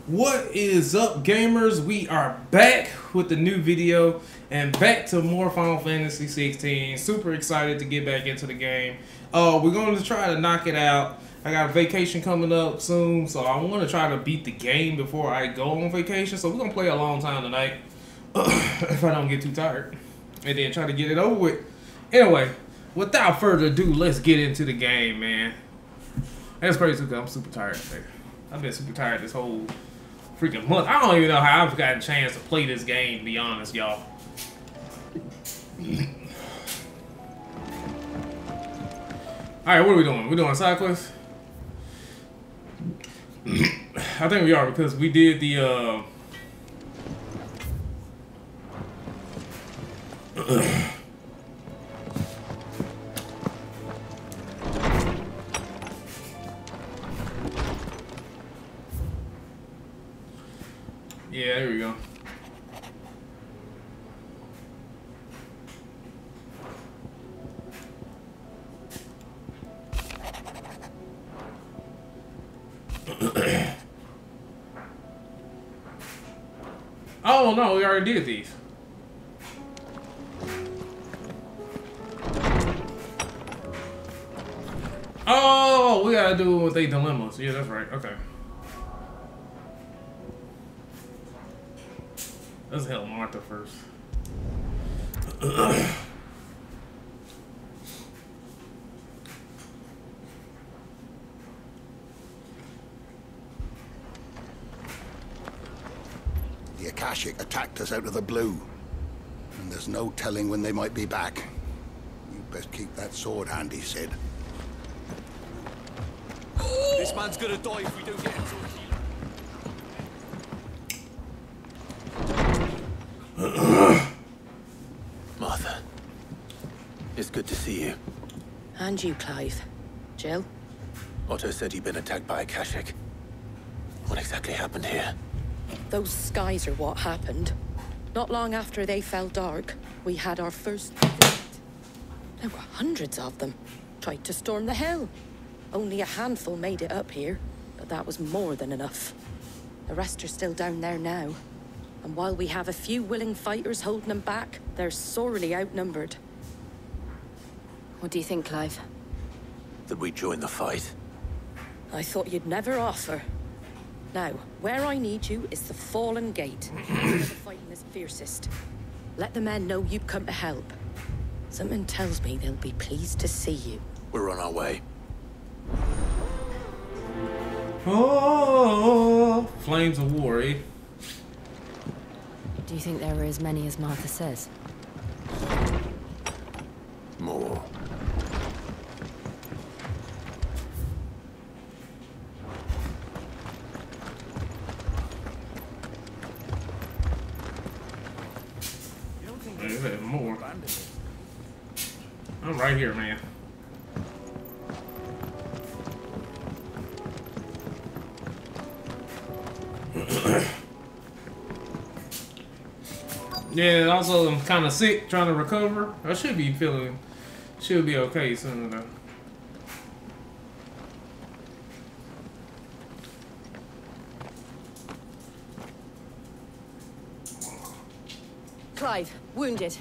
What is up, gamers? We are back with the new video and back to more Final Fantasy 16. Super excited to get back into the game. We're going to try to knock it out. I got a vacation coming up soon, so I want to try to beat the game before I go on vacation. So we're going to play a long time tonight if I don't get too tired, and then try to get it over with. Anyway, without further ado, let's get into the game, man. That's crazy because I'm super tired today. I've been super tired this whole freaking month. I don't even know how I've gotten a chance to play this game, to be honest, y'all. Alright, what are we doing? We're doing side quests? I think we are, because we did the yeah, there we go. Oh no, we already did these. Oh, we gotta do it with their dilemmas. Yeah, that's right. Okay. Let's help Martha first. The Akashic attacked us out of the blue, and there's no telling when they might be back. You best keep that sword handy, Sid. This man's gonna die if we don't get him to a healer. Martha, it's good to see you. And you, Clive. Jill? Otto said he'd been attacked by Akashic. What exactly happened here? Those skies are what happened. Not long after they fell dark, we had our first visit. There were hundreds of them. Tried to storm the hell. Only a handful made it up here, but that was more than enough. The rest are still down there now. And while we have a few willing fighters holding them back, they're sorely outnumbered. What do you think, Clive? That we join the fight. I thought you'd never offer. Now, where I need you is the Fallen Gate, where the fighting is fiercest. Let the men know you've come to help. Something tells me they'll be pleased to see you. We're on our way. Oh, flames of war, eh? Do you think there are as many as Martha says? More. More. I'm right here, man. Yeah, also I'm kind of sick, trying to recover. I should be okay soon enough. Clive, wounded.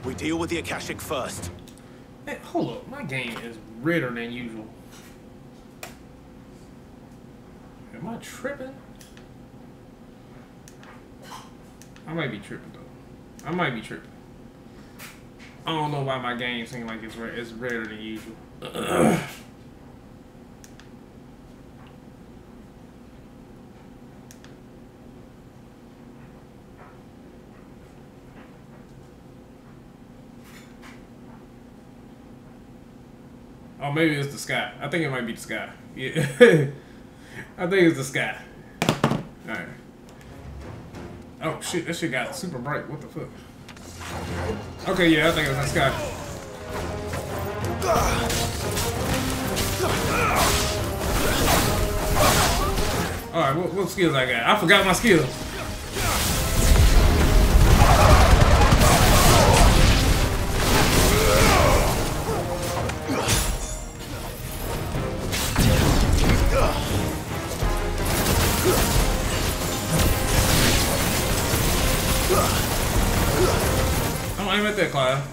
We deal with the Akashic first. Hey, hold up, my game is redder than usual. Am I tripping? I might be tripping though. I might be tripping. I don't know why my game seems like it's redder than usual. Oh, maybe it's the sky. I think it might be the sky. Yeah. I think it's the sky. Alright. Oh shit, that shit got super bright. What the fuck? Okay, yeah, I think it was the sky. Alright, what skills I got? I forgot my skills. him at that, Clive.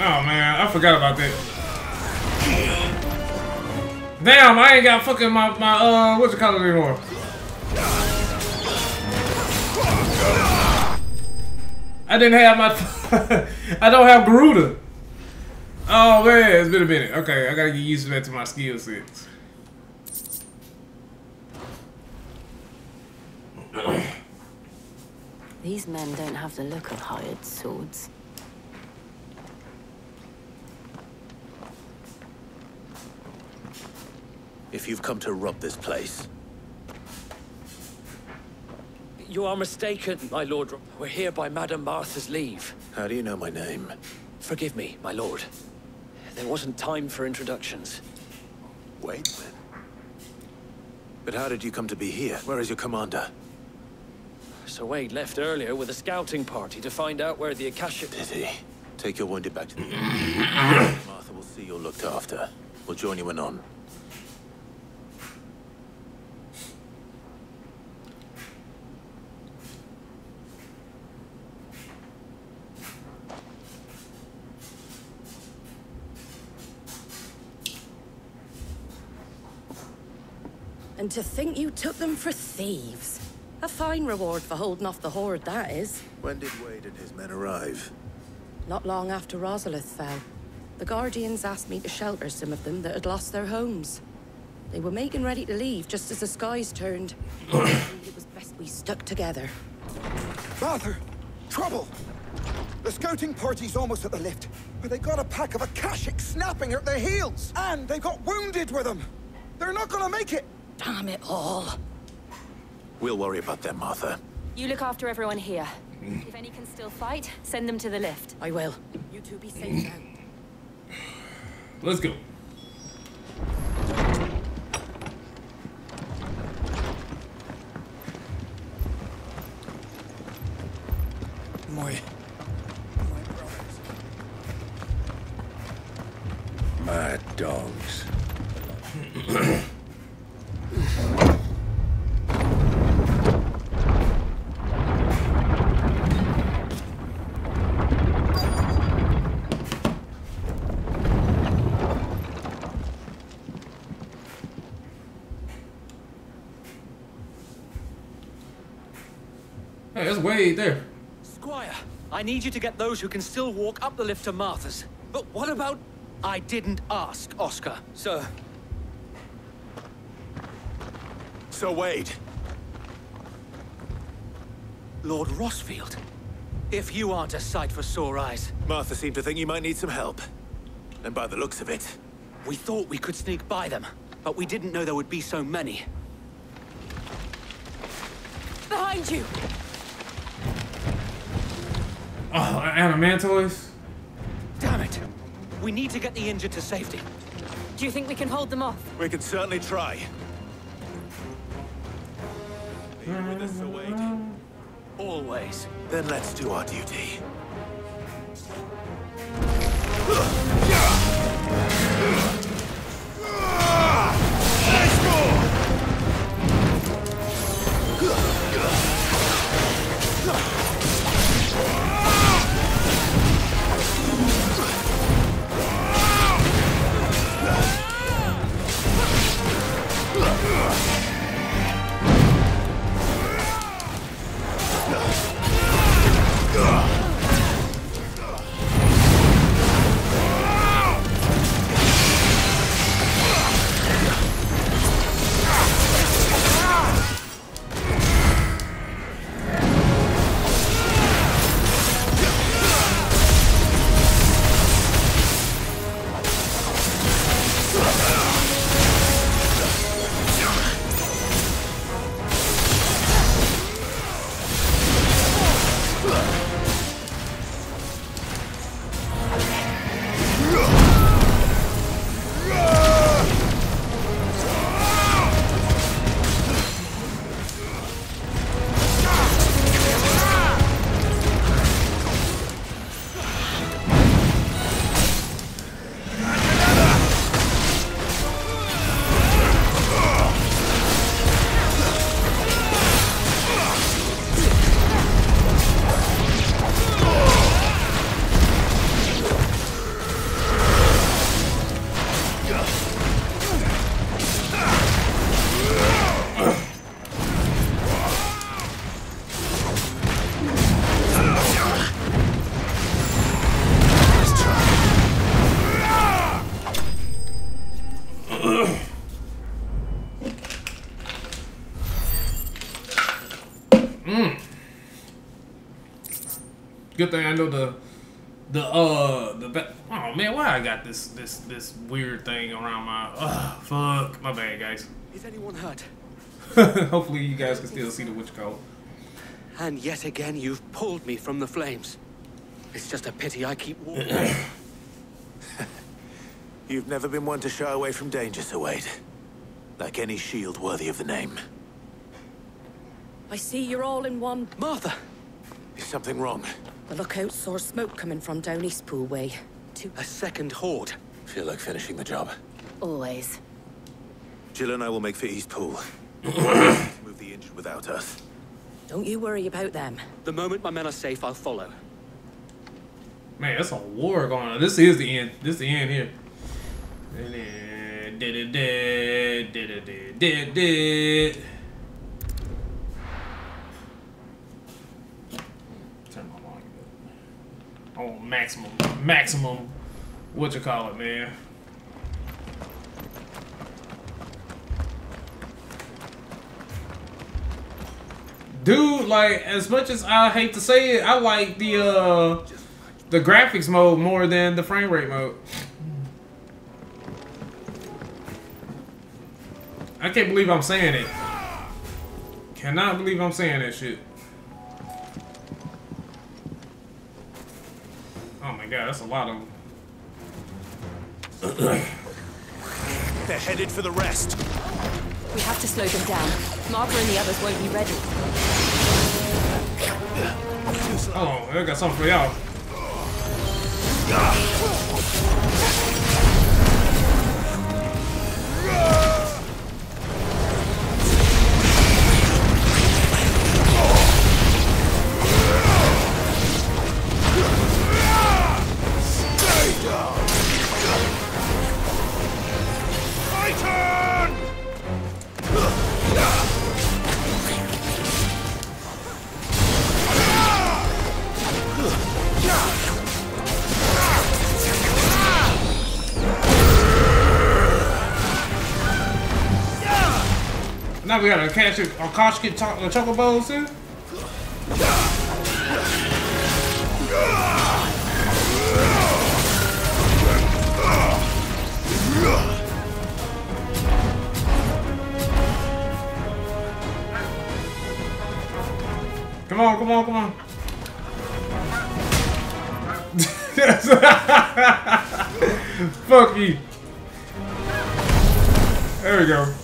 Oh man, I forgot about that. Damn, I ain't got fucking my what you call it anymore. I didn't have my I don't have Garuda. Oh man, it's been a minute. Okay, I gotta get used to that to my skill sets. These men don't have the look of hired swords. If you've come to rob this place, You are mistaken, my lord. We're here by Madame Martha's leave. how do you know my name? Forgive me, my lord. There wasn't time for introductions. Wait, then. But how did you come to be here? Where is your commander? Sir Wade left earlier with a scouting party to find out where the Akashic... Did he? Take your wounded back to the Martha will see you're looked after. We'll join you anon. And to think you took them for thieves. A fine reward for holding off the horde, that is. When did Wade and his men arrive? Not long after Rosalith fell. The Guardians asked me to shelter some of them that had lost their homes. They were making ready to leave just as the skies turned. It was best we stuck together. Father! Trouble! The scouting party's almost at the lift, but they got a pack of Akashic snapping at their heels! And they got wounded with them! They're not gonna make it! Damn it all. We'll worry about them, Martha. You look after everyone here. If any can still fight, send them to the lift. I will. You two be safe now. Let's go. My brothers. Mad dogs. Hey, that's Wade there. Squire, I need you to get those who can still walk up the lift to Martha's. But what about... I didn't ask, Oscar. Sir. Sir Wade! Lord Rossfield. If you aren't a sight for sore eyes. Martha seemed to think you might need some help. And by the looks of it... We thought we could sneak by them, but we didn't know there would be so many. Behind you! Oh, Animantoids? Damn it! We need to get the injured to safety. Do you think we can hold them off? We can certainly try. Are you with us, Sir Wade? Always. Then let's do our duty. Good thing I know oh man, why I got this weird thing around my fuck. My bad, guys. Is anyone hurt? Hopefully you guys can still see the witch code. And yet again, you've pulled me from the flames. It's just a pity I keep walking. You've never been one to shy away from danger, Sir Wade. Like any shield worthy of the name. I see you're all in one. Martha! Is something wrong? The lookout saw smoke coming from down Eastpool way. A second horde. Feel like finishing the job. Always. Jill and I will make for Eastpool. Move the injured without us. Don't you worry about them. The moment my men are safe, I'll follow. Man, that's a war going on. This is the end. This is the end here. Turn my volume up. I want maximum. What you call it, man? Dude, like, as much as I hate to say it, I like the graphics mode more than the frame rate mode. I can't believe I'm saying it. Cannot believe I'm saying that shit. Oh my god, that's a lot of them. They're headed for the rest. We have to slow them down. Marker and the others won't be ready. Oh, I got something for y'all. Now we gotta catch a Koshki chocobos too. Come on. Fuck you. There we go.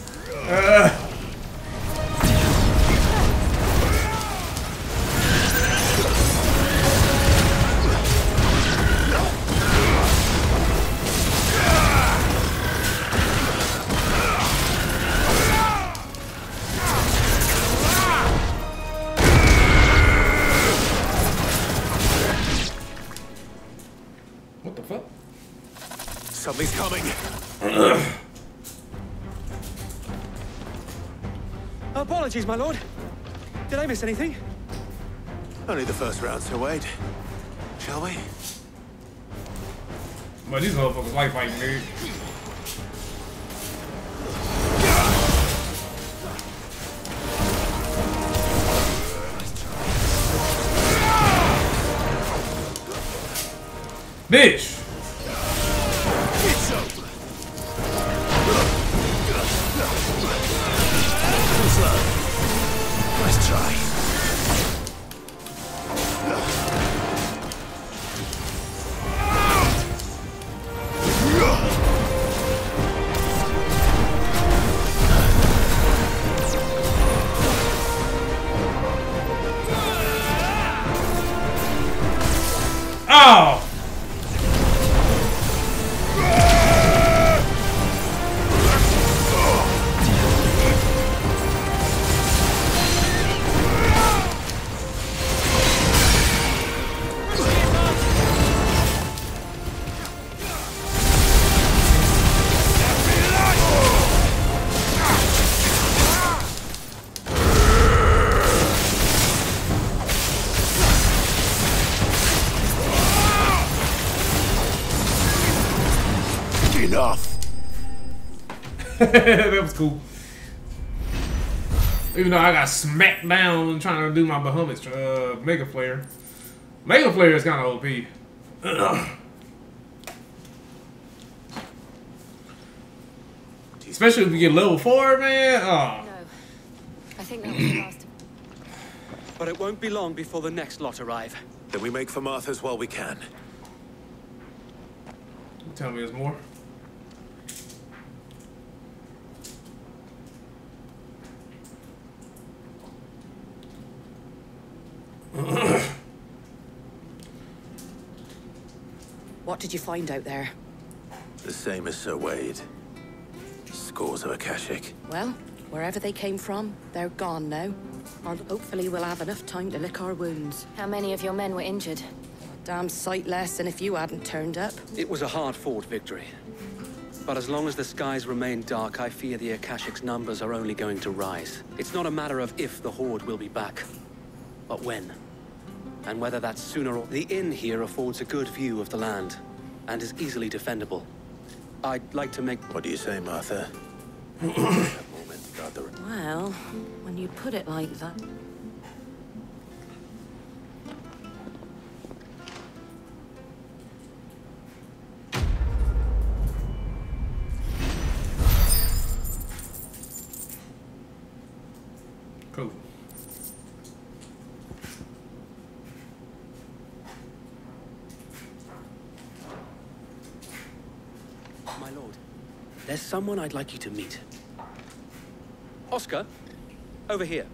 What the fuck? Something's coming. Apologies, my lord. Did I miss anything? Only the first round, Sir Wade. Shall we? But these motherfuckers like fighting, dude. Bitch! It's over. Let's try. Oh! Enough. That was cool. Even though I got smacked down trying to do my Bahamut's Mega Flare. Mega Flare is kind of OP. Especially if you get level 4, man. Oh. No. I think that was the last. But it won't be long before the next lot arrive. Then we make for Martha's while we can. Tell me there's more. What did you find out there? The same as Sir Wade. Scores of Akashic. Well, wherever they came from, they're gone now. Or hopefully we'll have enough time to lick our wounds. How many of your men were injured? Damn sight less than if you hadn't turned up. It was a hard-fought victory. But as long as the skies remain dark, I fear the Akashic's numbers are only going to rise. It's not a matter of if the Horde will be back, but when. And whether that's sooner or... The inn here affords a good view of the land, and is easily defendable. I'd like to make... What do you say, Martha? Well, when you put it like that... Cool. My lord, there's someone I'd like you to meet. Oscar, over here.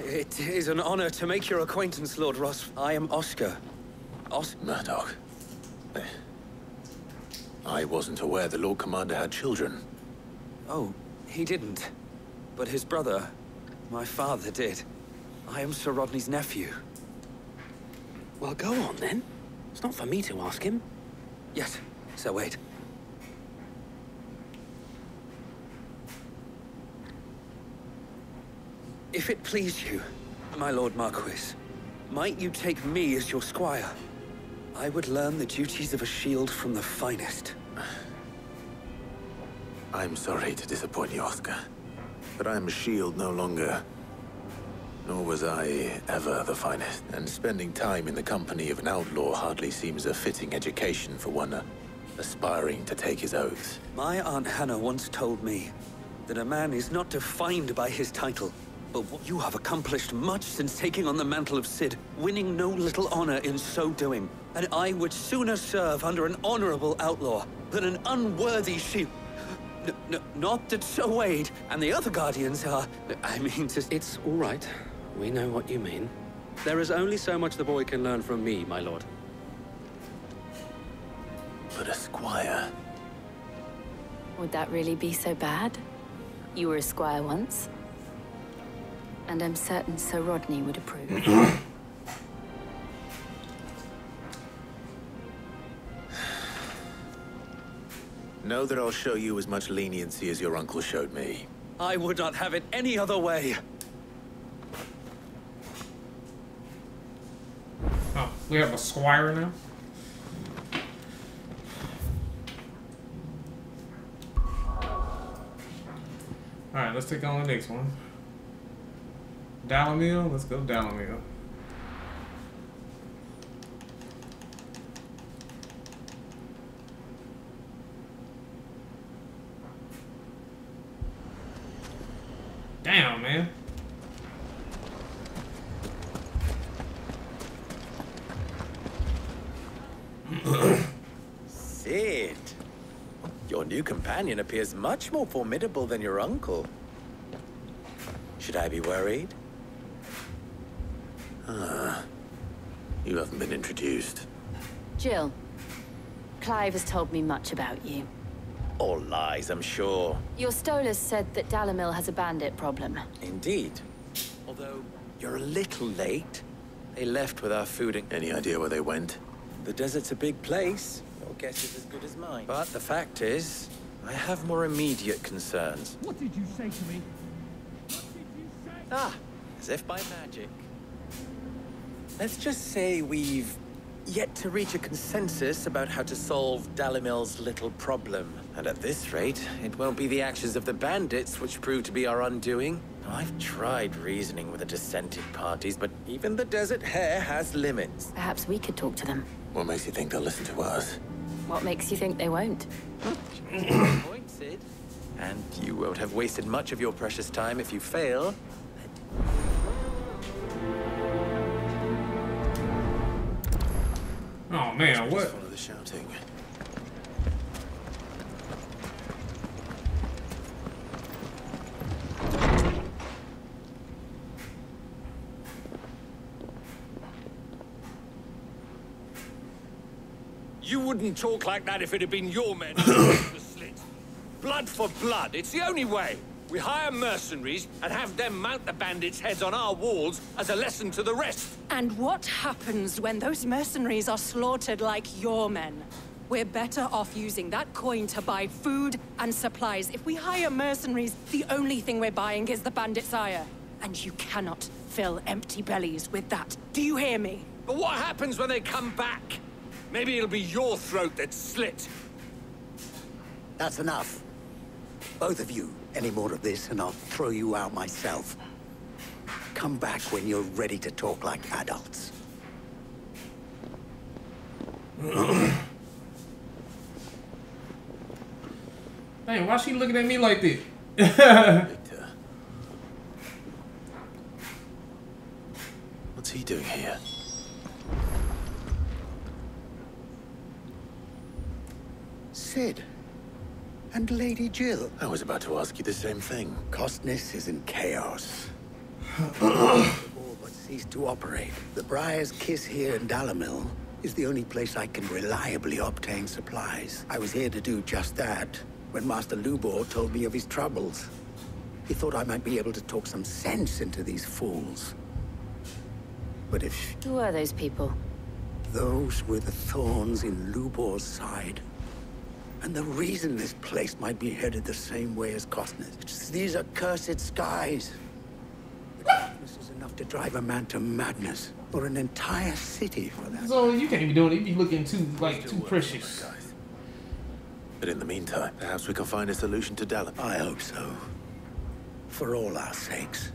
It is an honor to make your acquaintance, Lord Ross. I am Oscar. Murdoch. I wasn't aware the Lord Commander had children. Oh, he didn't. But his brother, my father, did. I am Sir Rodney's nephew. Well, go on, then. It's not for me to ask him. Yes, Sir Wade. If it please you, my Lord Marquis, might you take me as your squire? I would learn the duties of a shield from the finest. I'm sorry to disappoint you, Oscar, but I am a shield no longer. Nor was I ever the finest, and spending time in the company of an outlaw hardly seems a fitting education for one aspiring to take his oaths. My Aunt Hannah once told me that a man is not defined by his title, but what you have accomplished much since taking on the mantle of Cid, winning no little honor in so doing. And I would sooner serve under an honorable outlaw than an unworthy shield. Not that Sir Wade and the other guardians are... I mean to... It's all right. We know what you mean. There is only so much the boy can learn from me, my lord. But a squire... Would that really be so bad? You were a squire once. And I'm certain Sir Rodney would approve. Know that I'll show you as much leniency as your uncle showed me. I would not have it any other way. Oh, we have a squire now? Alright, let's take on the next one. Dalamil? Let's go Dalamil. Damn, man. Cid, your new companion appears much more formidable than your uncle. Should I be worried? You haven't been introduced. Jill, Clive has told me much about you. All lies, I'm sure. Your Stolas said that Dalamil has a bandit problem. Indeed. Although, you're a little late. They left with our food and... Any idea where they went? The desert's a big place. Your guess is as good as mine. But the fact is, I have more immediate concerns. What did you say to me? Ah, as if by magic. Let's just say we've yet to reach a consensus about how to solve Dalimil's little problem. And at this rate, it won't be the actions of the bandits which prove to be our undoing. I've tried reasoning with the dissenting parties, but even the Desert Hare has limits. Perhaps we could talk to them. What makes you think they'll listen to us? What makes you think they won't? Point, Sid. And you won't have wasted much of your precious time if you fail. Oh man, what? Follow the shouting. You wouldn't talk like that if it had been your men who the slit. Blood for blood, it's the only way. We hire mercenaries and have them mount the bandits' heads on our walls as a lesson to the rest. And what happens when those mercenaries are slaughtered like your men? We're better off using that coin to buy food and supplies. If we hire mercenaries, the only thing we're buying is the bandits' ire. And you cannot fill empty bellies with that. Do you hear me? But what happens when they come back? Maybe it'll be your throat that's slit. That's enough. Both of you, any more of this and I'll throw you out myself. Come back when you're ready to talk like adults. Hey, why she looking at me like this? Victor. What's he doing here? Sid. And Lady Jill. I was about to ask you the same thing. Costness is in chaos. All but ceased to operate. The Briar's Kiss here in Dalimil is the only place I can reliably obtain supplies. I was here to do just that when Master Lubor told me of his troubles. He thought I might be able to talk some sense into these fools. But if... Who are those people? Those were the thorns in Lubor's side. And the reason this place might be headed the same way as Costness. It's these accursed skies. This is enough to drive a man to madness. Or an entire city for that. So you can't be doing it. You be looking too, like, too precious. But in the meantime, perhaps we can find a solution to Dalim. I hope so. For all our sakes.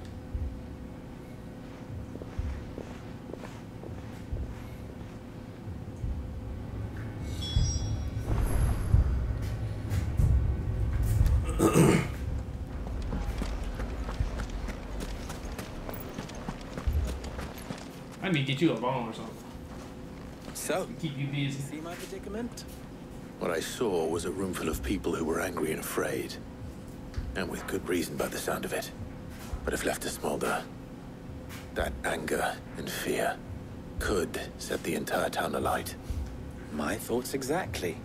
I need to get you a bone or something. So, Keep you busy. see my predicament? What I saw was a room full of people who were angry and afraid. And with good reason by the sound of it. But if left to smolder, that anger and fear could set the entire town alight. My thoughts exactly.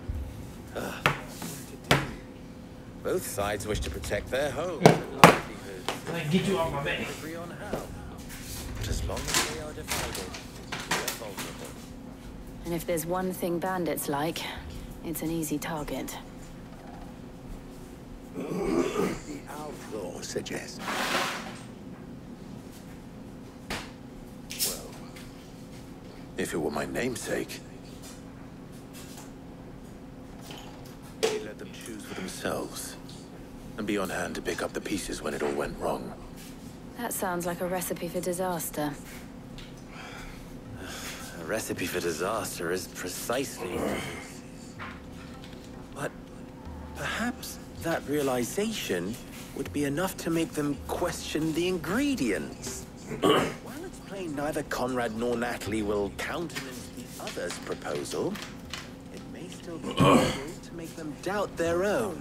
Both sides wish to protect their homes and livelihood. I can get you off my back. Agree on how. But as long as they are divided, we are vulnerable. And if there's one thing bandits like, it's an easy target. The outlaw suggests. Well, if it were my namesake, he'd let them choose for themselves and be on hand to pick up the pieces when it all went wrong. That sounds like a recipe for disaster. A recipe for disaster is precisely what it is. But perhaps that realization would be enough to make them question the ingredients. While it's plain neither Conrad nor Natalie will countenance the other's proposal, it may still be possible to make them doubt their own.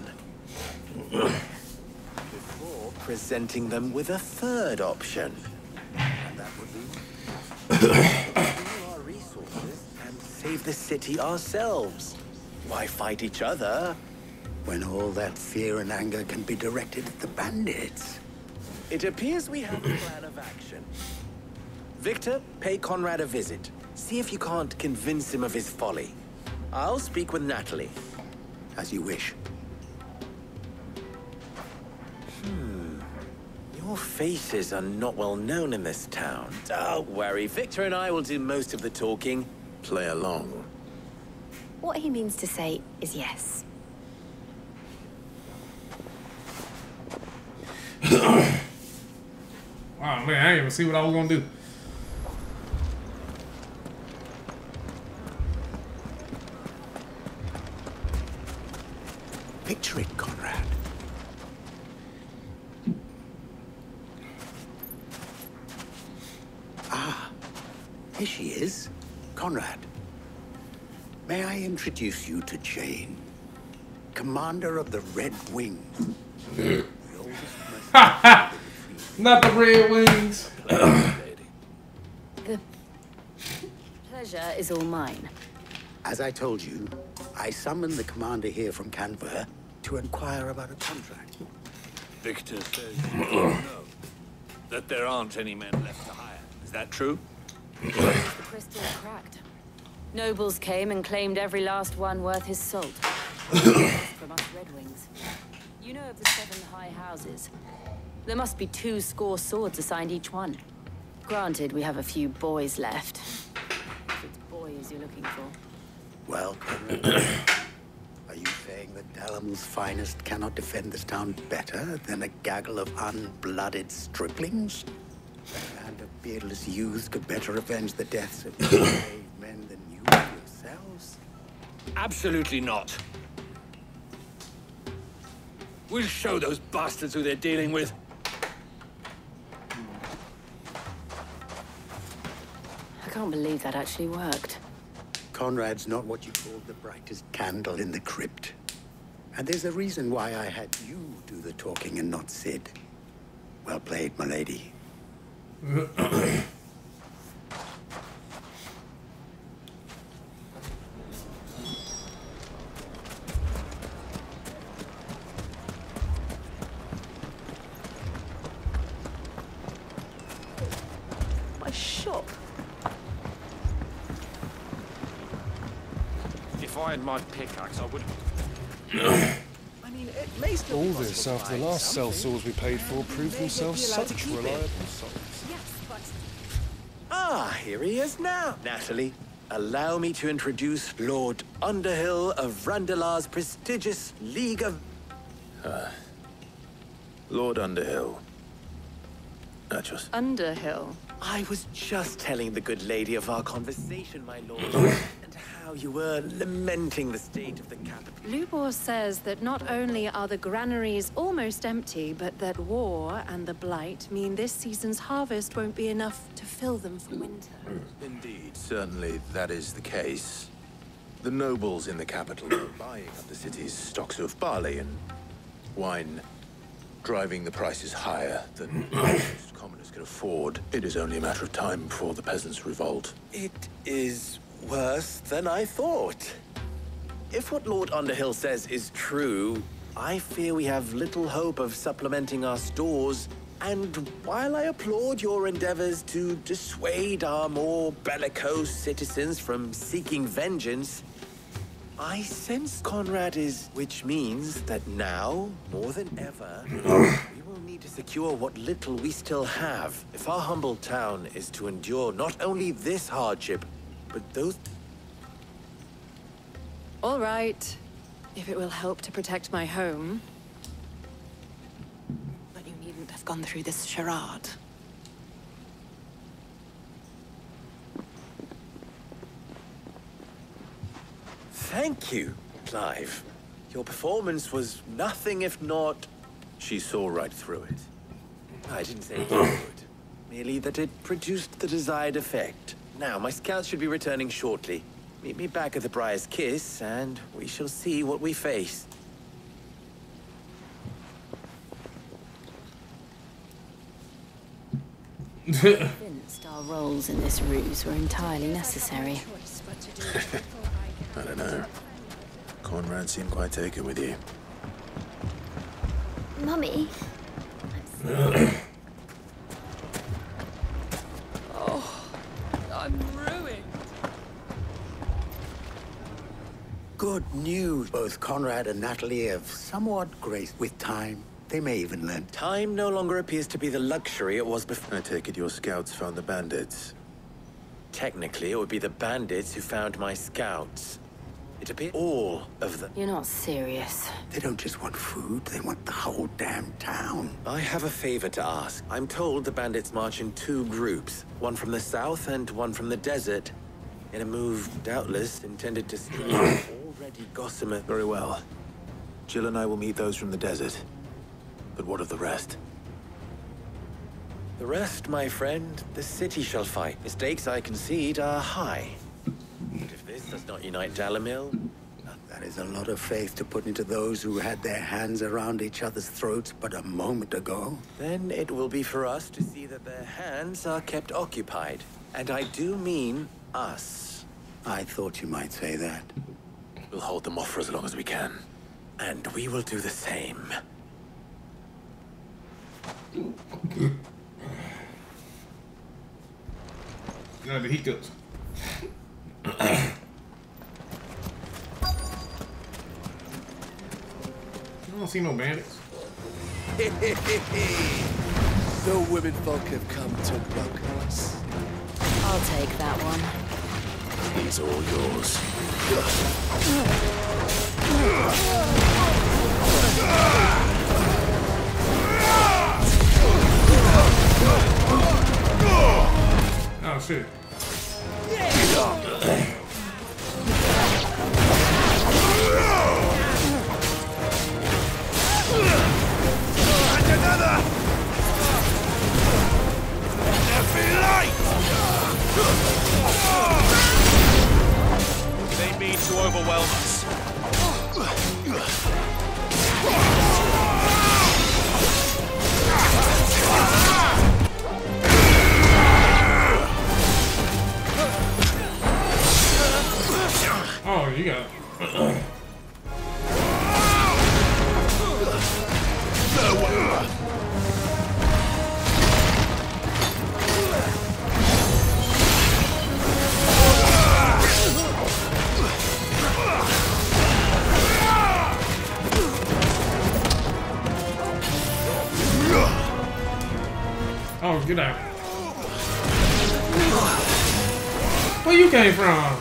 Before presenting them with a third option. And that would be pool our resources and save the city ourselves. Why fight each other When all that fear and anger can be directed at the bandits. It appears we have a plan of action. Victor, pay Conrad a visit. See if you can't convince him of his folly. I'll speak with Natalie. As you wish. Your faces are not well known in this town. Don't worry, Victor and I will do most of the talking. play along. What he means to say is yes. Oh man, I didn't even see what I was gonna do. Picture it, Conrad. Ah, here she is. Conrad. May I introduce you to Jane, commander of the Red Wings. The oldest Not the Red Wings. The pleasure is all mine. As I told you, I summoned the commander here from Canver to inquire about a contract. Victor says you don't know that there aren't any men left to hire. Is that true? The crystal cracked. Nobles came and claimed every last one worth his salt. From us Red Wings. You know of the 7 high houses. There must be 2 score swords assigned each one. Granted, we have a few boys left. If it's boys you're looking for. Well, Conrad, are you saying that Dalamil's finest cannot defend this town better than a gaggle of unblooded striplings? A band of beardless youths could better avenge the deaths of brave men than you yourselves? Absolutely not. We'll show those bastards who they're dealing with. I can't believe that actually worked. Conrad's not what you call the brightest candle in the crypt. And there's a reason why I had you do the talking and not Sid. Well played, my lady. My shop. If I had my pickaxe, I would. I mean, it may still All be this possible to after the buy last cell something. saws we paid for proved Maybe themselves you'd be allowed to such keep it. reliable souls. Yes, but Ah, here he is now. Natalie, allow me to introduce Lord Underhill of Randalar's prestigious League of... Lord Underhill. Just... Underhill. I was just telling the good lady of our conversation, my lord, and how you were lamenting the state of the capital. Lubor says that not only are the granaries almost empty, but that war and the blight mean this season's harvest won't be enough to fill them for winter. Indeed, certainly that is the case. The nobles in the capital are buying up the city's stocks of barley and wine, driving the prices higher than most commoners can afford. It is only a matter of time before the peasants revolt. It is worse than I thought. If what Lord Underhill says is true, I fear we have little hope of supplementing our stores. And while I applaud your endeavors to dissuade our more bellicose citizens from seeking vengeance, I sense Conrad is... Which means that now, more than ever, we will need to secure what little we still have if our humble town is to endure not only this hardship, but those... All right, if it will help to protect my home. But you needn't have gone through this charade. Thank you, Clive. Your performance was nothing if not... She saw right through it. I didn't say it would. Merely that it produced the desired effect. Now, my scouts should be returning shortly. Meet me back at the Briar's Kiss, and we shall see what we face. Convinced our roles in this ruse were entirely necessary. I don't know. Conrad seemed quite taken with you. Mummy. Oh, I'm ruined. Good news. Both Conrad and Natalie have somewhat graced with time. They may even learn. Time no longer appears to be the luxury it was before. I take it your scouts found the bandits. technically, it would be the bandits who found my scouts. It appears all of them. You're not serious. They don't just want food, they want the whole damn town. I have a favor to ask. I'm told the bandits march in 2 groups, one from the south and one from the desert, in a move doubtless intended to steal already gossamer. Very well. Jill and I will meet those from the desert. But what of the rest? The rest, my friend, the city shall fight. The stakes, I concede, are high. But if this does not unite Dalamil... That is a lot of faith to put into those who had their hands around each other's throats but a moment ago. Then it will be for us to see that their hands are kept occupied. And I do mean us. I thought you might say that. We'll hold them off for as long as we can. And we will do the same. The hiccups. I don't see no bandits. The women folk have come to welcome us. I'll take that one. He's all yours. Oh shit. And another! They mean to overwhelm us. Oh, you got it. Oh, get out. Where you came from?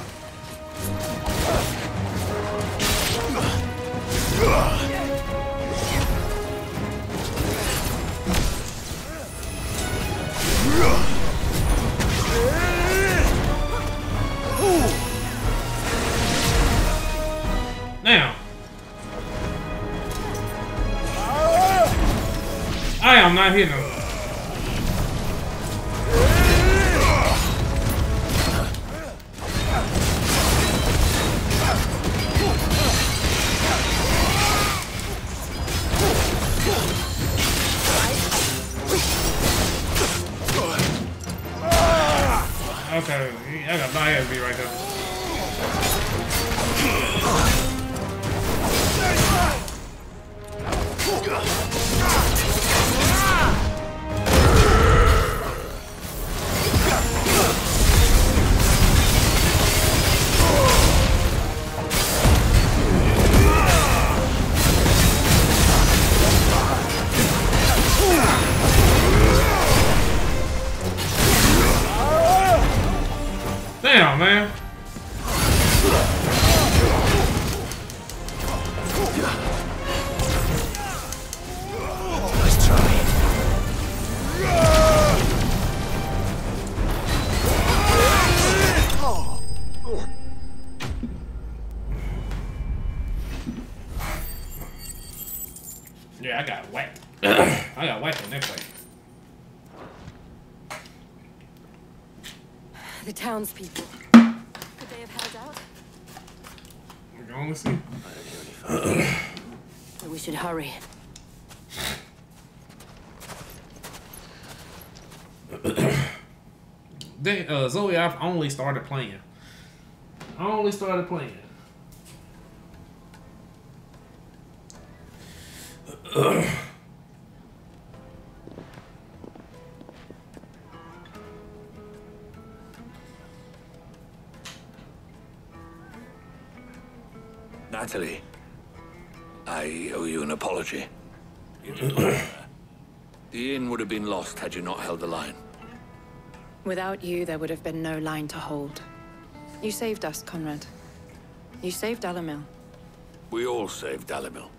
Now, I am not hitting him. Okay, I got my ass beat right there. Damn, man. Nice try. Yeah, I got whacked. I got whacked in that place. The townspeople. Could they have held out? We're going to see. But we should hurry. Zoe, I've only started playing. Natalie, I owe you an apology. The inn would have been lost had you not held the line. Without you, there would have been no line to hold. You saved us, Conrad. You saved Dalamil. We all saved Dalamil.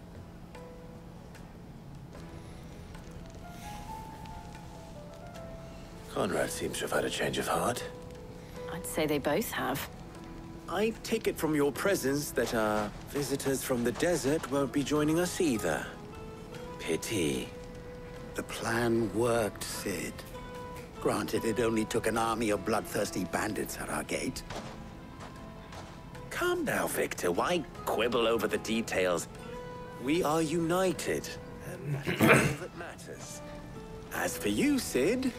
Conrad seems to have had a change of heart. I'd say they both have. I take it from your presence that our visitors from the desert won't be joining us either. Pity. The plan worked, Sid. Granted, it only took an army of bloodthirsty bandits at our gate. Calm now, Victor. Why quibble over the details? We are united, and that's all that matters. As for you, Sid,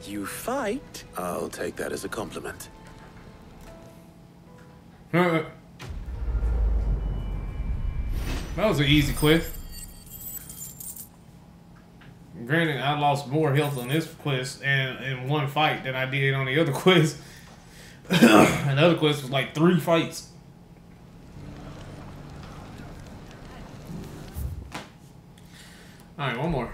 you fight. I'll take that as a compliment. That was an easy quest. Granted, I lost more health on this quest and in one fight than I did on the other quest. And the other quest was like 3 fights. Alright, one more.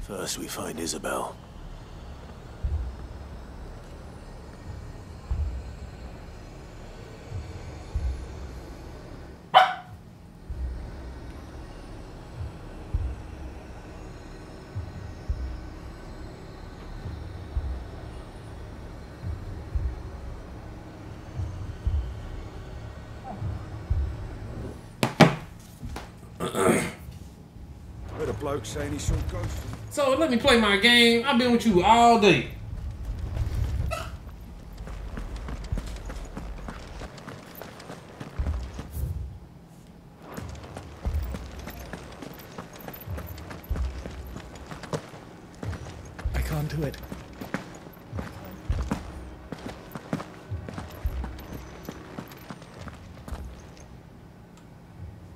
First we find Isabel. Heard a bloke saying he saw ghosts. So let me play my game. I've been with you all day. I can't do it.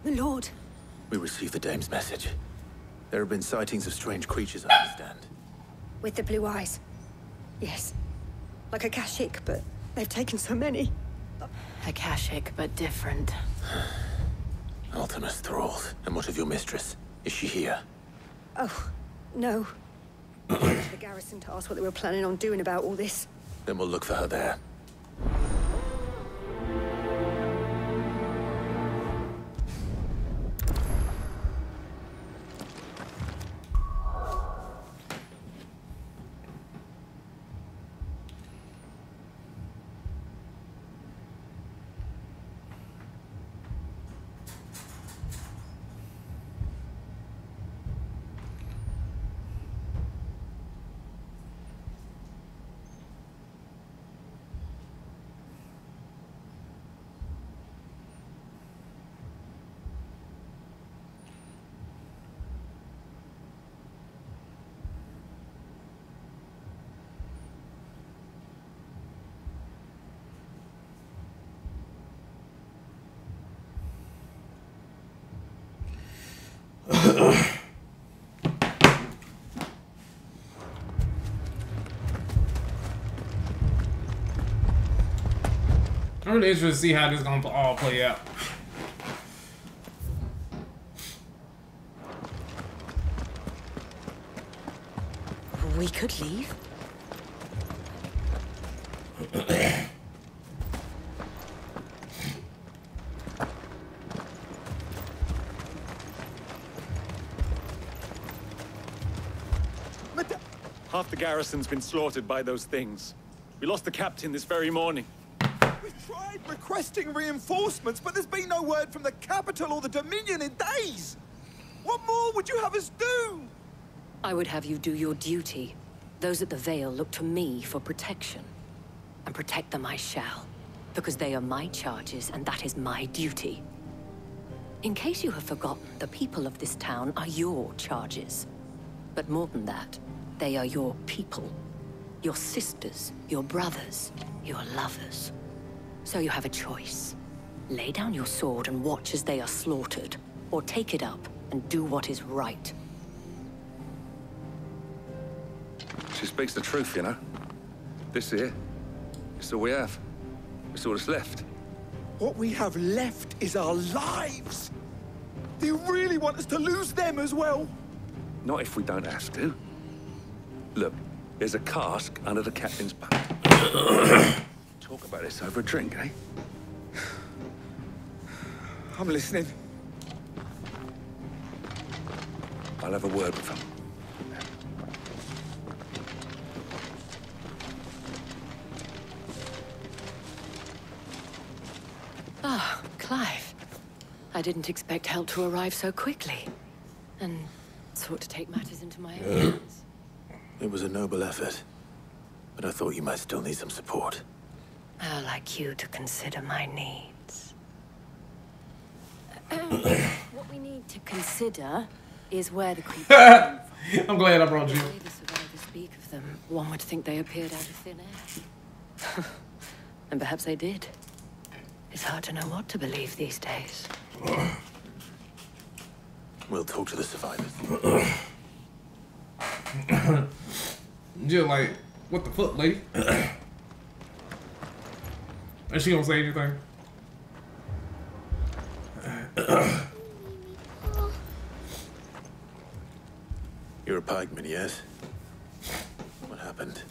My lord. We received the dame's message. There have been sightings of strange creatures, I understand. With the blue eyes. Yes. Like a Kashik, but they've taken so many. Akashic, but different. Ultimus thralled. And what of your mistress? Is she here? Oh, no. I went to the garrison to ask what they were planning on doing about all this. Then we'll look for her there. I'm really interested to see how this is gonna all play out. We could leave. Half the garrison's been slaughtered by those things. We lost the captain this very morning. We've tried requesting reinforcements, but there's been no word from the capital or the Dominion in days. What more would you have us do? I would have you do your duty. Those at the Vale look to me for protection. And protect them I shall. Because they are my charges, and that is my duty. In case you have forgotten, the people of this town are your charges. But more than that, they are your people. Your sisters, your brothers, your lovers. So you have a choice. Lay down your sword and watch as they are slaughtered, or take it up and do what is right. She speaks the truth, you know. This here is all we have. That's all that's left. What we have left is our lives. Do you really want us to lose them as well? Not if we don't have to. Look, there's a cask under the captain's bunk. Talk about this over a drink, eh? I'm listening. I'll have a word with him. Ah, Clive. I didn't expect help to arrive so quickly. And sought to take matters into my own hands. It was a noble effort, but I thought you might still need some support. I'd like you to consider my needs. What we need to consider is where the creatures come from. I'm glad I brought you. The way the survivors speak of them, one would think they appeared out of thin air. And perhaps they did. It's hard to know what to believe these days. We'll talk to the survivors. Jill, like, what the fuck, lady? Is she gonna say anything? You're a pikeman, yes? What happened?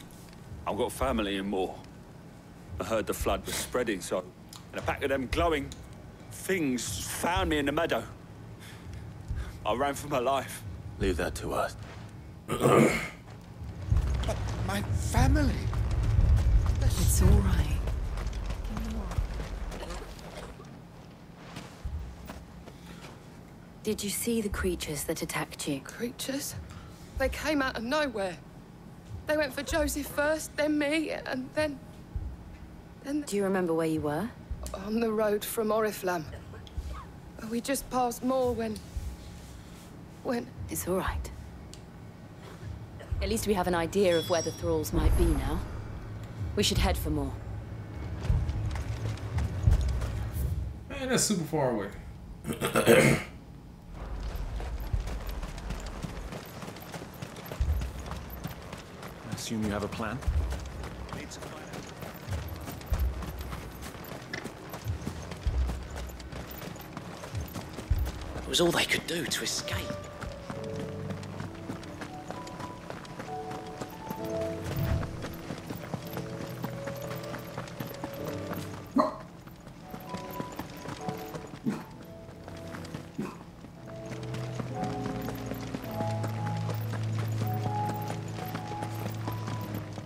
I've got family in Moor. I heard the flood was spreading, so... And a pack of them glowing things found me in the meadow. I ran for my life. Leave that to us. But my family... It's all right. Did you see the creatures that attacked you? Creatures? They came out of nowhere. They went for Joseph first, then me, and then... Do you remember where you were? On the road from Oriflamme. We just passed Moor when... It's all right. At least we have an idea of where the thralls might be now. We should head for Moor. Man, that's super far away. I assume you have a plan? It was all they could do to escape.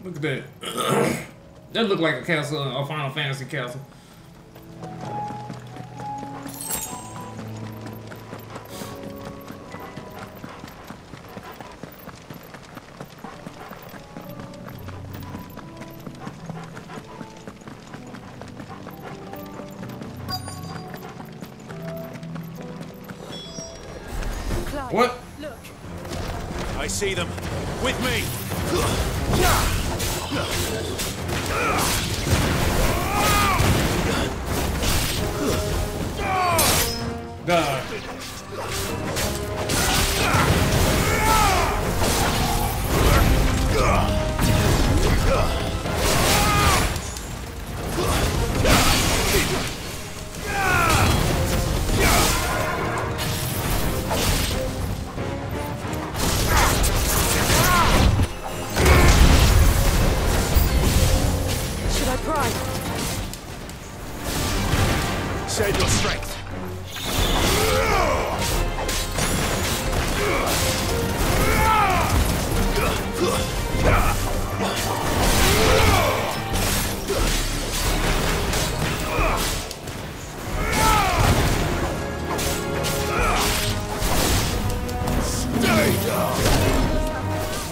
Look at that. That looked like a castle, a Final Fantasy castle. What? Look. I see them. With me. God. Should I pry? Save your strength.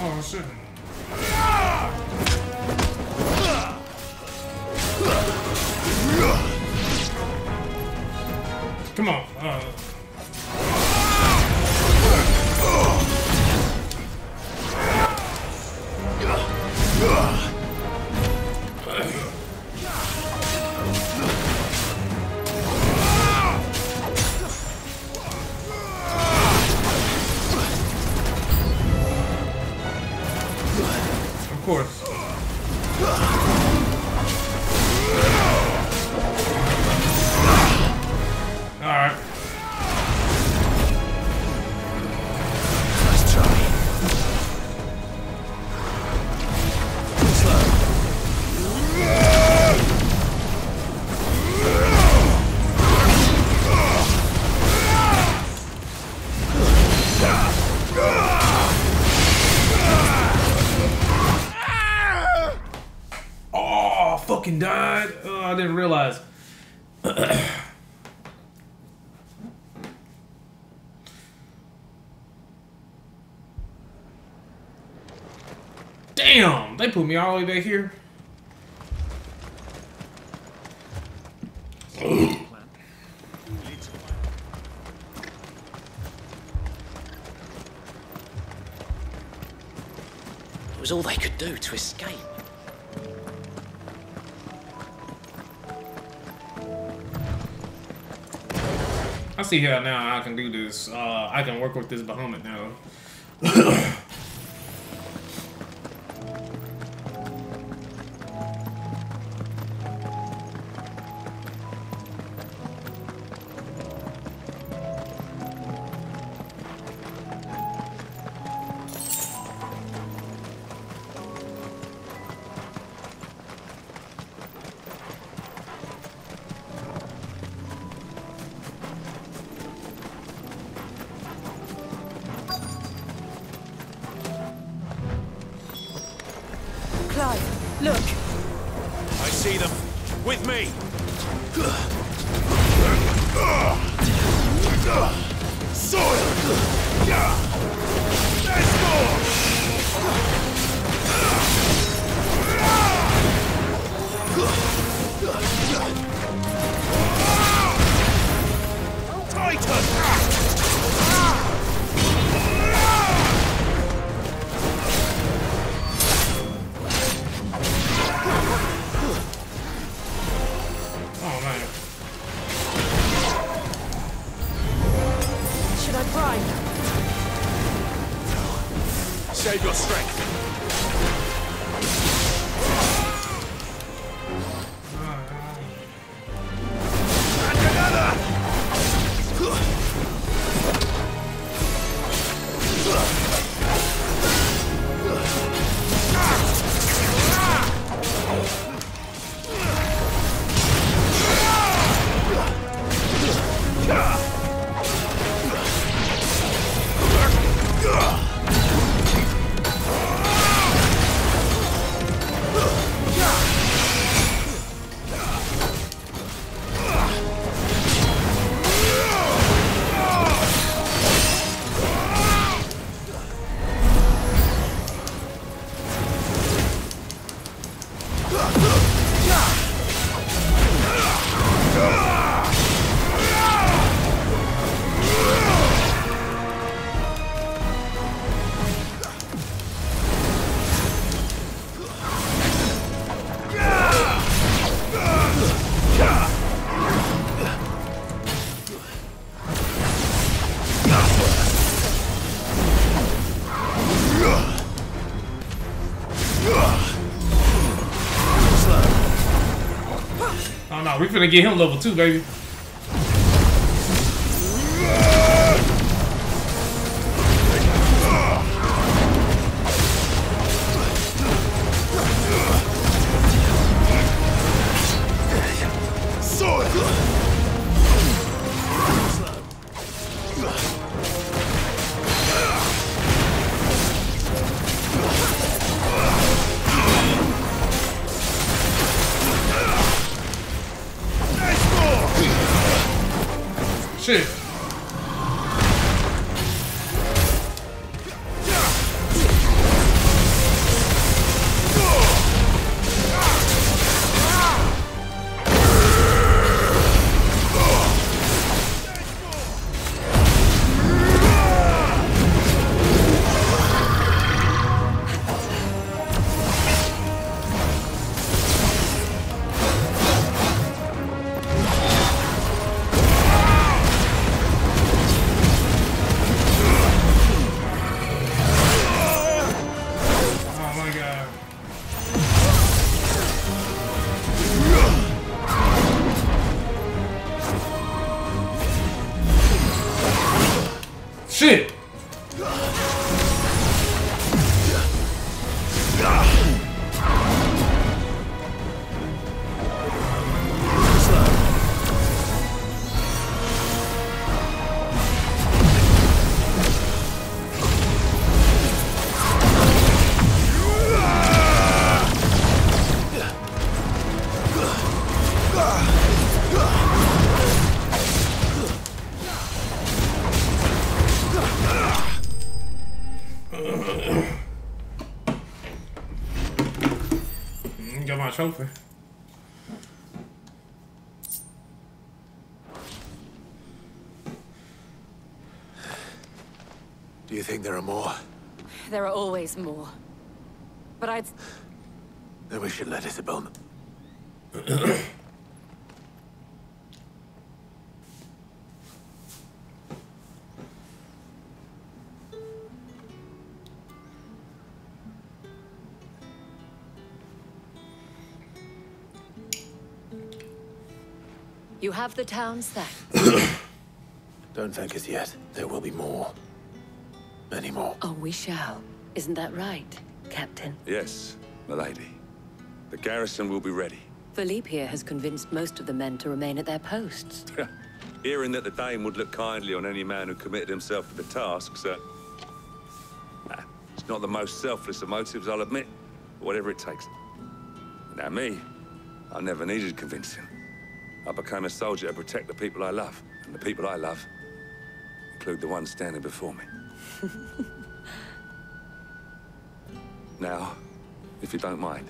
Oh shit. Come on. Of course. Damn, they put me all the way back here. It was all they could do to escape. I see how now I can do this. I can work with this Bahamut now. Clive, look. I see them. With me. Should I prime? Save your strength. Oh no, we finna get him level 2, baby. Shit. Shit! trophy. Do you think there are more? There are always more. But I'd... Then we should let Isabel know. You have the town's thanks. Don't thank us yet. There will be more. Many more. Oh, we shall. Isn't that right, Captain? Yes, milady. The garrison will be ready. Philippe here has convinced most of the men to remain at their posts. Hearing that the Dane would look kindly on any man who committed himself to the tasks, it's not the most selfless of motives, I'll admit, but whatever it takes. Now me, I never needed convincing. I became a soldier to protect the people I love, and the people I love include the ones standing before me. Now, if you don't mind.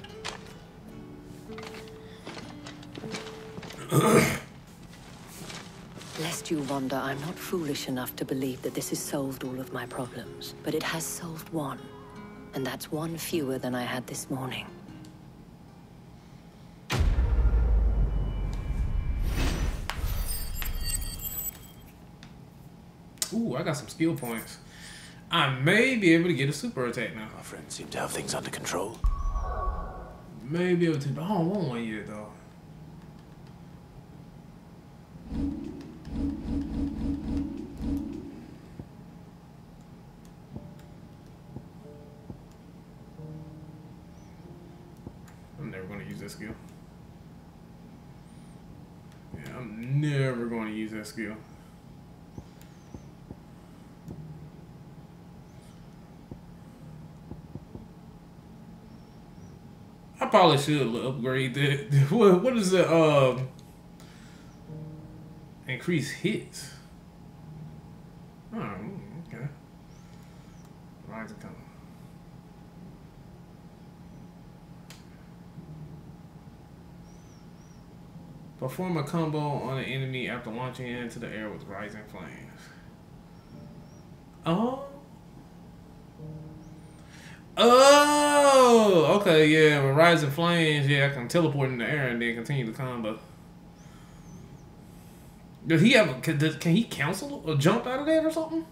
Lest you wonder, I'm not foolish enough to believe that this has solved all of my problems. But it has solved one. And that's one fewer than I had this morning. Ooh, I got some skill points. I may be able to get a super attack now. Our friends seem to have things under control. May be able to, but I don't want one yet, though. I'm never going to use that skill. Yeah, I'm never going to use that skill. I probably should upgrade that. What is the increase hits? Oh, okay. Rise of coming. Perform a combo on an enemy after launching it into the air with rising flames. Oh. Oh, okay, yeah. With rising flames, yeah, I can teleport in the air and then continue the combo. Does he have? Can he cancel or jump out of that or something?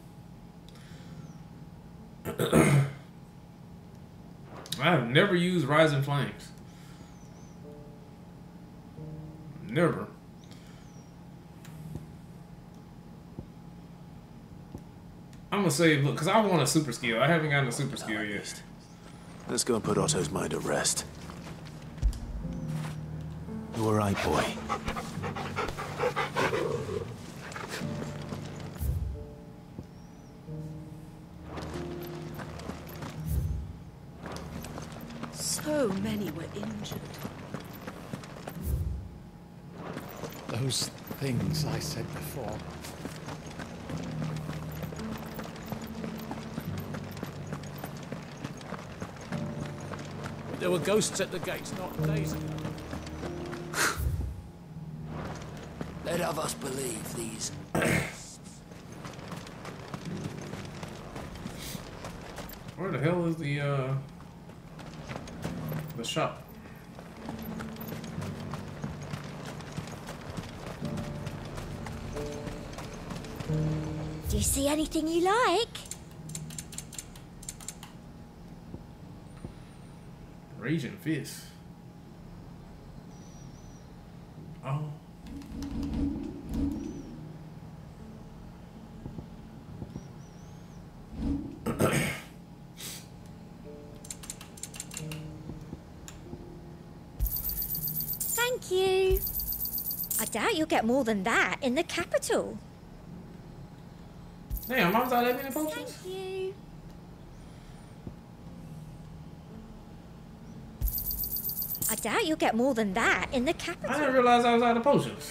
I have never used rising flames. Never. I'm gonna say, look, because I want a super skill. I haven't gotten a super skill yet. Let's go and put Otto's mind at rest. You all right, boy? So many were injured. Those things I said before. There were ghosts at the gates not days ago. Let of us believe these. Where the hell is the shop? Do you see anything you like? Raging Fist. Oh. Thank you. I doubt you'll get more than that in the capital. Damn, I was out that many potions? Thank you. I doubt you'll get more than that in the capital. I didn't realize I was out of potions.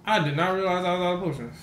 I did not realize I was out of potions.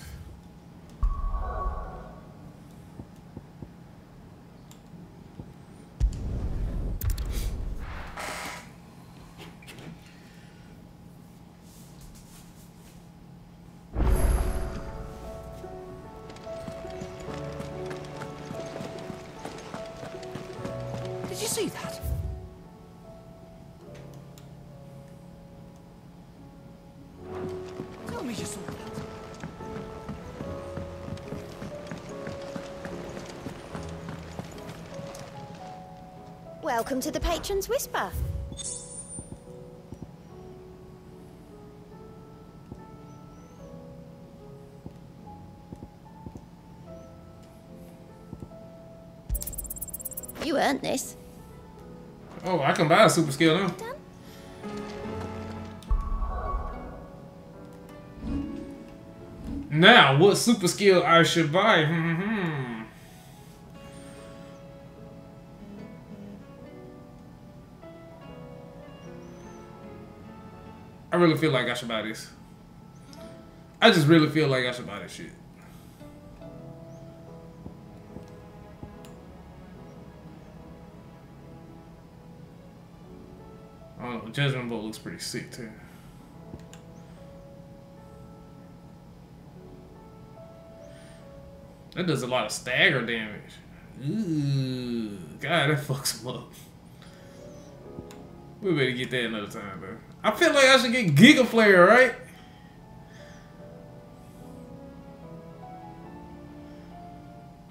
Welcome to the Patron's Whisper. You earned this. Oh, I can buy a super skill now. Now, what super skill I should buy? I really feel like I should buy this. I just really feel like I should buy this shit. I don't know, Judgment Bolt looks pretty sick too. That does a lot of stagger damage. Ooh, God, that fucks him up. We better get that another time, though. I feel like I should get Giga Flare, right?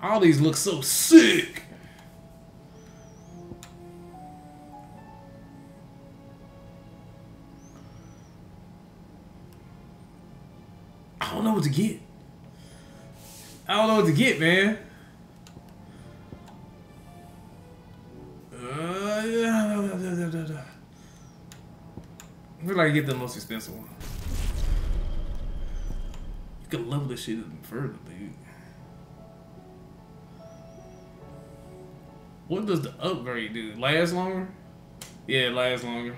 All these look so sick. I don't know what to get. I don't know what to get, man. I feel like I get the most expensive one. You can level this shit even further, dude. What does the upgrade do? Last longer? Yeah, it lasts longer.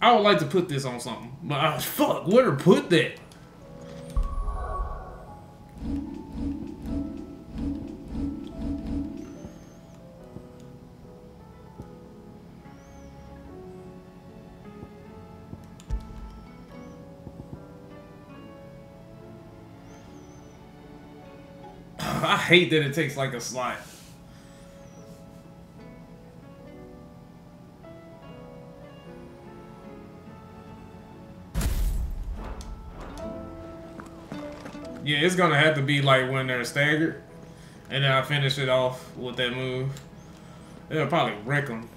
I would like to put this on something, but fuck, where to put that? I hate that it takes like a slot. Yeah, it's gonna have to be like when they're staggered, and then I finish it off with that move. It'll probably wreck them.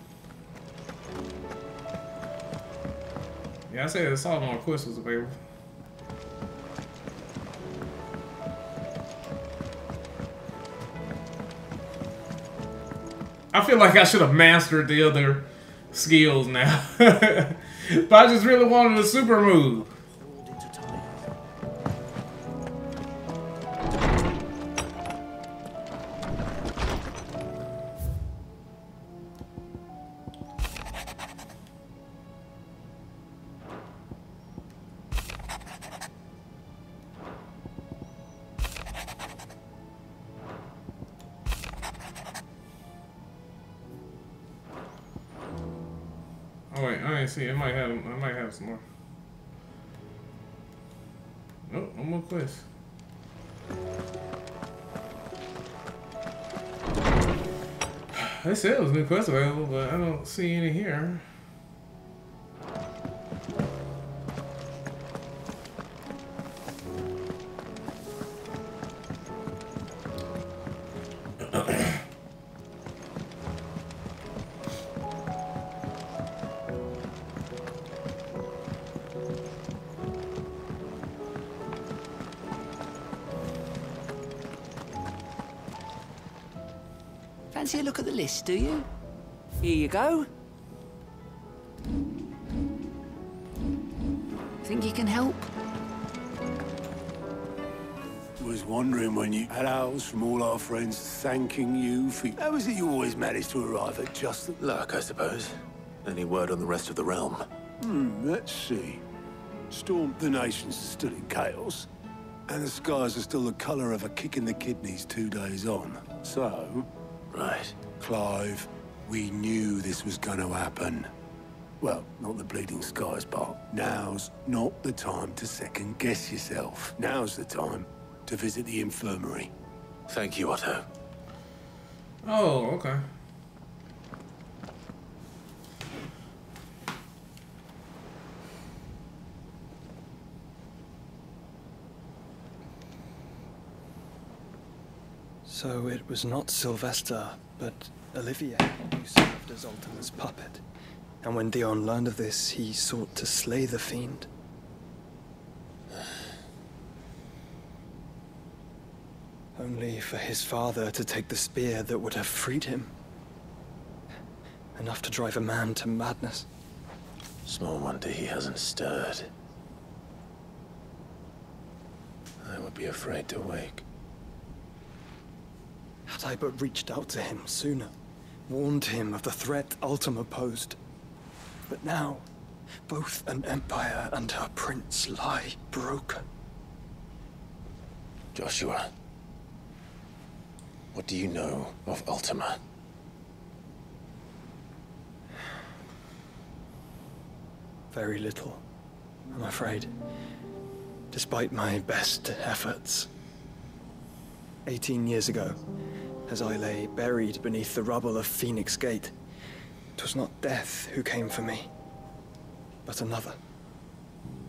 Yeah, I said the Solomon Quest was available. I feel like I should have mastered the other skills now. But I just really wanted a super move. Oh wait, I ain't see. It might have. I might have some more. Oh, no more quests. They said it was new quests available, but I don't see any here. Fancy a look at the list, do you? Here you go. Think you can help? Was wondering when you had owls from all our friends thanking you for... How is it you always manage to arrive at just the... Luck, I suppose. Any word on the rest of the realm? Let's see. Storm the nations are still in chaos, and the skies are still the colour of a kick in the kidneys 2 days on. So... Right. Clive, we knew this was going to happen. Well, not the bleeding skies part. Now's not the time to second-guess yourself. Now's the time to visit the infirmary. Thank you, Otto. Oh, okay. So it was not Sylvester, but Olivier who served as Ultima's puppet. And when Dion learned of this, he sought to slay the fiend. Only for his father to take the spear that would have freed him. Enough to drive a man to madness. Small wonder he hasn't stirred. I would be afraid to wake. Had I but reached out to him sooner, warned him of the threat Ultima posed. But now, both an empire and her prince lie broken. Joshua, what do you know of Ultima? Very little, I'm afraid. Despite my best efforts. 18 years ago, as I lay buried beneath the rubble of Phoenix Gate, it was not death who came for me, but another.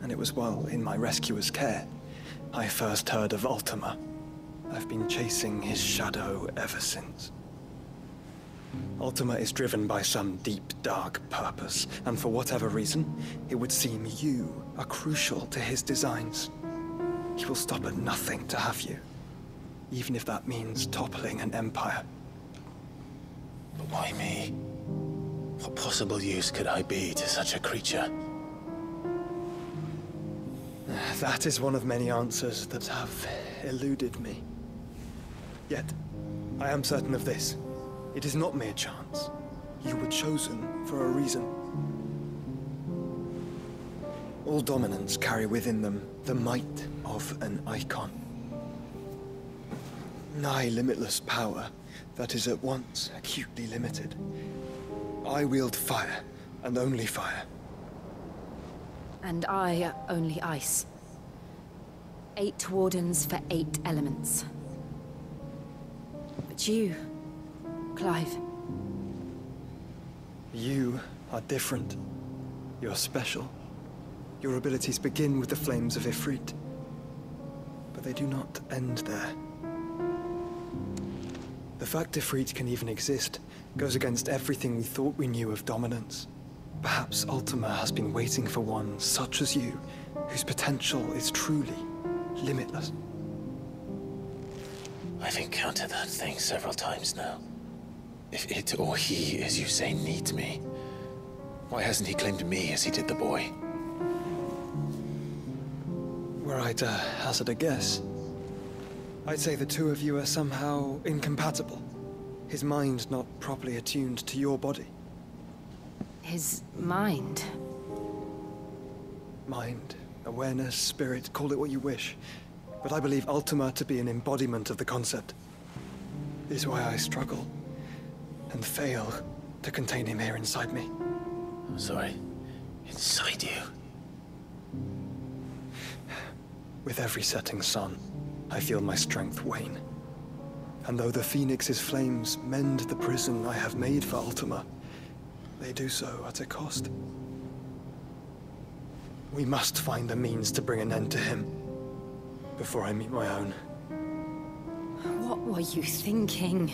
And it was while in my rescuer's care, I first heard of Ultima. I've been chasing his shadow ever since. Ultima is driven by some deep, dark purpose, and for whatever reason, it would seem you are crucial to his designs. He will stop at nothing to have you, even if that means toppling an empire. But why me? What possible use could I be to such a creature? That is one of many answers that have eluded me. Yet, I am certain of this. It is not mere chance. You were chosen for a reason. All dominants carry within them the might of an icon. Nigh limitless power that is at once acutely limited. I wield fire, and only fire. And I only ice. 8 wardens for 8 elements. But you, Clive. You are different. You're special. Your abilities begin with the flames of Ifrit. But they do not end there. The fact Ifrit can even exist goes against everything we thought we knew of dominance. Perhaps Ultima has been waiting for one such as you, whose potential is truly limitless. I've encountered that thing several times now. If it or he, as you say, needs me, why hasn't he claimed me as he did the boy? Were I to hazard a guess, I'd say the two of you are somehow incompatible. His mind not properly attuned to your body. His mind? Mind, awareness, spirit, call it what you wish. But I believe Ultima to be an embodiment of the concept. This is why I struggle and fail to contain him here inside me. I'm sorry. Inside you? With every setting sun, I feel my strength wane. And though the Phoenix's flames mend the prison I have made for Ultima, they do so at a cost. We must find a means to bring an end to him before I meet my own. What were you thinking?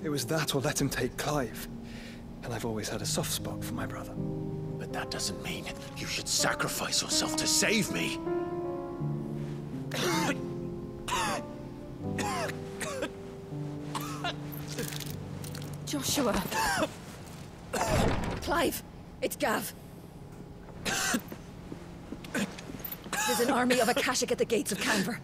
It was that or let him take Clive. And I've always had a soft spot for my brother. But that doesn't mean you should sacrifice yourself to save me. Joshua. Clive, it's Gav. There's an army of Akashic at the gates of Canver.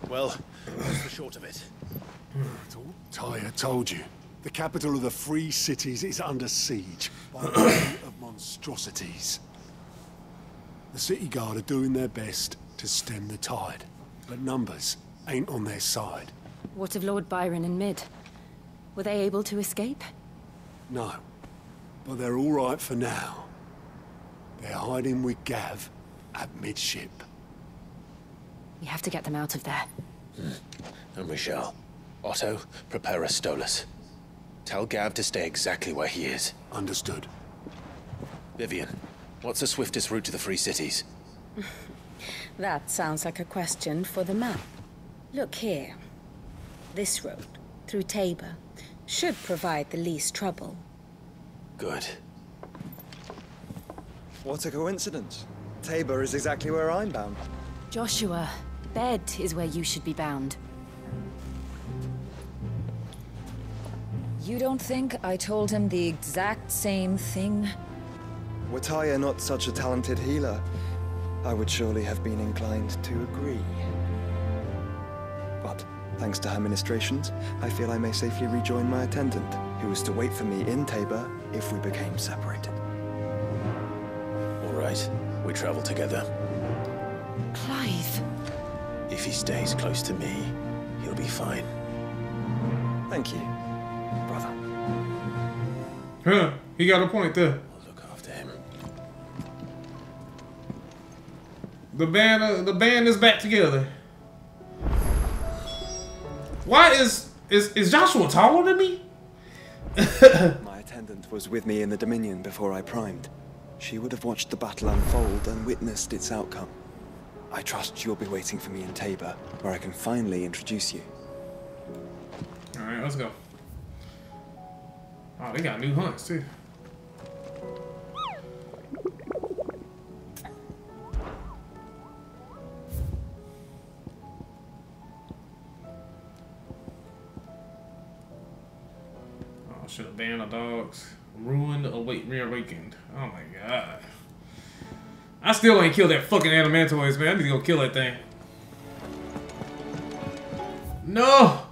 Well, what's the short of it? Tyre told you. The capital of the Free Cities is under siege by an army of monstrosities. The city guard are doing their best to stem the tide, but numbers ain't on their side. What of Lord Byron and Mid? Were they able to escape? No. But they're all right for now. They're hiding with Gav at midship. We have to get them out of there. And we shall. Otto, prepare a Stolas. Tell Gav to stay exactly where he is. Understood. Vivian, what's the swiftest route to the Free Cities? That sounds like a question for the map. Look here. This road, through Tabor, should provide the least trouble. Good. What a coincidence. Tabor is exactly where I'm bound. Joshua, Bed is where you should be bound. You don't think I told him the exact same thing? Were Tyre not such a talented healer, I would surely have been inclined to agree. But, thanks to her ministrations, I feel I may safely rejoin my attendant, who was to wait for me in Tabor if we became separated. All right, we travel together. Clive. If he stays close to me, he'll be fine. Thank you, brother. Huh, he got a point there. I'll look after him. The band is back together. Why is Joshua taller than me? My attendant was with me in the Dominion before I primed. She would have watched the battle unfold and witnessed its outcome. I trust you'll be waiting for me in Tabor, where I can finally introduce you. Alright, let's go. Oh, they got new hunts too. Oh, shit, a band of dogs. Ruined, reawakened. Oh my god. I still ain't killed that fucking Adamantoids, man. I need to go kill that thing. No!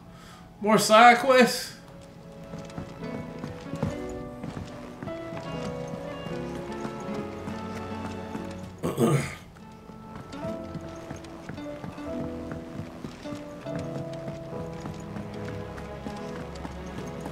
More side quests?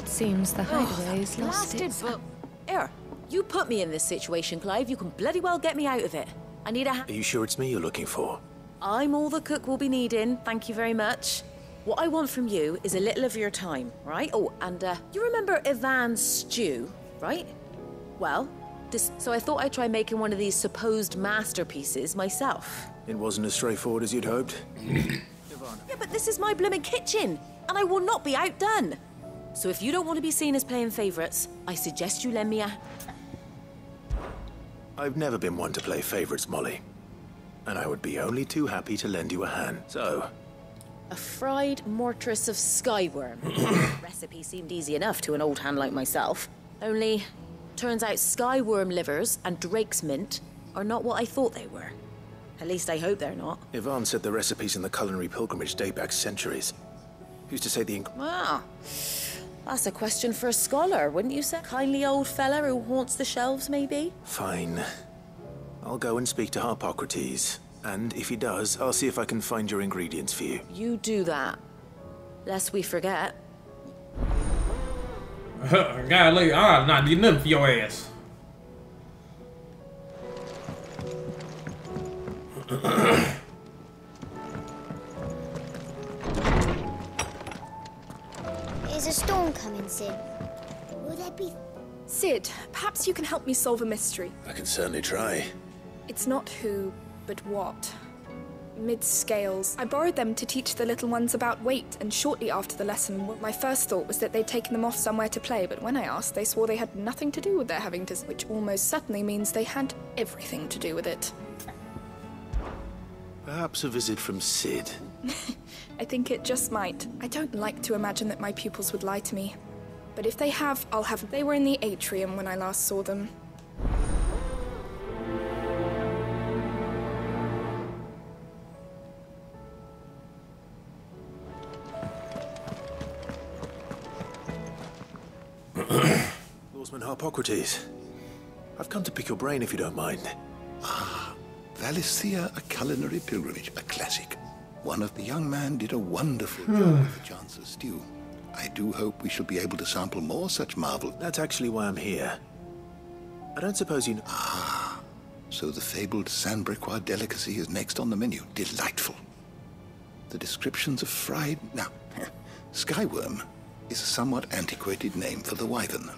Seems the hideaway's lost Blasted its... book. Here, you put me in this situation, Clive. You can bloody well get me out of it. I need a hand. Are you sure it's me you're looking for? I'm all the cook will be needing. Thank you very much. What I want from you is a little of your time, right? Oh, and you remember Ivan's stew, right? Well, so I thought I'd try making one of these supposed masterpieces myself. It wasn't as straightforward as you'd hoped. Yeah, but this is my blooming kitchen, and I will not be outdone. So if you don't want to be seen as playing favourites, I suggest you lend me a... I've never been one to play favourites, Molly. And I would be only too happy to lend you a hand. So... A fried mortress of skyworm. The recipe seemed easy enough to an old hand like myself. Only, turns out skyworm livers and drake's mint are not what I thought they were. At least I hope they're not. Ivan said the recipes in the culinary pilgrimage date back centuries. Who's to say the Ah, that's a question for a scholar, wouldn't you say? Kindly old fella who haunts the shelves, maybe? Fine. I'll go and speak to Harpocrates. And if he does, I'll see if I can find your ingredients for you. You do that. Lest we forget. Golly, I'm not need nothing for your ass. Is a storm coming, Sid? Will there be... Sid, perhaps you can help me solve a mystery. I can certainly try. It's not who, but what. Mid-scales. I borrowed them to teach the little ones about weight, and shortly after the lesson, my first thought was that they'd taken them off somewhere to play, but when I asked, they swore they had nothing to do with their having to, which almost certainly means they had everything to do with it. Perhaps a visit from Sid. I think it just might. I don't like to imagine that my pupils would lie to me. But if they have, I'll have... They were in the atrium when I last saw them. Lawsman Harpocrates. I've come to pick your brain if you don't mind. Ah, Valicia, a culinary pilgrimage, a classic. The young man did a wonderful job with the Chance's stew. I do hope we shall be able to sample more such marvels. That's actually why I'm here. I don't suppose you know... Ah, so the fabled Sandbrequois delicacy is next on the menu. Delightful. The descriptions of fried... Now, skyworm is a somewhat antiquated name for the wyvern.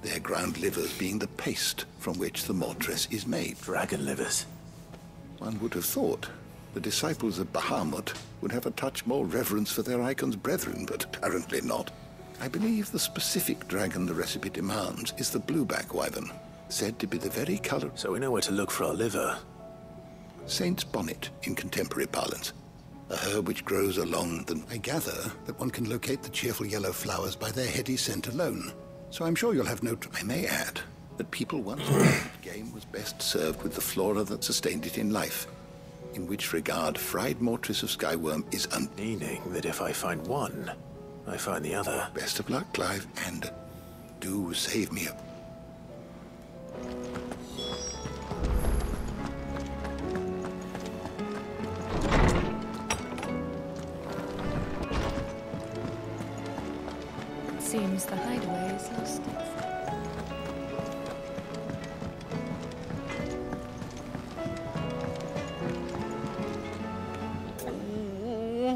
Their ground livers being the paste from which the mortress is made. Dragon livers. One would have thought the disciples of Bahamut would have a touch more reverence for their icon's brethren, but apparently not. I believe the specific dragon the recipe demands is the blueback wyvern, said to be the very color... So we know where to look for our liver. Saint's bonnet, in contemporary parlance. A herb which grows along the... I gather that one can locate the cheerful yellow flowers by their heady scent alone. So I'm sure you'll have no... I may add that people once believed game was best served with the flora that sustained it in life. In which regard, fried mortress of skyworm is Meaning that if I find one, I find the other. Best of luck, Clive, and do save me a... Seems the hideaway is lost.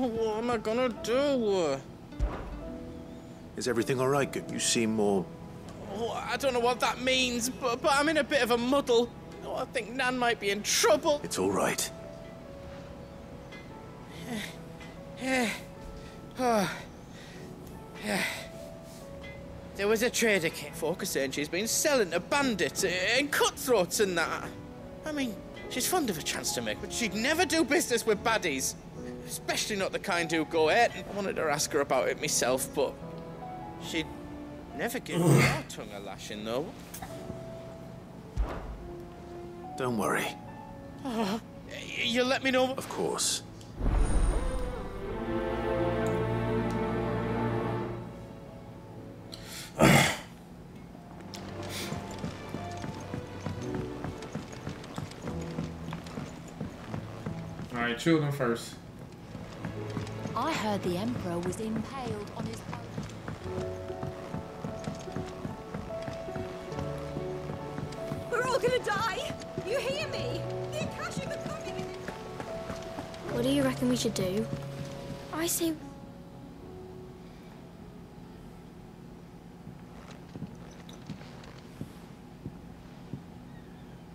What am I gonna do? Is everything all right? You seem more... Oh, I don't know what that means, but I'm in a bit of a muddle. Oh, I think Nan might be in trouble. It's all right. There was a trader came for saying she's been selling to bandits and cutthroats and that. I mean, she's fond of a chance to make, but she'd never do business with baddies. Especially not the kind who go out. I wanted to ask her about it myself, but she'd never give me our tongue a lashing, though. Don't worry. Oh, you'll let me know? Of course. Alright, children first. I heard the Emperor was impaled on his... We're all gonna die! You hear me? The Akashic are coming! What do you reckon we should do? I say...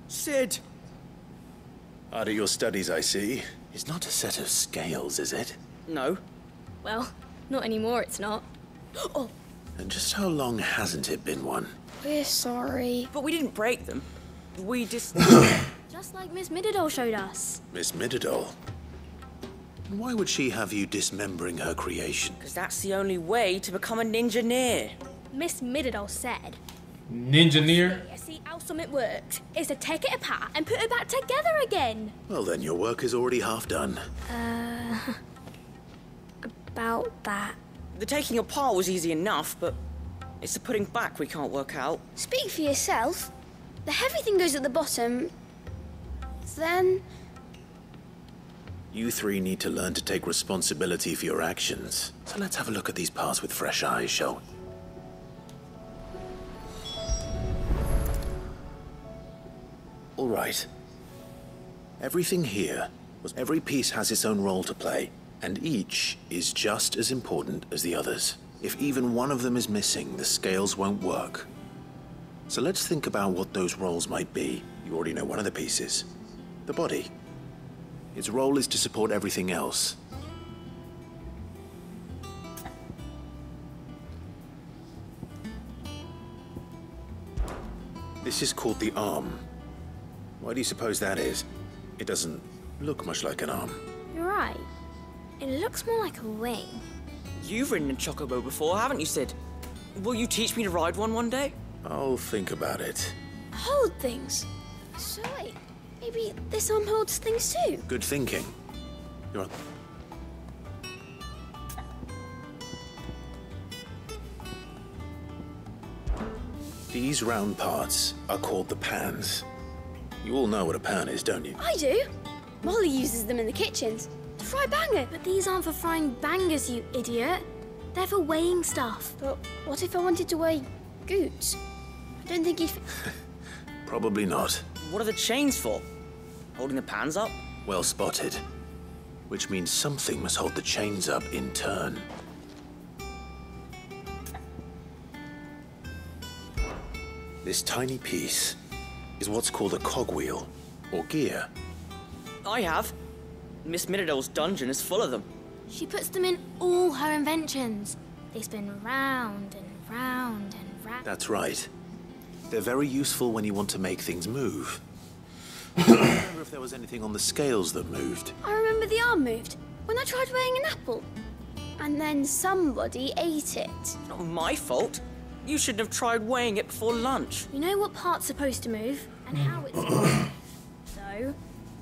Sid! Out of your studies, I see. It's not a set of scales, is it? No. Well, not anymore, it's not. Oh! And just how long hasn't it been one? We're sorry. But we didn't break them. We just... Just like Miss Mididol showed us. Miss Mididol? Why would she have you dismembering her creation? Because that's the only way to become a ninja-neer. Miss Mididol said... Ninja-neer? I see how something worked. Is to take it apart and put it back together again. Well, then your work is already half done. About that. The taking apart was easy enough, but it's the putting back we can't work out. Speak for yourself. The heavy thing goes at the bottom. Then... You three need to learn to take responsibility for your actions. So let's have a look at these parts with fresh eyes, shall we? All right. Everything here was... Every piece has its own role to play, and each is just as important as the others. If even one of them is missing, the scales won't work. So let's think about what those roles might be. You already know one of the pieces. The body. Its role is to support everything else. This is called the arm. Why do you suppose that is? It doesn't look much like an arm. You're right. It looks more like a wing. You've ridden a chocobo before, haven't you, Sid? Will you teach me to ride one day? I'll think about it. Hold things. So wait, maybe this arm holds things too? Good thinking. You're on. These round parts are called the pans. You all know what a pan is, don't you? I do. Molly uses them in the kitchens. To fry bangers? But these aren't for frying bangers, you idiot. They're for weighing stuff. But what if I wanted to weigh goods? I don't think you'd... Probably not. What are the chains for? Holding the pans up? Well spotted. Which means something must hold the chains up in turn. This tiny piece is what's called a cogwheel, or gear. I have. Miss Miradol's dungeon is full of them. She puts them in all her inventions. They spin round and round and round. That's right. They're very useful when you want to make things move. I don't remember if there was anything on the scales that moved. I remember the arm moved when I tried weighing an apple. And then somebody ate it. It's not my fault. You shouldn't have tried weighing it before lunch. You know what part's supposed to move and how it's supposed to move. So,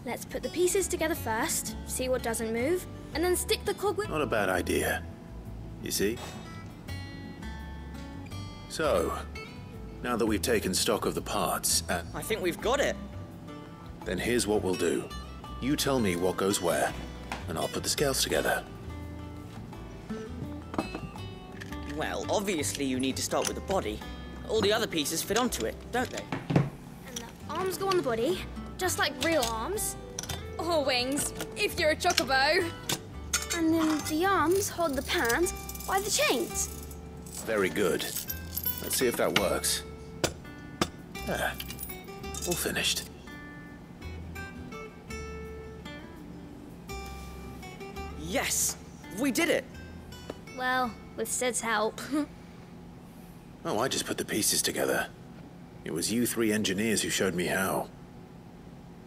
let's put the pieces together first, see what doesn't move, and then stick the cogwheel... Not a bad idea. You see? So, now that we've taken stock of the parts and... I think we've got it. Then here's what we'll do. You tell me what goes where, and I'll put the scales together. Well, obviously you need to start with the body. All the other pieces fit onto it, don't they? And the arms go on the body, just like real arms. Or wings, if you're a chocobo. And then the arms hold the pans by the chains. Very good. Let's see if that works. There. All finished. Yes! We did it! Well, with Sid's help. Oh, I just put the pieces together. It was you three engineers who showed me how.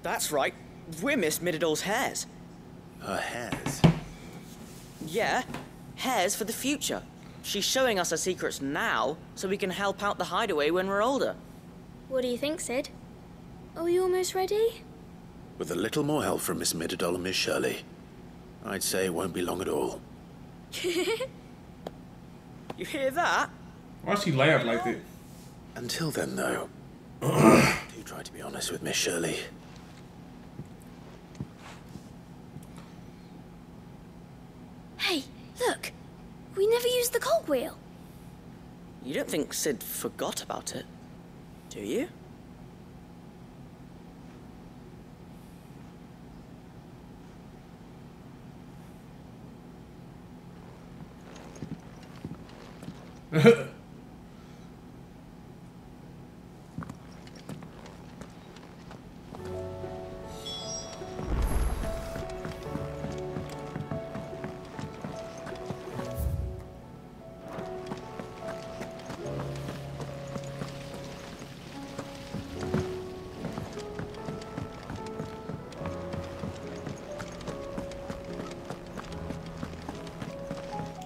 That's right. We're Miss Miradol's hares. Her hares? Yeah, hares for the future. She's showing us her secrets now, so we can help out the hideaway when we're older. What do you think, Sid? Are we almost ready? With a little more help from Miss Miradol and Miss Shirley, I'd say it won't be long at all. You hear that? Why she laugh like that? Until then, though, do try to be honest with Miss Shirley. Hey, look! We never used the cogwheel. You don't think Sid forgot about it, do you?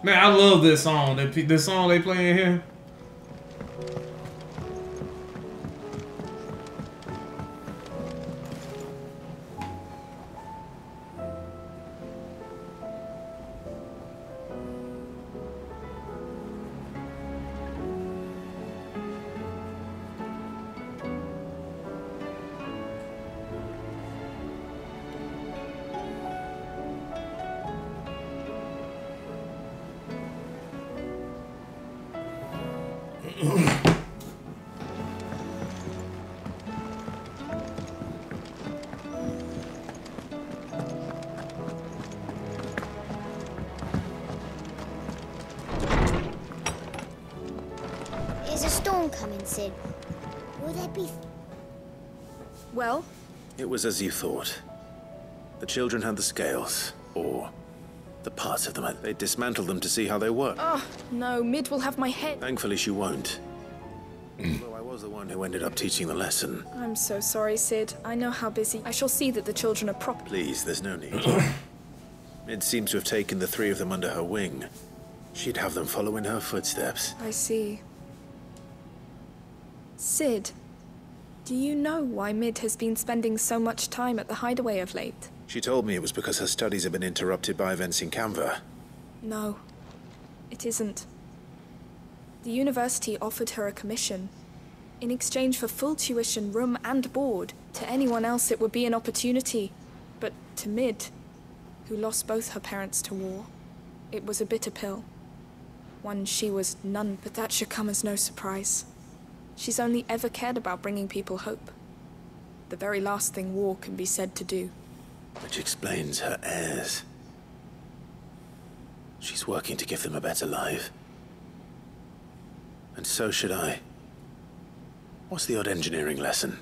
Man, I love this song. This song they playing here. There's a storm coming, Sid. Will there be... Well? It was as you thought. The children had the scales, or the parts of them. They dismantled them to see how they work. Oh, no, Mid will have my head. Thankfully, she won't. Although I was the one who ended up teaching the lesson. I'm so sorry, Sid. I know how busy. I shall see that the children are proper. Please, there's no need. Mid seems to have taken the three of them under her wing. She'd have them follow in her footsteps. I see. Sid, do you know why Mid has been spending so much time at the hideaway of late? She told me it was because her studies have been interrupted by events in Canva. No, it isn't. The university offered her a commission. In exchange for full tuition, room and board. To anyone else it would be an opportunity. But to Mid, who lost both her parents to war. It was a bitter pill. One she was none, but that should come as no surprise. She's only ever cared about bringing people hope. The very last thing war can be said to do. Which explains her heirs. She's working to give them a better life. And so should I. What's the odd engineering lesson?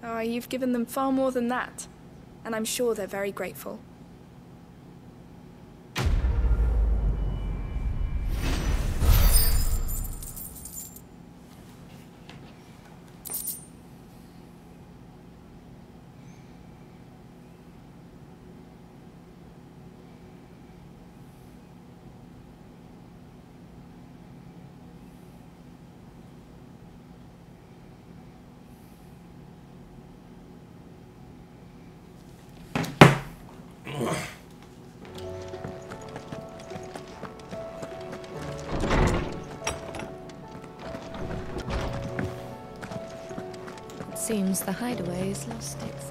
Ah, you've given them far more than that. And I'm sure they're very grateful. Seems the hideaway is lost its...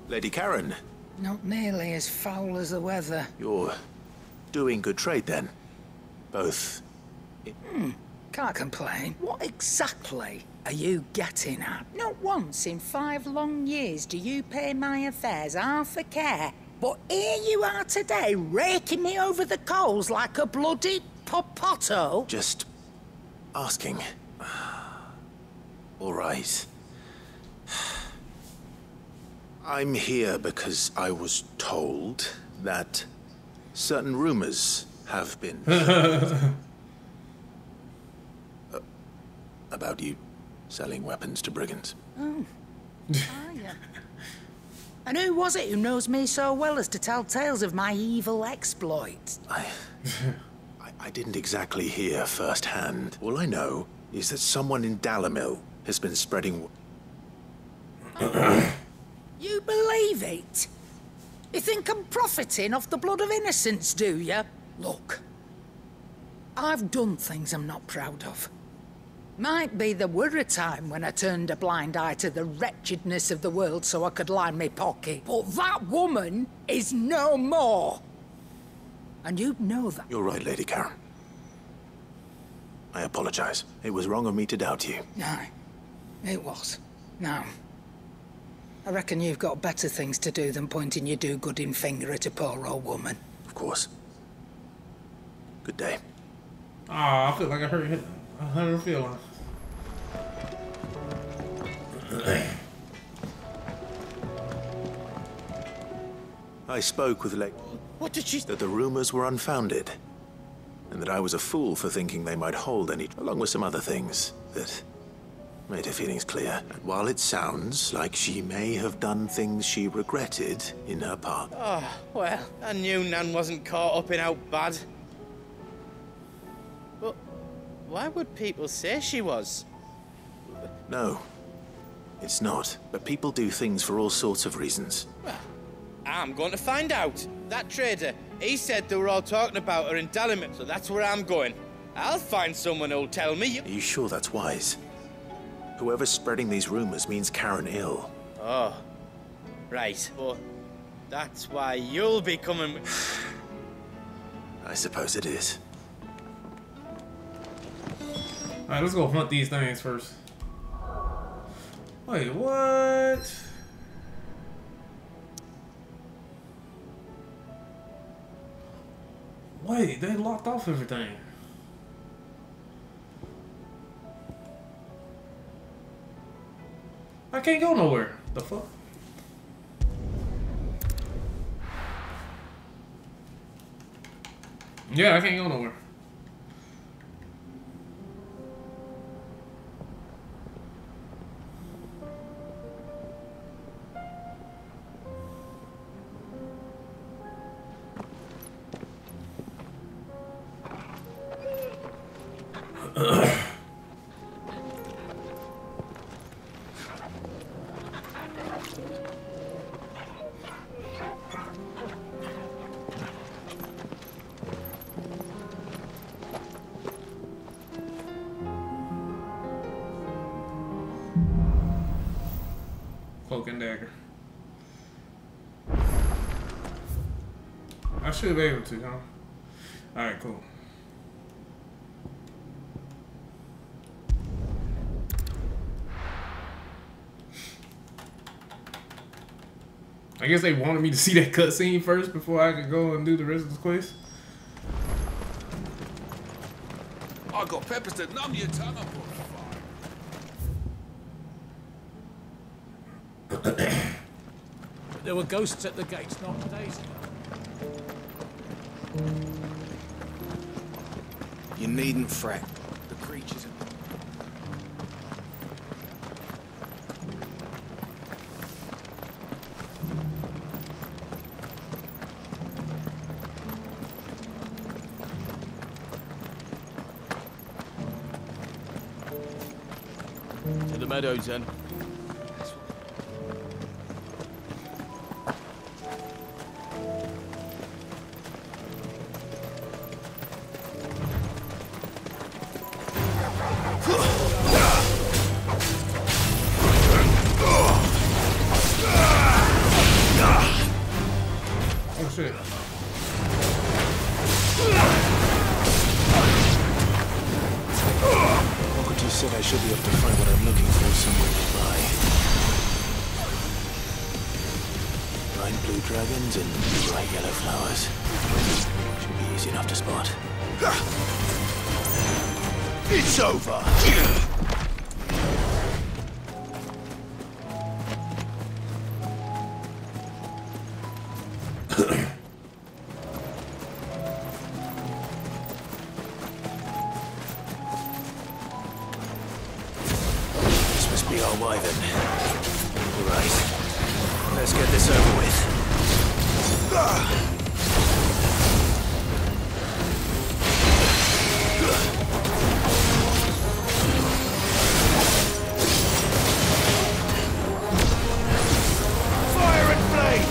Lady Karen, Not nearly as foul as the weather. you're doing good trade then. Both. Can't complain. What exactly are you getting at? Not once in 5 long years do you pay my affairs half a care. But here you are today, raking me over the coals like a bloody popoto. Just asking. All right. I'm here because I was told that certain rumors have been about you selling weapons to brigands. Oh. Are you? And who was it who knows me so well as to tell tales of my evil exploits? I didn't exactly hear firsthand. All I know is that someone in Dalamil has been spreading... You believe it? You think I'm profiting off the blood of innocents, do you? Look, I've done things I'm not proud of. Might be there were a time when I turned a blind eye to the wretchedness of the world so I could line my pocket. But that woman is no more. And you know that. You're right, Lady Karen. I apologize. It was wrong of me to doubt you. No, it was. No. I reckon you've got better things to do than pointing your do-gooding finger at a poor old woman. Of course. Good day. Ah, I feel like I hurt her feelings. I spoke with What did she... that the rumors were unfounded, and that I was a fool for thinking they might hold any, along with some other things that made her feelings clear. And while it sounds like she may have done things she regretted in her past... Oh, well, I knew Nan wasn't caught up in how bad. But why would people say she was? No, it's not. But people do things for all sorts of reasons. Well, I'm going to find out. That trader, he said they were all talking about her in Dalamil, so that's where I'm going. I'll find someone who'll tell me. Are you sure that's wise? Whoever's spreading these rumors means Karen ill. Oh, right. Well, that's why you'll be coming. I suppose it is. Alright, let's go hunt these things first. Wait, what? Wait, they locked off everything. I can't go nowhere. The fuck? Yeah, I can't go nowhere. Cloak and dagger. I should be able to, huh? Alright, cool. I guess they wanted me to see that cutscene first before I could go and do the rest of the quest. I got peppers to numb your tongue up. There were ghosts at the gates not days ago. You needn't fret. The creatures To the meadows, then. Oh shit. What you said I should be able to find what I'm looking for somewhere nearby. Bright blue dragons and bright yellow flowers. Should be easy enough to spot. It's over! This must be our wyvern. Right. Let's get this over with. Fire and flame!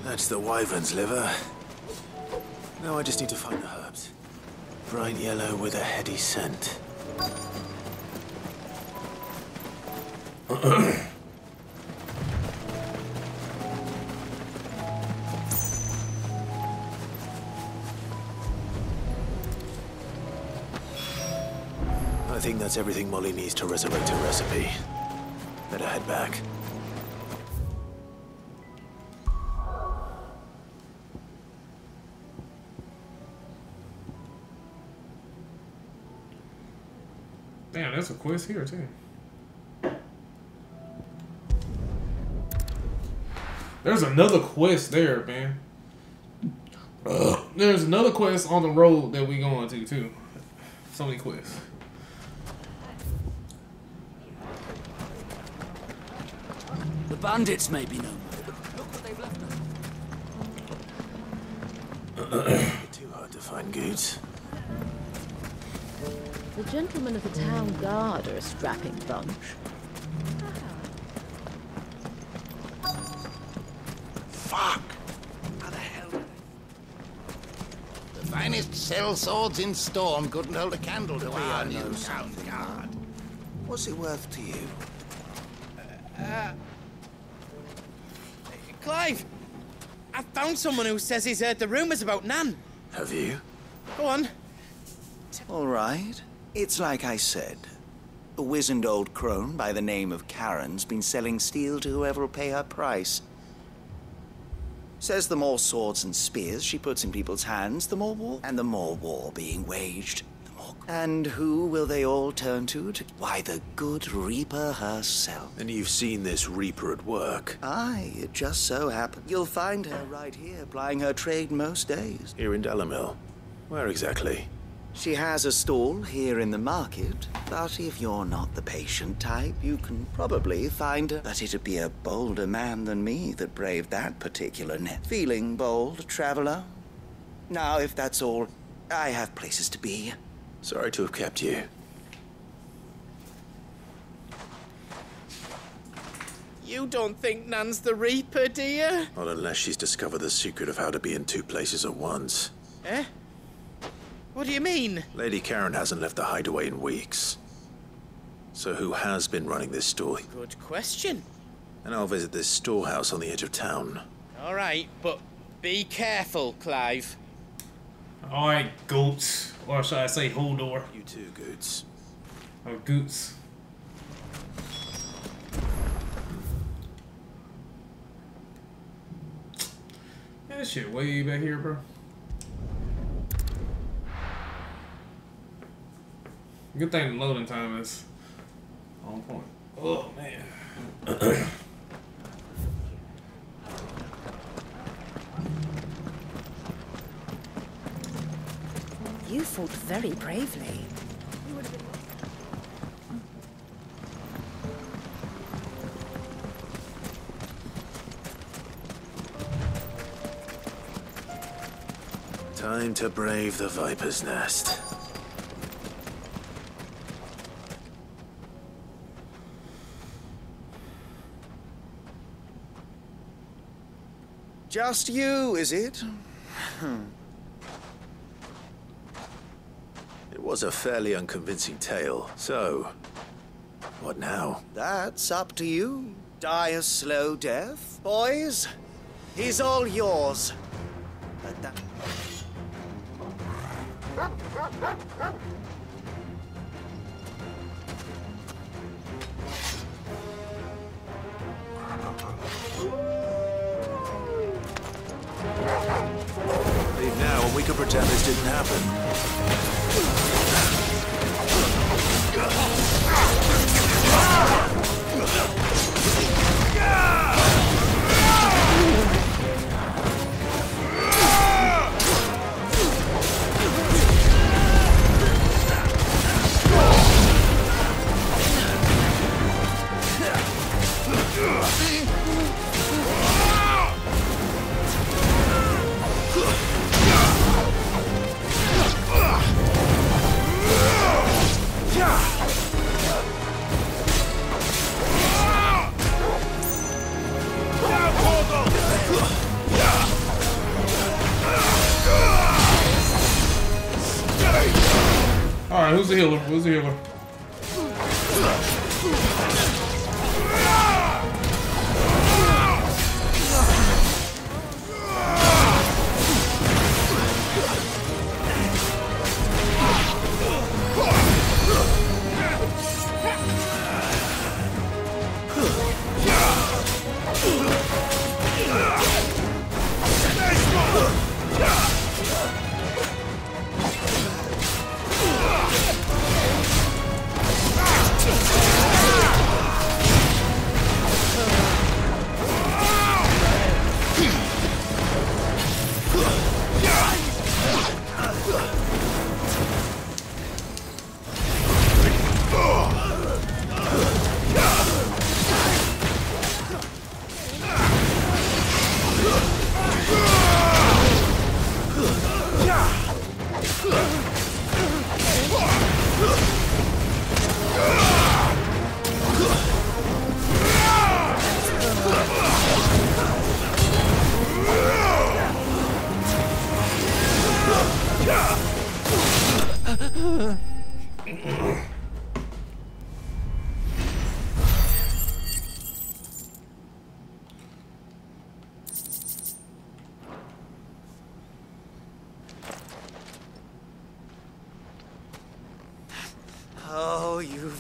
That's the wyvern's liver. Now I just need to find the herbs. Bright yellow with a heady scent. I think that's everything Molly needs to resurrect her recipe. Better head back. Damn, there's a quest here too. There's another quest there, man. There's another quest on the road that we going to too. So many quests. The bandits may be no more. Look what they've left us. Too hard to find goods. The gentlemen of the town guard are a strapping bunch. Fuck! How the hell? The finest cell swords in Storm couldn't hold a candle to our new town guard. What's it worth to you? Clive! I found someone who says he's heard the rumours about Nan. Have you? Go on. All right. It's like I said. A wizened old crone by the name of Karen's been selling steel to whoever will pay her price. Says the more swords and spears she puts in people's hands, the more war. And the more war being waged, the more... And who will they all turn to? Why, the good Reaper herself. And you've seen this Reaper at work? Aye, it just so happened. You'll find her right here, plying her trade most days. Here in Delamil? Where exactly? She has a stall here in the market, but if you're not the patient type, you can probably find her. But it'd be a bolder man than me that braved that particular net. Feeling bold, traveler? Now, if that's all, I have places to be. Sorry to have kept you. You don't think Nan's the Reaper, do you? Not unless she's discovered the secret of how to be in two places at once. Eh? What do you mean? Lady Karen hasn't left the hideaway in weeks. So who has been running this store? Good question. And I'll visit this storehouse on the edge of town. All right, but be careful, Clive. All right, Goats. Or should I say Hodor? You too, Goots. Or Goots. Man, this shit way back here, bro. Good thing the loading time is on point. Oh, man. You fought very bravely. Time to brave the Viper's Nest. Just you, is it? It was a fairly unconvincing tale. So, what now? That's up to you. Die a slow death, boys. He's all yours. But that... Leave now and we can pretend this didn't happen. Alright, who's the healer? Who's the healer?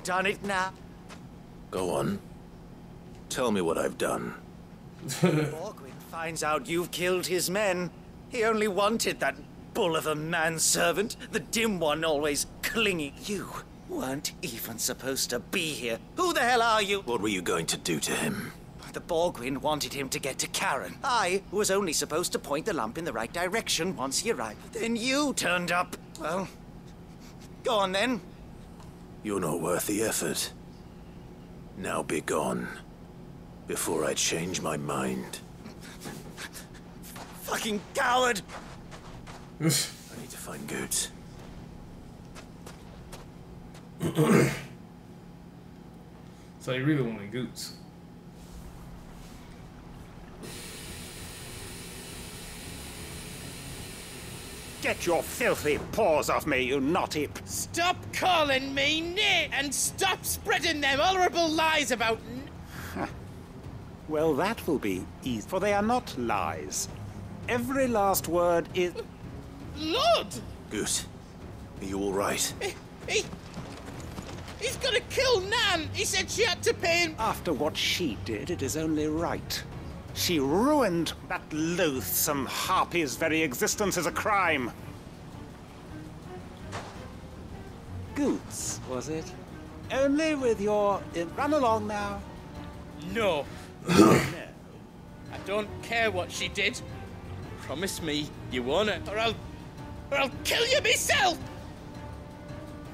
done it now. Go on. Tell me what I've done. Borgwyn finds out you've killed his men. He only wanted that bull of a manservant, the dim one always clinging. You weren't even supposed to be here. Who the hell are you? What were you going to do to him? The Borgwyn wanted him to get to Karen. I was only supposed to point the lamp in the right direction once he arrived. Then you turned up. Well, go on then. You're not worth the effort. Now be gone. Before I change my mind. Fucking coward! I need to find Goots. So you really wanted Goots. Get your filthy paws off me, you naughty... Stop calling me Nate and stop spreading them horrible lies about... Well, that will be easy, for they are not lies. Every last word is... Lord! Goot, are you all right? He's gonna kill Nan! He said she had to pay him... After what she did, it is only right. She ruined that loathsome harpy's very existence as a crime. Goots, was it? Only with your... Run along now. No. No. I don't care what she did. Promise me you won't, or I'll kill you myself!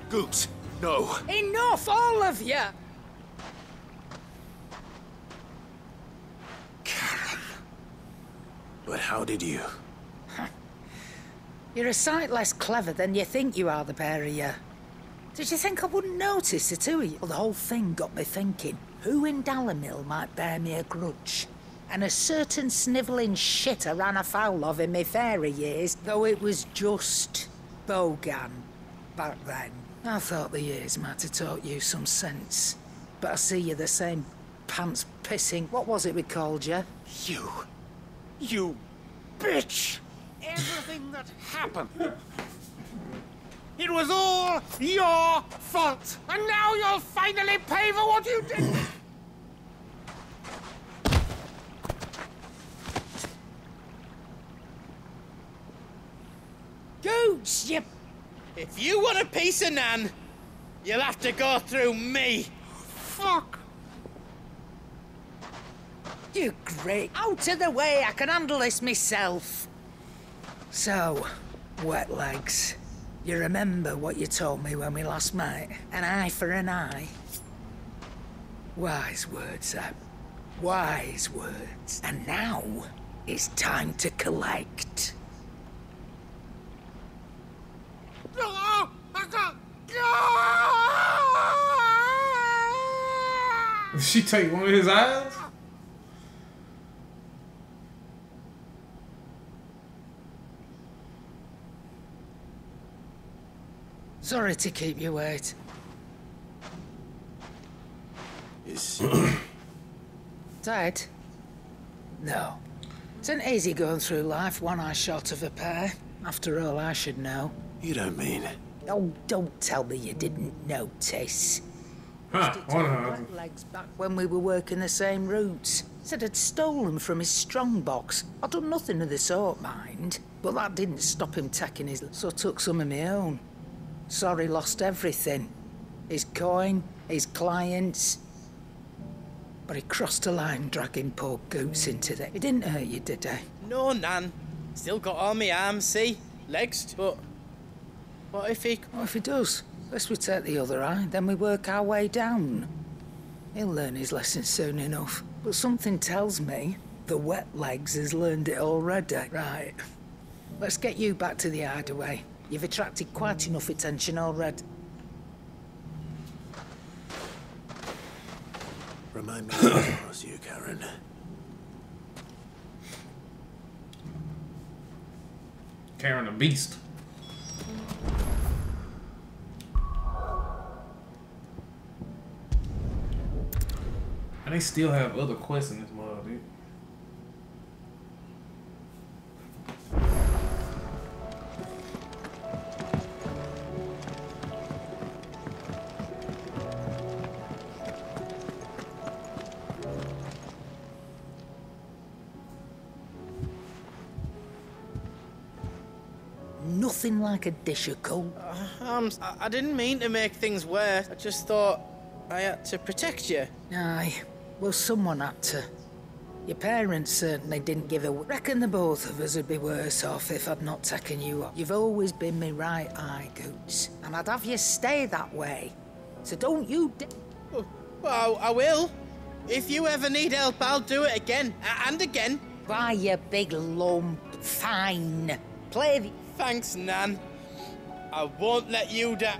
Goots, no. Enough, all of you! But how did you? You're a sight less clever than you think you are, the pair of you. Did you think I wouldn't notice the two of you? Well, the whole thing got me thinking, who in Dalamil might bear me a grudge? And a certain snivelling shit I ran afoul of in my fairy years, though it was just Bogan back then. I thought the years might have taught you some sense. But I see you're the same pants-pissing... What was it we called you? You bitch! Everything that happened... It was all your fault! And now you'll finally pay for what you did! Goots, you... If you want a piece of Nan, you'll have to go through me. Fuck! You great. Out of the way, I can handle this myself. So, wet legs. You remember what you told me when we last met? An eye for an eye? Wise words, Zeb. Wise words. And now, it's time to collect. Did she take one of his eyes? Sorry to keep you wait. Is... Dead? No. It's an easy going through life, one eye short of a pair. After all, I should know. You don't mean... Oh, don't tell me you didn't notice. Huh, Wet legs back when we were working the same routes. Said I'd stolen from his strongbox. I'd done nothing of the sort, mind. But that didn't stop him taking his... So I took some of my own. Sorry, lost everything. His coin, his clients. But he crossed a line dragging poor Goots into it. He didn't hurt you, did he? No, Nan. Still got all my arms, see? Legs, but... What if he... What if he does? Let's we take the other eye, then we work our way down. He'll learn his lesson soon enough. But something tells me the wet legs has learned it already. Right. Let's get you back to the hideaway. You've attracted quite enough attention already. Remind me what was you, Karen. Karen the Beast. And they still have other quests in this mod, dude. nothing like a dish of coal. I didn't mean to make things worse. I just thought I had to protect you. Aye, well, someone had to. Your parents certainly didn't give a... Reckon the both of us would be worse off if I'd not taken you up. You've always been me right eye, Goots. And I'd have you stay that way. So don't you... Well, I will. If you ever need help, I'll do it again. And again. Why, you big lump. Fine. Play the... Thanks, Nan. I won't let you down.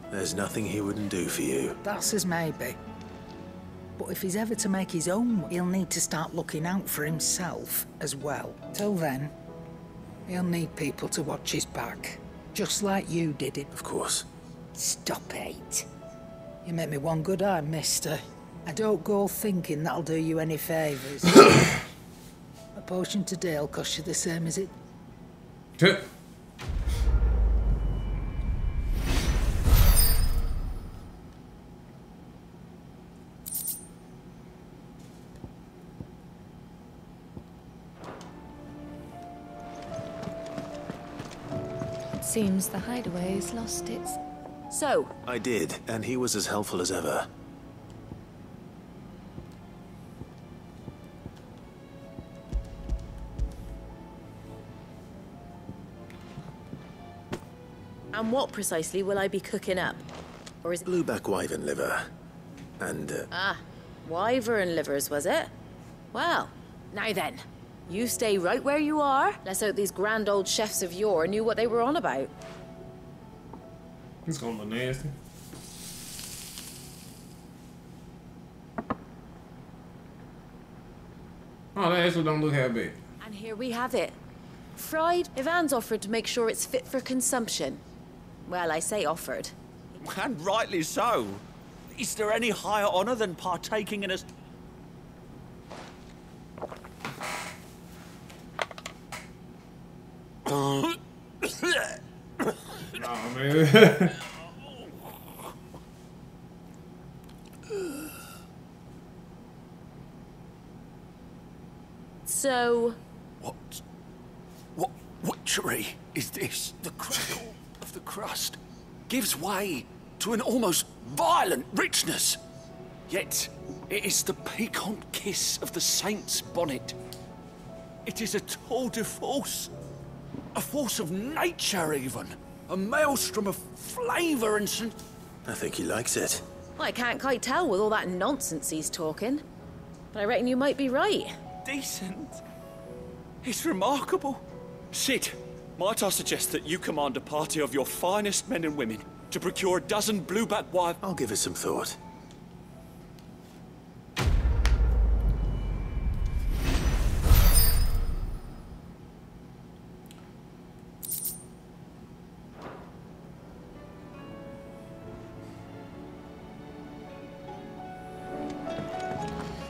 There's nothing he wouldn't do for you. That's as maybe. But if he's ever to make his own, he'll need to start looking out for himself as well. Till then, he'll need people to watch his back. Just like you did it. Of course. Stop it. You make me one good eye, mister. I don't go thinking that'll do you any favours. A potion today will cost you the same as it... Seems the hideaway's lost its... So? I did, and he was as helpful as ever. And what precisely will I be cooking up? Or is it... Blueback wyvern liver. And, Ah, wyvern livers, was it? Well, now then. You stay right where you are. Let's hope these grand old chefs of yore knew what they were on about. It's gonna look nasty. Oh, that actually don't look half big. And here we have it. Fried, Ivan's offered to make sure it's fit for consumption. Well, I say offered. And rightly so. Is there any higher honor than partaking in a... Oh, man. So... What witchery is this? The crackle of the crust gives way to an almost violent richness. Yet, it is the piquant kiss of the saint's bonnet. It is a tour de force. A force of nature, even. A maelstrom of flavour and... I think he likes it. I can't quite tell with all that nonsense he's talking. But I reckon you might be right. Decent. It's remarkable. Sid, might I suggest that you command a party of your finest men and women to procure a dozen blueback wyvern... I'll give it some thought.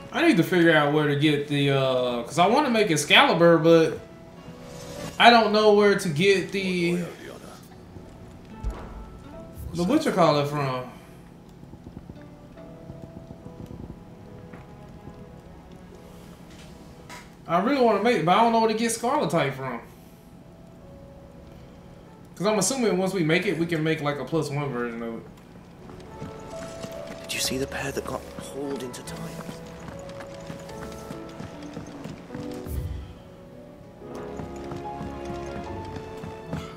I need to figure out where to get the, because I want to make Excalibur, but I don't know where to get the whatchamacallit from. I really want to make it, but I don't know where to get Scarlet type from. Because I'm assuming once we make it, we can make like a +1 version of it. Did you see the pair that got hauled into time?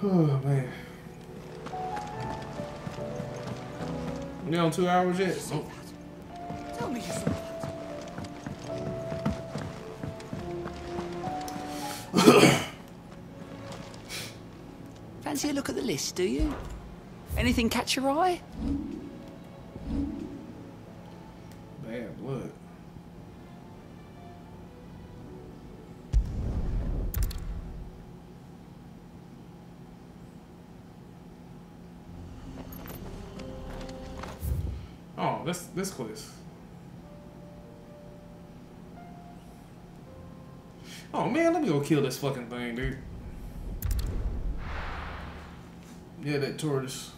Oh, man. You on 2 hours yet? Oh. Tell me Fancy a look at the list, do you? Anything catch your eye? Bad blood. Oh, this quiz. Oh man, let me go kill this fucking thing, dude. Yeah, that tortoise.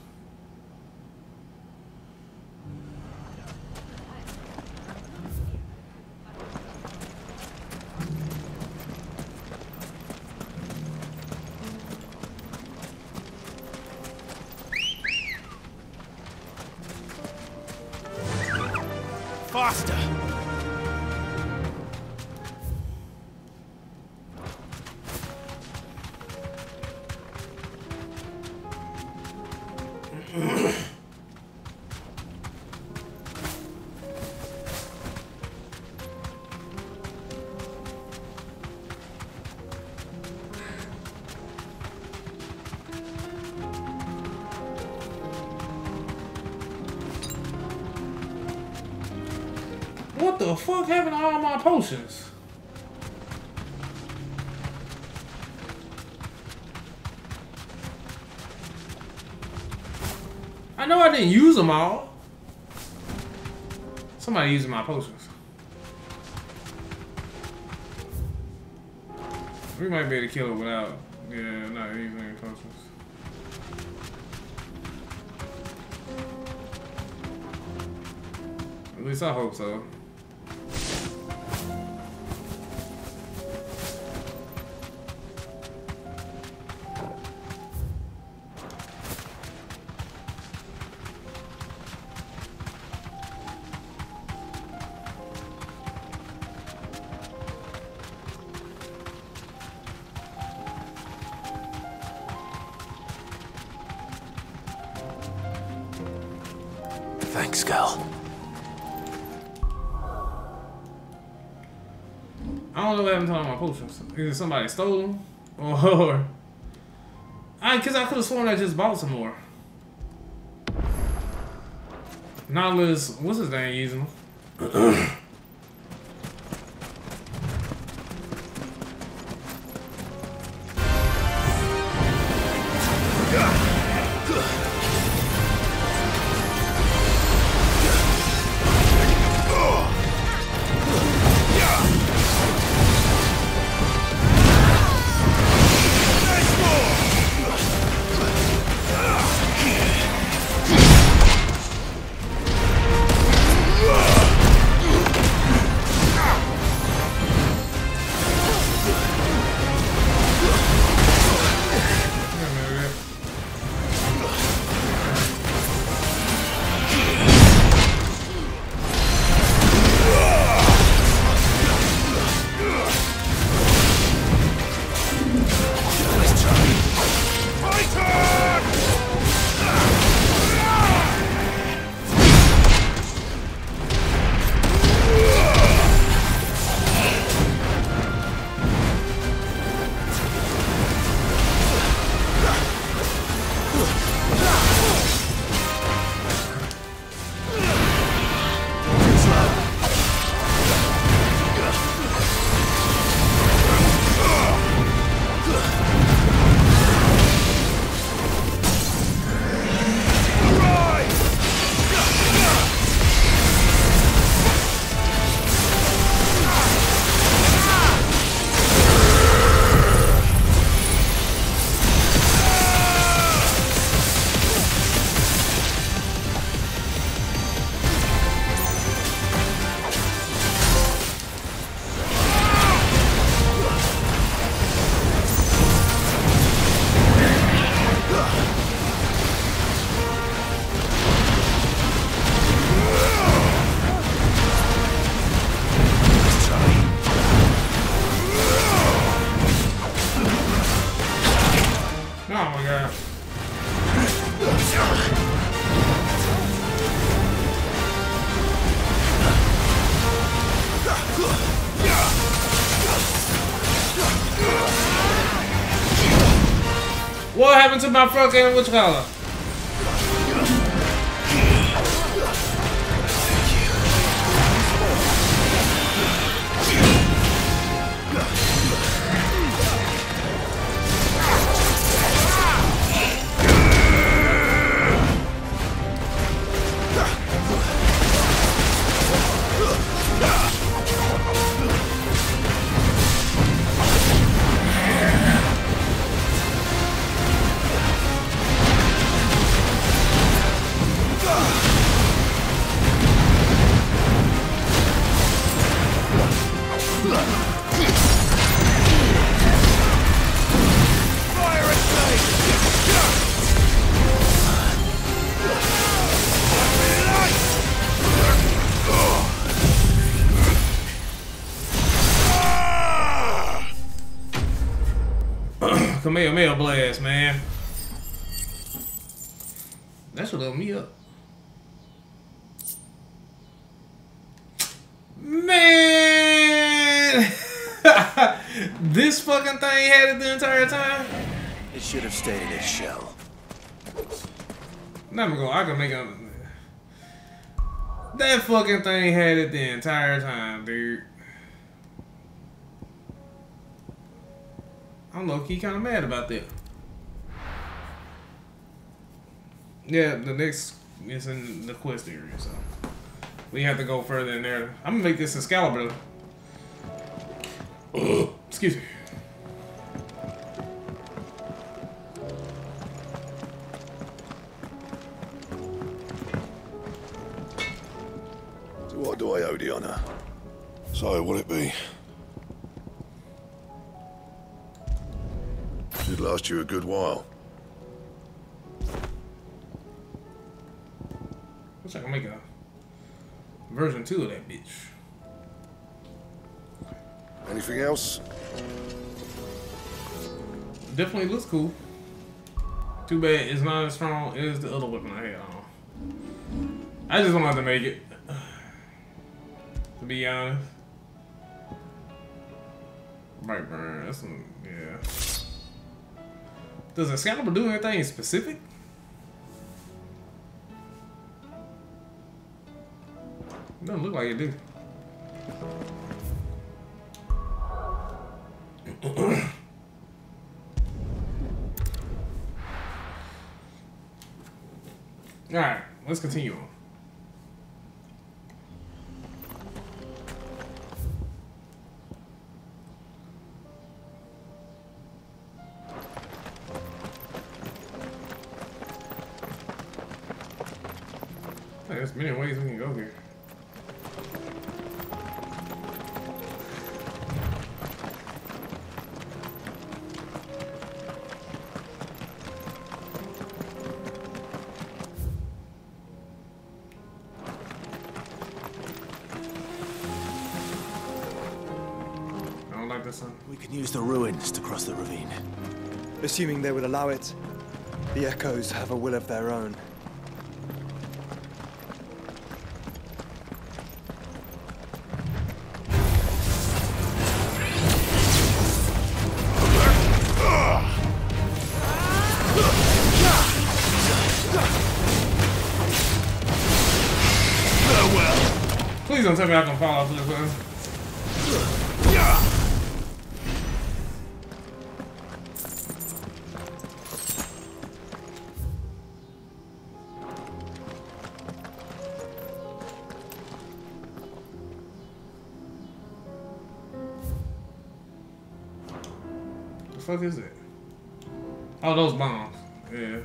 Faster! What the fuck happened to all my potions? I know I didn't use them all. Somebody using my potions. We might be able to kill it without, yeah, not using any potions. At least I hope so. Thanks, Gal. I don't know what happened to all my potions. Either somebody stole them, or because I could have sworn I just bought some more. Nautilus, what's his name using them? What happened to my fucking which color? Kamehameha blast, man. That should level me up. Man! This fucking thing had it the entire time? It should have stayed in its shell. Never go. I can make a. That fucking thing had it the entire time, dude. I'm low-key kind of mad about that. Yeah, the next is in the quest area, so we have to go further in there. I'm gonna make this Excalibur. Excuse me. So what do I owe the honor? So, will it be? Should last you a good while. Wish I can make a version 2 of that bitch. Anything else? Definitely looks cool. Too bad it's not as strong as the other weapon I had on. I just don't have to make it. To be honest. Right burn. That's some, yeah. Does Excalibur do anything specific? Doesn't look like it do. Alright, let's continue on. There's many ways we can go here. I don't like this one. We can use the ruins to cross the ravine. Assuming they would allow it, the echoes have a will of their own. Please don't tell me I can fall off this one. The fuck is it? Oh, those bombs. Yeah.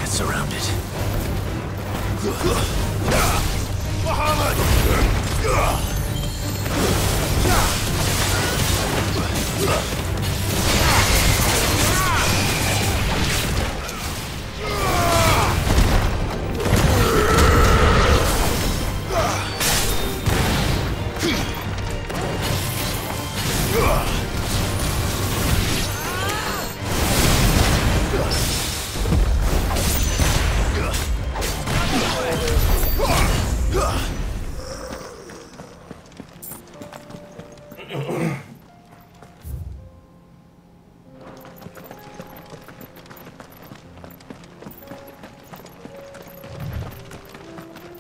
Surrounded.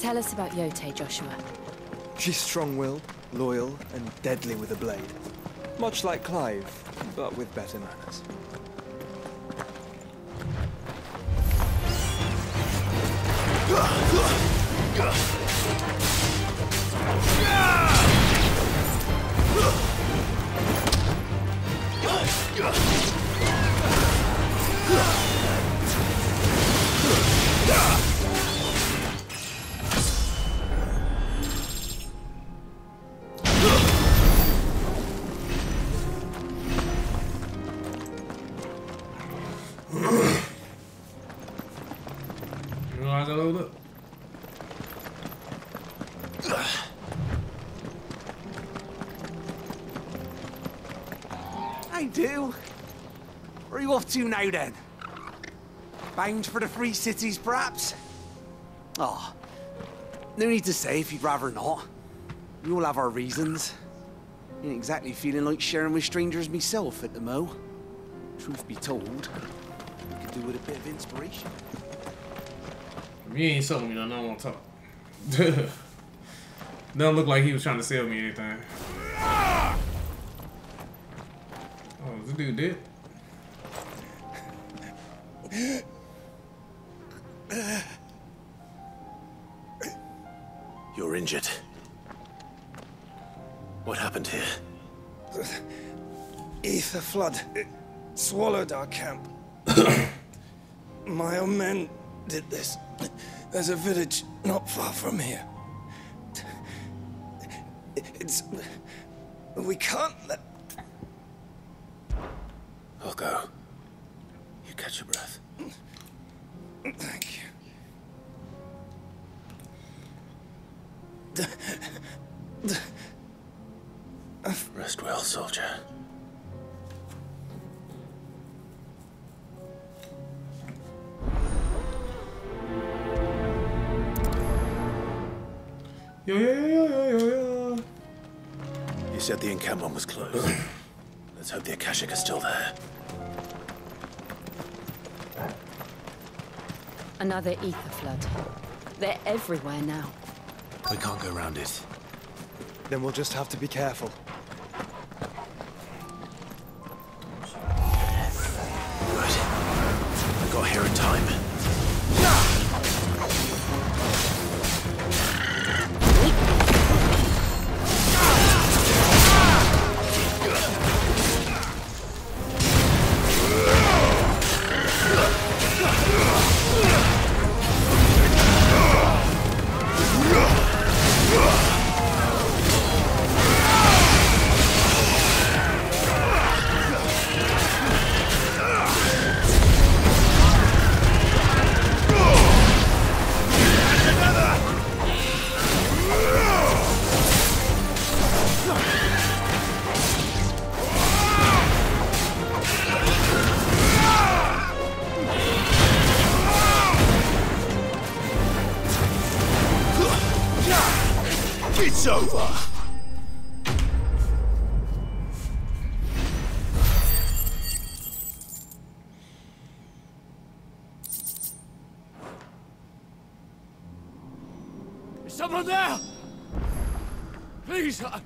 Tell us about Yote, Joshua. She's strong-willed, loyal, and deadly with a blade. Much like Clive, but with better manners. How's that load up? I do. Where are you off to now, then? Bound for the Free Cities, perhaps? Oh, no need to say if you'd rather not. We all have our reasons. Ain't exactly feeling like sharing with strangers myself at the mo. Truth be told, I could do with a bit of inspiration. If you ain't selling me, then I don't want to talk. Doesn't look like he was trying to sell me anything. Oh, this dude did. You're injured. What happened here? Ether flood. It swallowed our camp. My own men did this. There's a village not far from here. It's... We can't let... I'll go. You catch your breath. Thank you. Rest well, soldier. Yo. You said the encampment was closed. Let's hope the Akashic is still there. Another ether flood. They're everywhere now. We can't go around it. Then we'll just have to be careful. Good. I got here in time. It's over! Is someone there? Please, I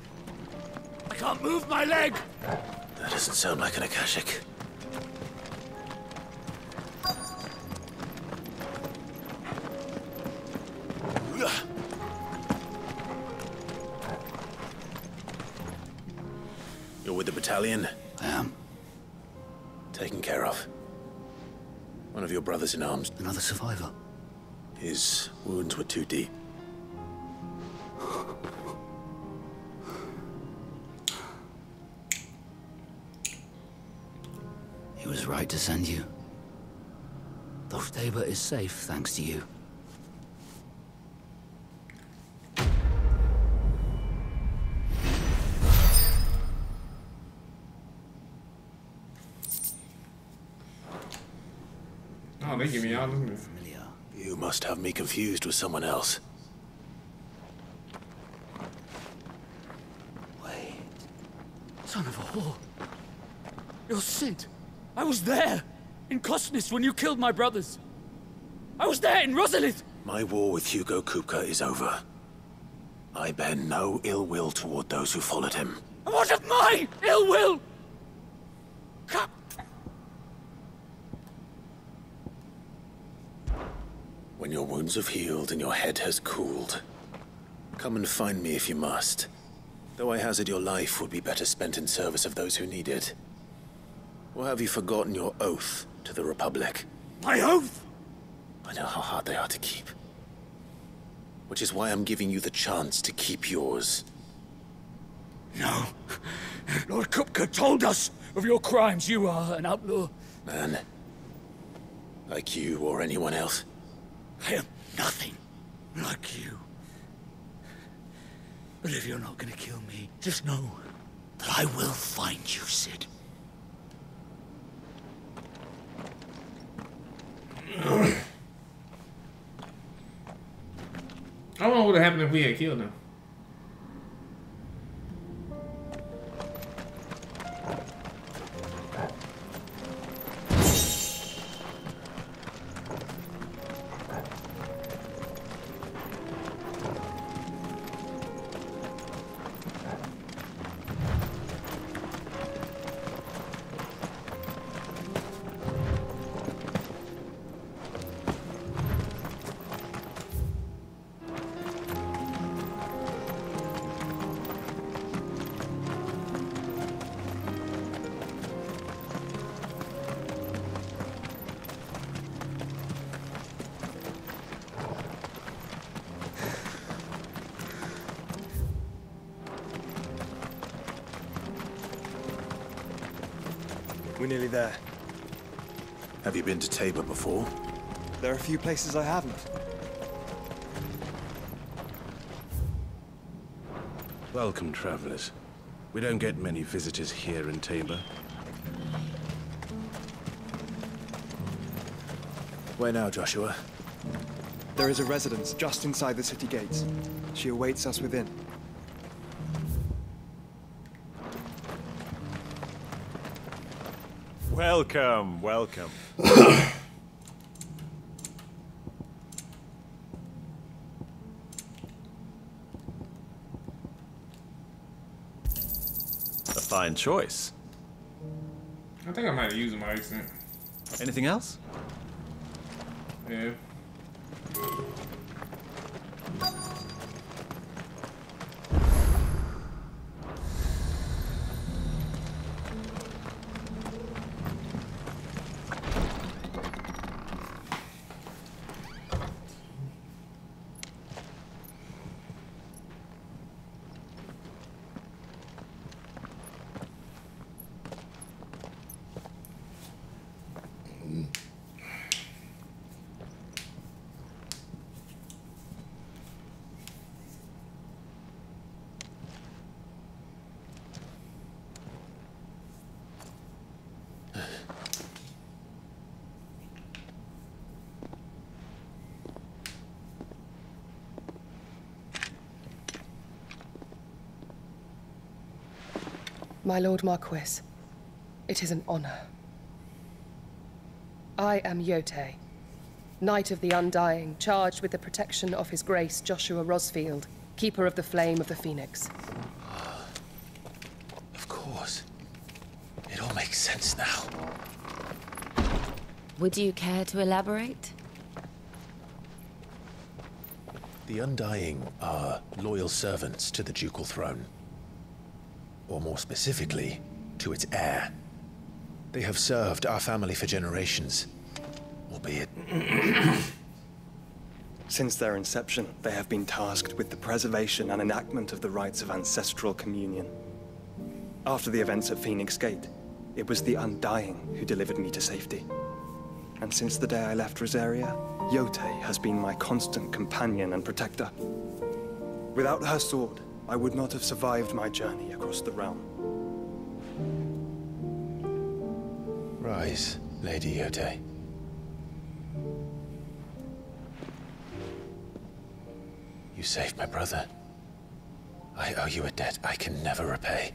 can't move my leg! That doesn't sound like an Akashic. You're with the battalion? I am. Taken care of. One of your brothers in arms. Another survivor. His wounds were too deep. He was right to send you. Though Tabor is safe thanks to you. Oh, they give me all this. You must have me confused with someone else. Wait. Son of a whore. You're Sid. I was there. In Costness when you killed my brothers. I was there in Rosalith. My war with Hugo Kupka is over. I bear no ill will toward those who followed him. And what of my ill will? When your wounds have healed and your head has cooled, come and find me if you must. Though I hazard your life would be better spent in service of those who need it. Or have you forgotten your oath to the Republic? My oath? I know how hard they are to keep. Which is why I'm giving you the chance to keep yours. No. Lord Kupka told us of your crimes. You are an outlaw. Man. Like you or anyone else. I am nothing like you. But if you're not gonna kill me, just know that I will find you, Sid. I don't know what would have happened if we had killed him. We're nearly there. Have you been to Tabor before? There are a few places I haven't. Welcome, travelers. We don't get many visitors here in Tabor. Where now, Joshua? There is a residence just inside the city gates. She awaits us within. Welcome, welcome. A fine choice. I think I might have used my accent. Anything else? Yeah. My Lord Marquis, it is an honor. I am Yote, Knight of the Undying, charged with the protection of His Grace Joshua Rosfield, Keeper of the Flame of the Phoenix. Of course. It all makes sense now. Would you care to elaborate? The Undying are loyal servants to the ducal throne. Or more specifically, to its heir. They have served our family for generations, albeit... Since their inception, they have been tasked with the preservation and enactment of the rites of ancestral communion. After the events at Phoenix Gate, it was the Undying who delivered me to safety. And since the day I left Rosaria, Yote has been my constant companion and protector. Without her sword, I would not have survived my journey across the realm. Rise, Lady Yote. You saved my brother. I owe you a debt I can never repay.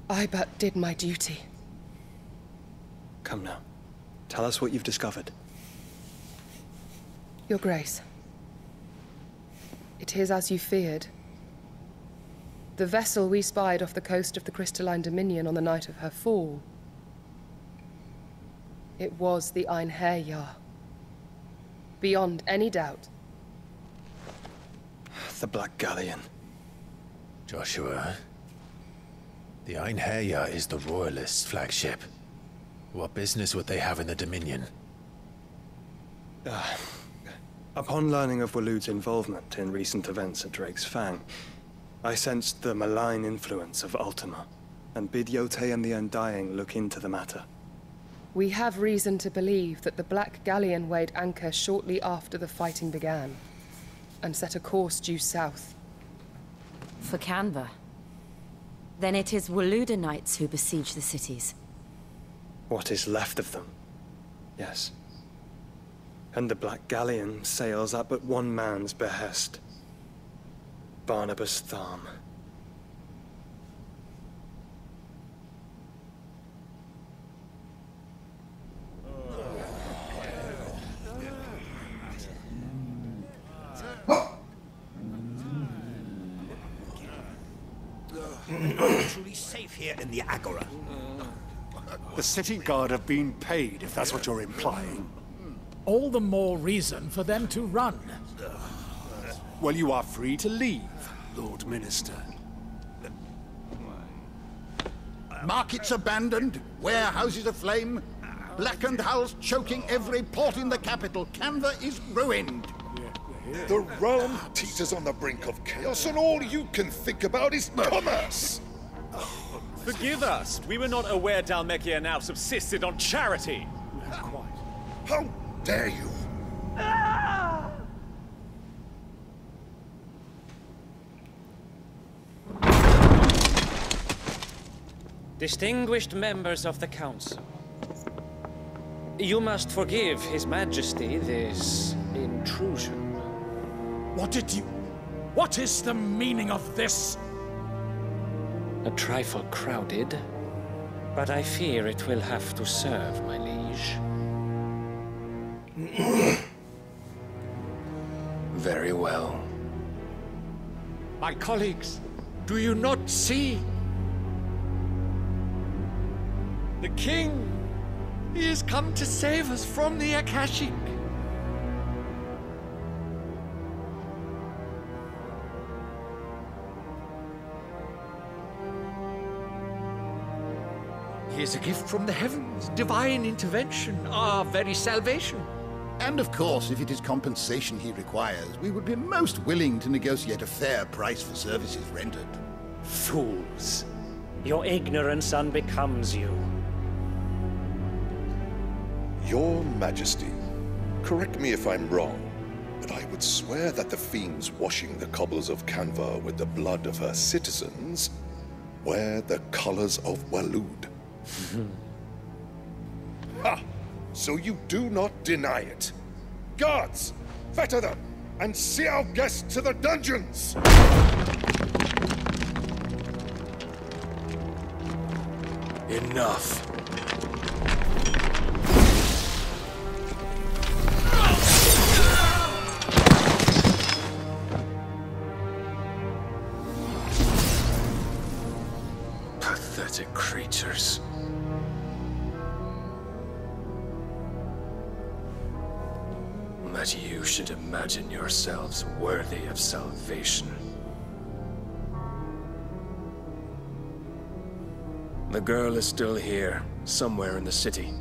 I but did my duty. Come now. Tell us what you've discovered. Your Grace. It is as you feared. The vessel we spied off the coast of the Crystalline Dominion on the night of her fall. It was the Einherjar. Beyond any doubt. The Black Galleon. Joshua, the Einherjar is the Royalists' flagship. What business would they have in the Dominion? Upon learning of Waloed's involvement in recent events at Drake's Fang, I sensed the malign influence of Ultima, and bid Yote and the Undying look into the matter. We have reason to believe that the Black Galleon weighed anchor shortly after the fighting began, and set a course due south. For Canva. Then it is Waluda knights who besiege the cities. What is left of them? Yes. And the Black Galleon sails at but one man's behest. Barnabas Tharm. Truly safe here in the Agora. The city guard have been paid, if that's what you're implying. All the more reason for them to run. Well, you are free to leave, Lord Minister. Markets abandoned, warehouses aflame, blackened hulls choking every port in the capital. Canva is ruined. The realm teeters on the brink of chaos, and all you can think about is commerce! Forgive us. We were not aware Dhalmekia now subsisted on charity. How dare you? Distinguished members of the Council, you must forgive His Majesty this intrusion. What is the meaning of this? A trifle crowded, but I fear it will have to serve, my liege. Very well. My colleagues, do you not see? The king! He has come to save us from the Akashic. He is a gift from the heavens, divine intervention, our very salvation. And of course, if it is compensation he requires, we would be most willing to negotiate a fair price for services rendered. Fools! Your ignorance unbecomes you. Your Majesty, correct me if I'm wrong, but I would swear that the fiends washing the cobbles of Canva with the blood of her citizens wear the colors of Walud. Ha! So you do not deny it. Guards, fetter them, and see our guests to the dungeons! Enough. Pathetic creatures. That you should imagine yourselves worthy of salvation. The girl is still here, somewhere in the city,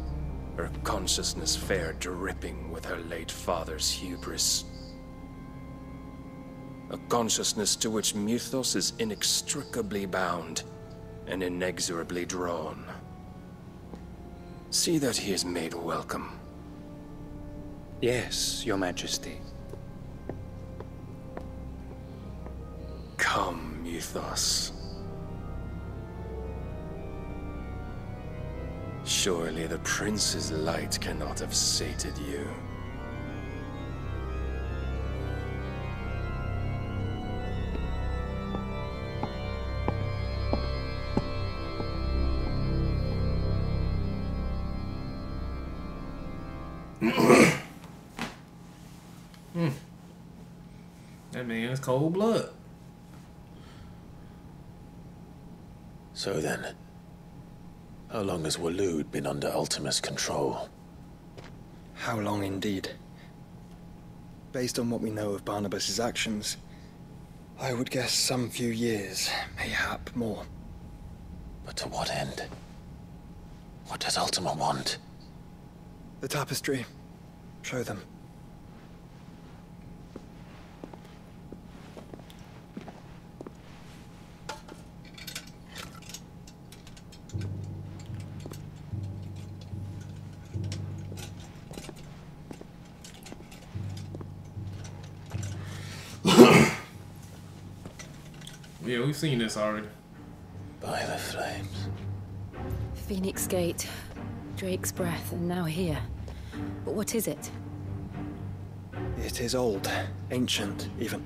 her consciousness fair dripping with her late father's hubris. A consciousness to which Mythos is inextricably bound and inexorably drawn. See that he is made welcome. Yes, Your Majesty. Come, Mythos. Surely the prince's light cannot have sated you. That man is cold blood. So then, how long has Walud been under Ultima's control? How long indeed? Based on what we know of Barnabas's actions, I would guess some few years, mayhap more. But to what end? What does Ultima want? The tapestry. Show them. Yeah, we've seen this already. By the flames. Phoenix Gate, Drake's Breath, and now here. But what is it? It is old, ancient, even.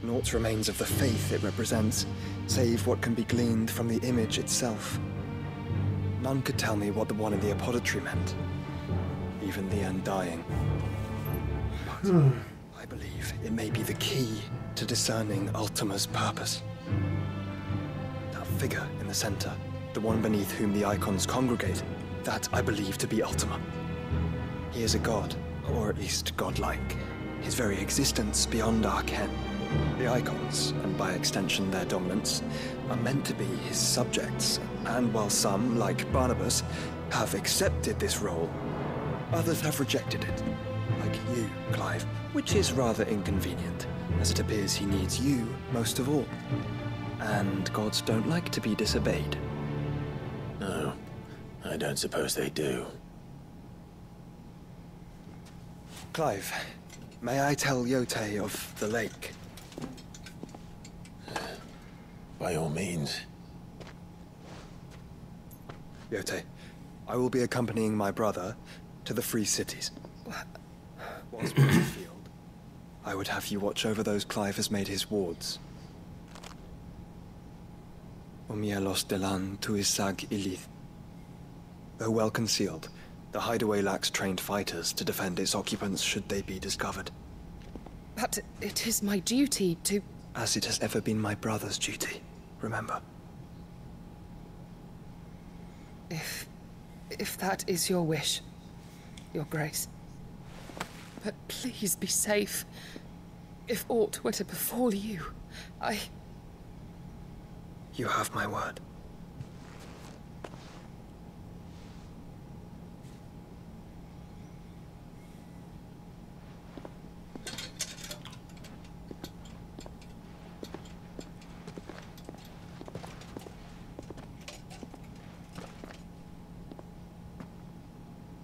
Naught remains of the faith it represents, save what can be gleaned from the image itself. None could tell me what the one in the apothecary meant. Even the Undying. But I believe it may be the key to discerning Ultima's purpose. That figure in the center, the one beneath whom the icons congregate, that I believe to be Ultima. He is a god, or at least godlike. His very existence beyond our ken. The icons, and by extension their dominants, are meant to be his subjects, and while some, like Barnabas, have accepted this role, others have rejected it, like you, Clive, which is rather inconvenient, as it appears he needs you most of all. And gods don't like to be disobeyed. No, I don't suppose they do. Clive, may I tell Yote of the lake? By all means. Yote, I will be accompanying my brother to the Free Cities. Whilst we're in the field, I would have you watch over those Clive has made his wards. Omielos delan tuisag ilith. Though well concealed, the hideaway lacks trained fighters to defend its occupants should they be discovered. But it is my duty to... As it has ever been my brother's duty, remember. If that is your wish, Your Grace. But please be safe. If aught were to befall you, You have my word.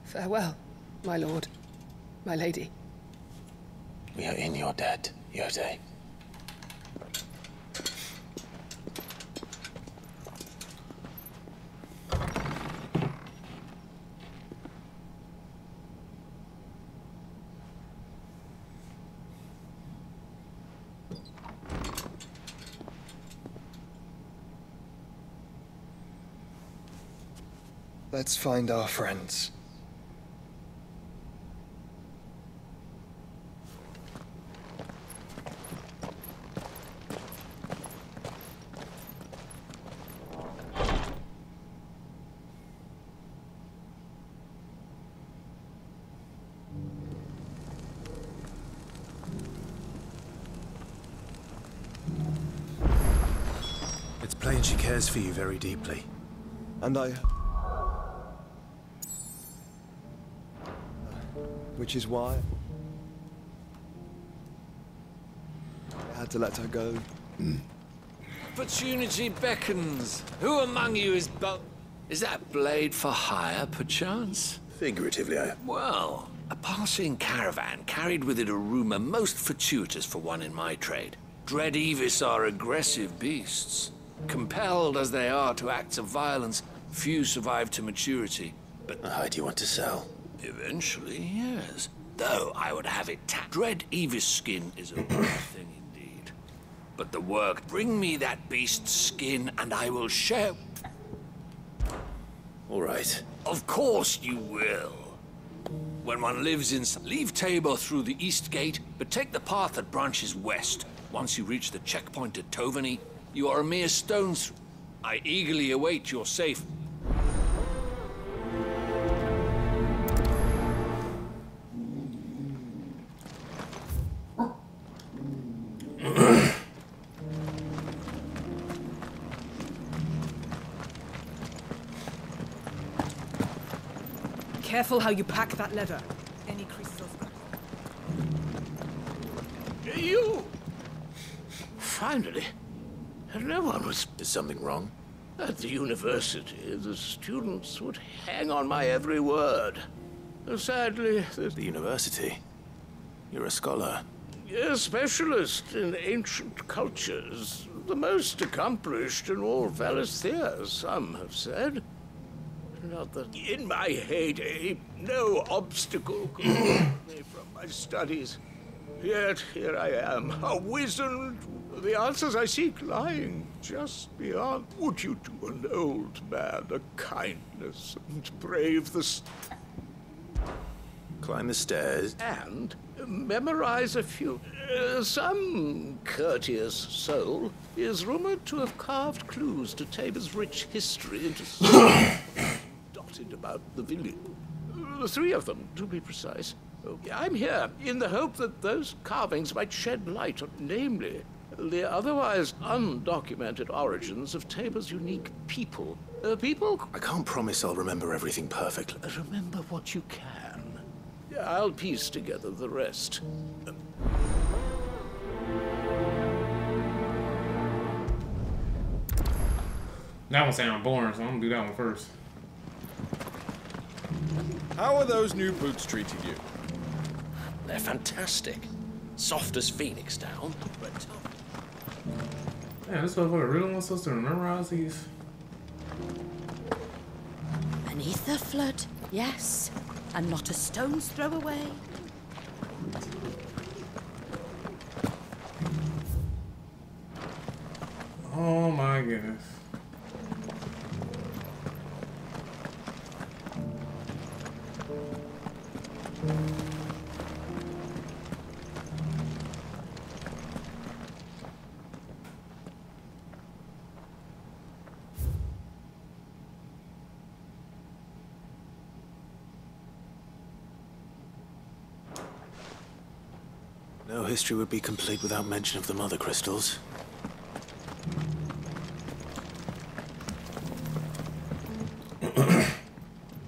Farewell, my lord, my lady. We are in your debt, Yote. Let's find our friends. It's plain she cares for you very deeply. And I... Which is why I had to let her go. Opportunity beckons. Who among you is Is that blade for hire, perchance? Figuratively, Well, a passing caravan carried with it a rumor most fortuitous for one in my trade. Dread Evis are aggressive beasts. Compelled as they are to acts of violence, few survive to maturity. But how do you want to sell? Eventually, yes. Though I would have it Dread Evis skin is a rare thing indeed. But the work, bring me that beast's skin and I will share. All right. Of course you will. When one lives in... Leave Tabor through the east gate, but take the path that branches west. Once you reach the checkpoint at Tovany, you are a mere stone's throw. I eagerly await your safe... Careful how you pack that leather. Any creases of... You! Finally. No one was... Is something wrong? At the university, the students would hang on my every word. Sadly... The university? You're a scholar. A specialist in ancient cultures. The most accomplished in all Valisthea, some have said. Not that in my heyday, no obstacle could hold me from my studies. Yet here I am, a wizard, the answers I seek lying just beyond. Would you do an old man a kindness and brave the... Climb the stairs. And memorize a few. Some courteous soul is rumored to have carved clues to Tabor's rich history into dotted about the village. 3 of them, to be precise. I'm here in the hope that those carvings might shed light on, namely, the otherwise undocumented origins of Tabor's unique people. People? I can't promise I'll remember everything perfectly. Remember what you can. I'll piece together the rest. That one sounds boring, so I'm gonna do that one first. How are those new boots treating you? They're fantastic. Soft as phoenix down, but tough. Man, this motherfucker really wants us to memorize these. Beneath the flood, yes. And not a stone's throw away. Oh my goodness. No history would be complete without mention of the mother crystals.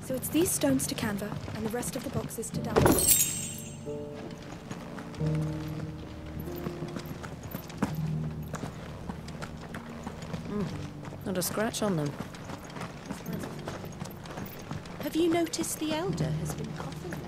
So it's these stones to Canva, and the rest of the boxes to Dallas. Not a scratch on them. Have you noticed the elder has been coughing less?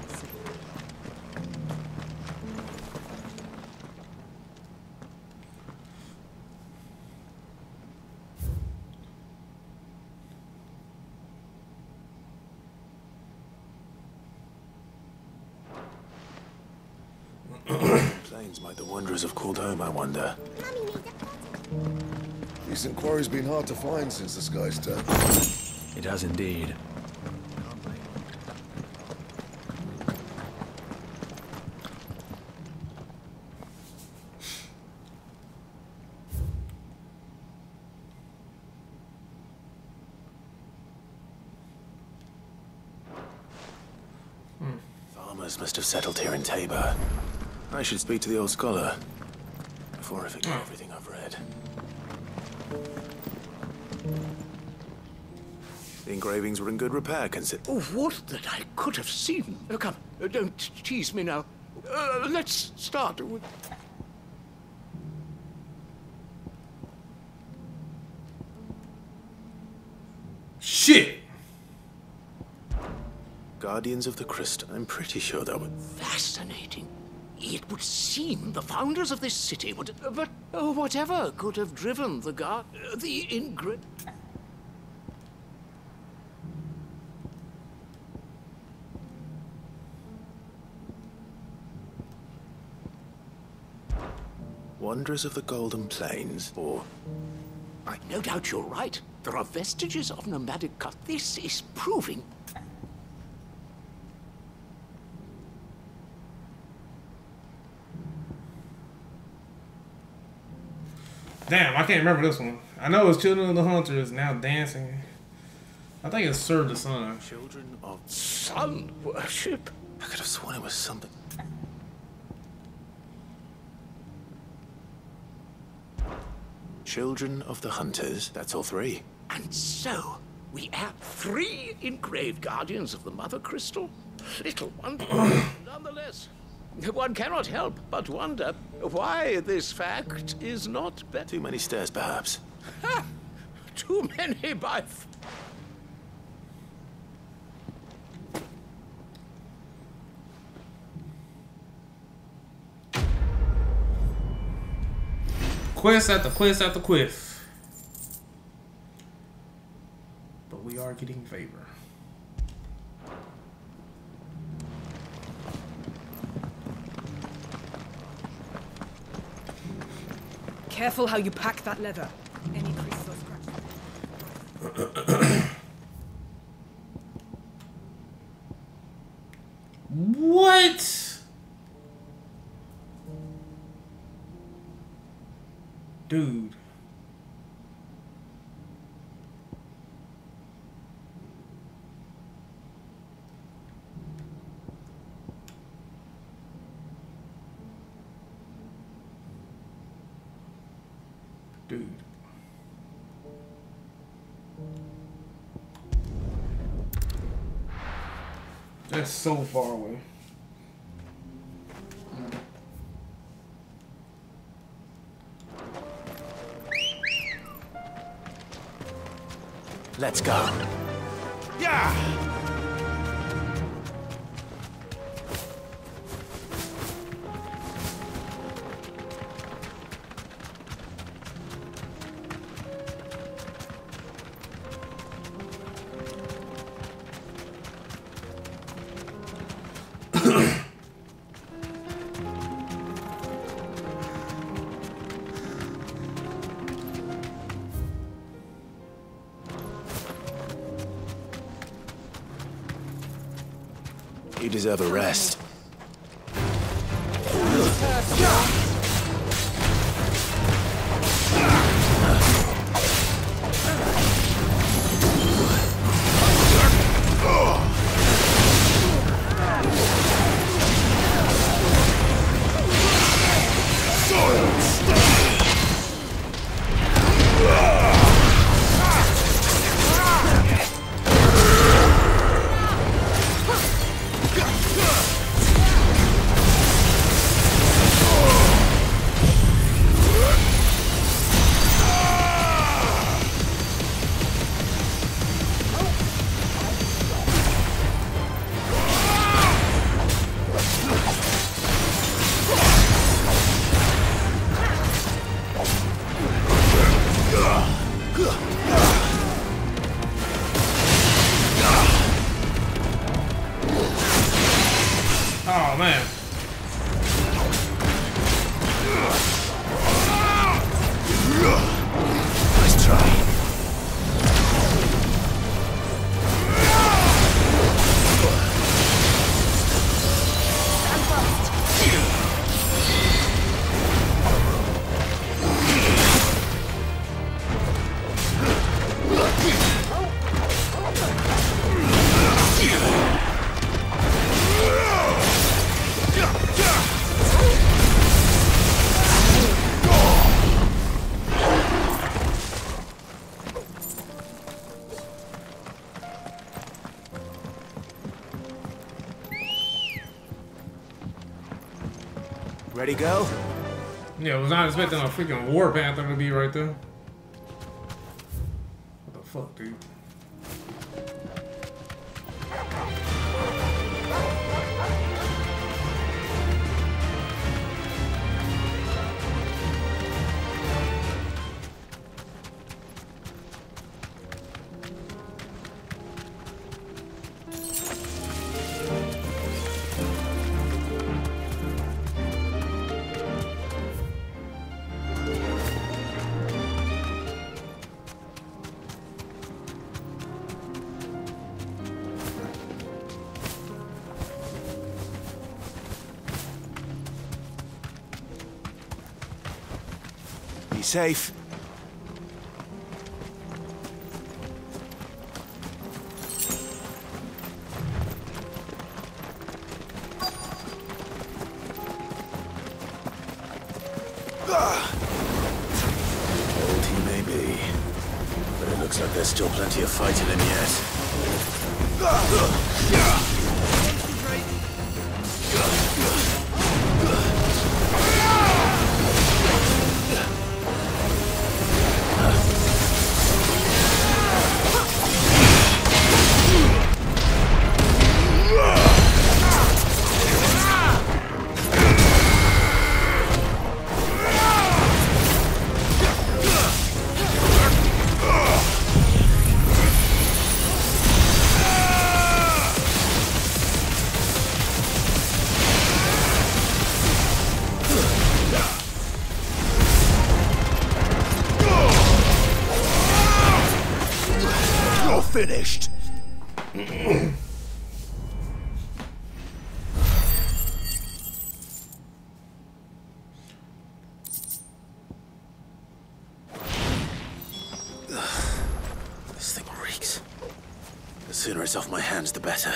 Plains might the wanderers have called home, I wonder. Decent quarry's been hard to find since the sky's turned. It has indeed. Farmers must have settled here in Tabor. I should speak to the old scholar before I forget everything I've read. The engravings were in good repair, Oh, what that I could have seen. Come, don't tease me now. Let's start with... Shit! Guardians of the Crystal. I'm pretty sure that would... Fascinating. It would seem the founders of this city would... But whatever could have driven the Wanderers of the Golden Plains, or... No doubt you're right. There are vestiges of nomadic cut. This is proving... Damn, I can't remember this one. I know it's Children of the Hunters now dancing. I think it's Serve the Sun. Children of Sun worship? I could have sworn it was something. Children of the Hunters, that's all 3. And so, we have 3 engraved guardians of the Mother Crystal? Little one, nonetheless. One cannot help but wonder why this fact is not better. Too many stairs, perhaps. Ha! Too many by... quest after quest after quest. But we are getting favor. Careful how you pack that leather. Any creases or scratches. What? Dude. Dude. That's so far away. Let's go. Yeah! You deserve a rest. Oh man. Nice try. Ready, go? Yeah, I was not expecting a freaking War Panther to be right there. What the fuck, dude? Be safe. Old he may be, but it looks like there's still plenty of fight in him yet. finished. This thing reeks. The sooner it's off my hands, the better.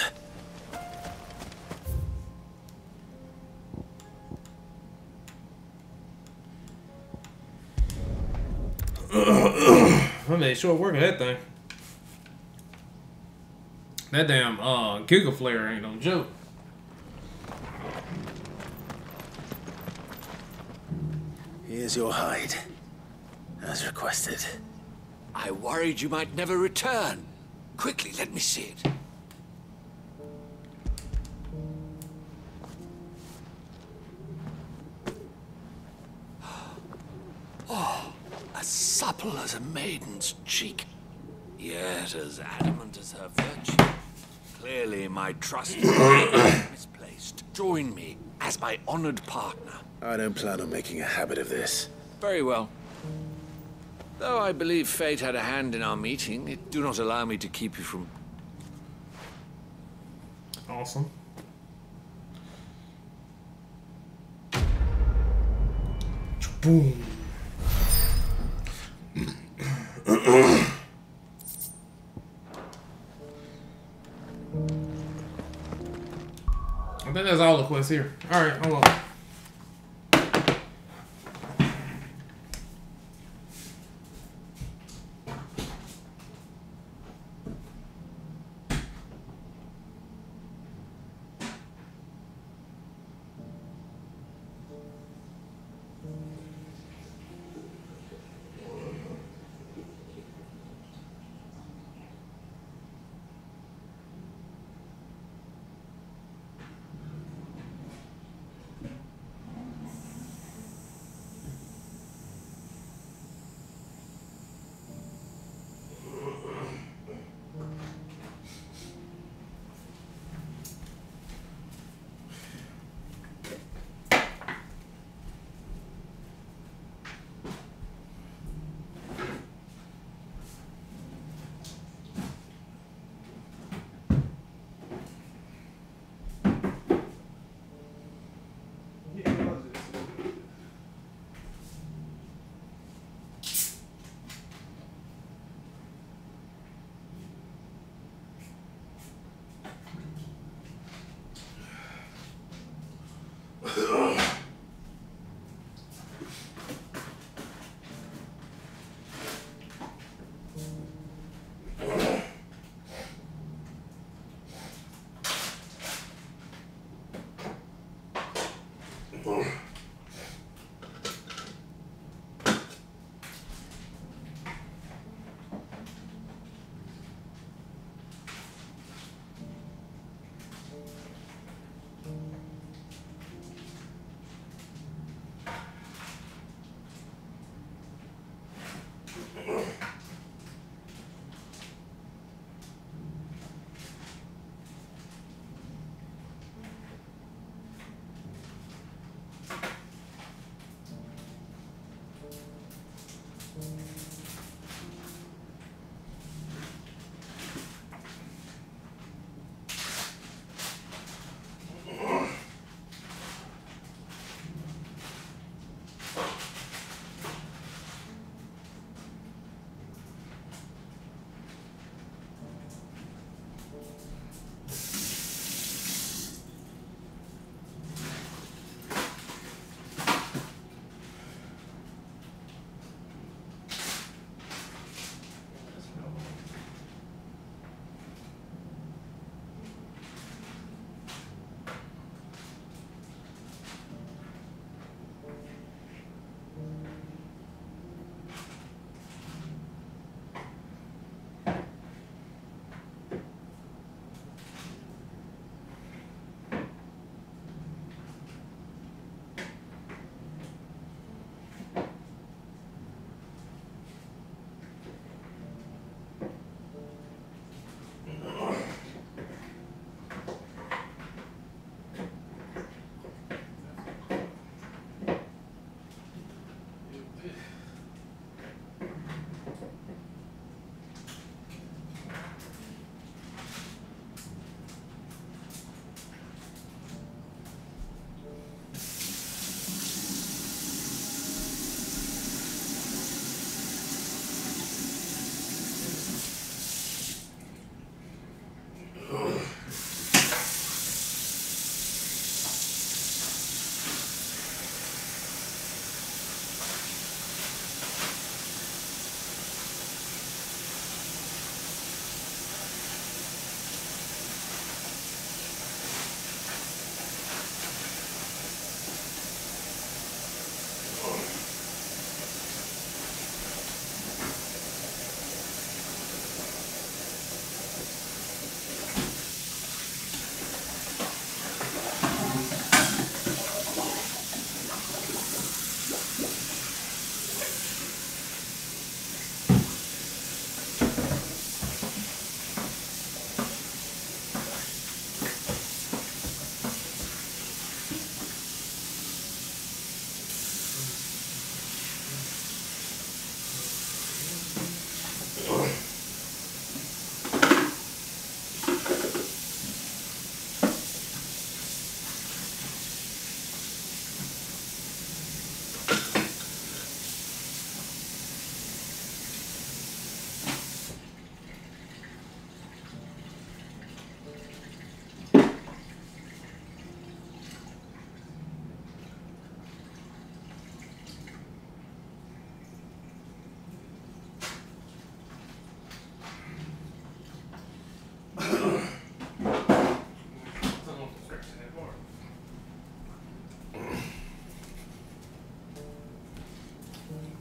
I made short work of that thing. That damn Giga Flare ain't no joke. Here's your hide, as requested. I worried you might never return. Quickly, let me see it. Oh, as supple as a maiden's cheek, yet as adamant as her virtue. Clearly, my trust is misplaced. Join me as my honored partner. I don't plan on making a habit of this. Very well. Though I believe fate had a hand in our meeting, it do not allow me to keep you from... Awesome. Boom. I think that's all the quests here. Alright, hold on.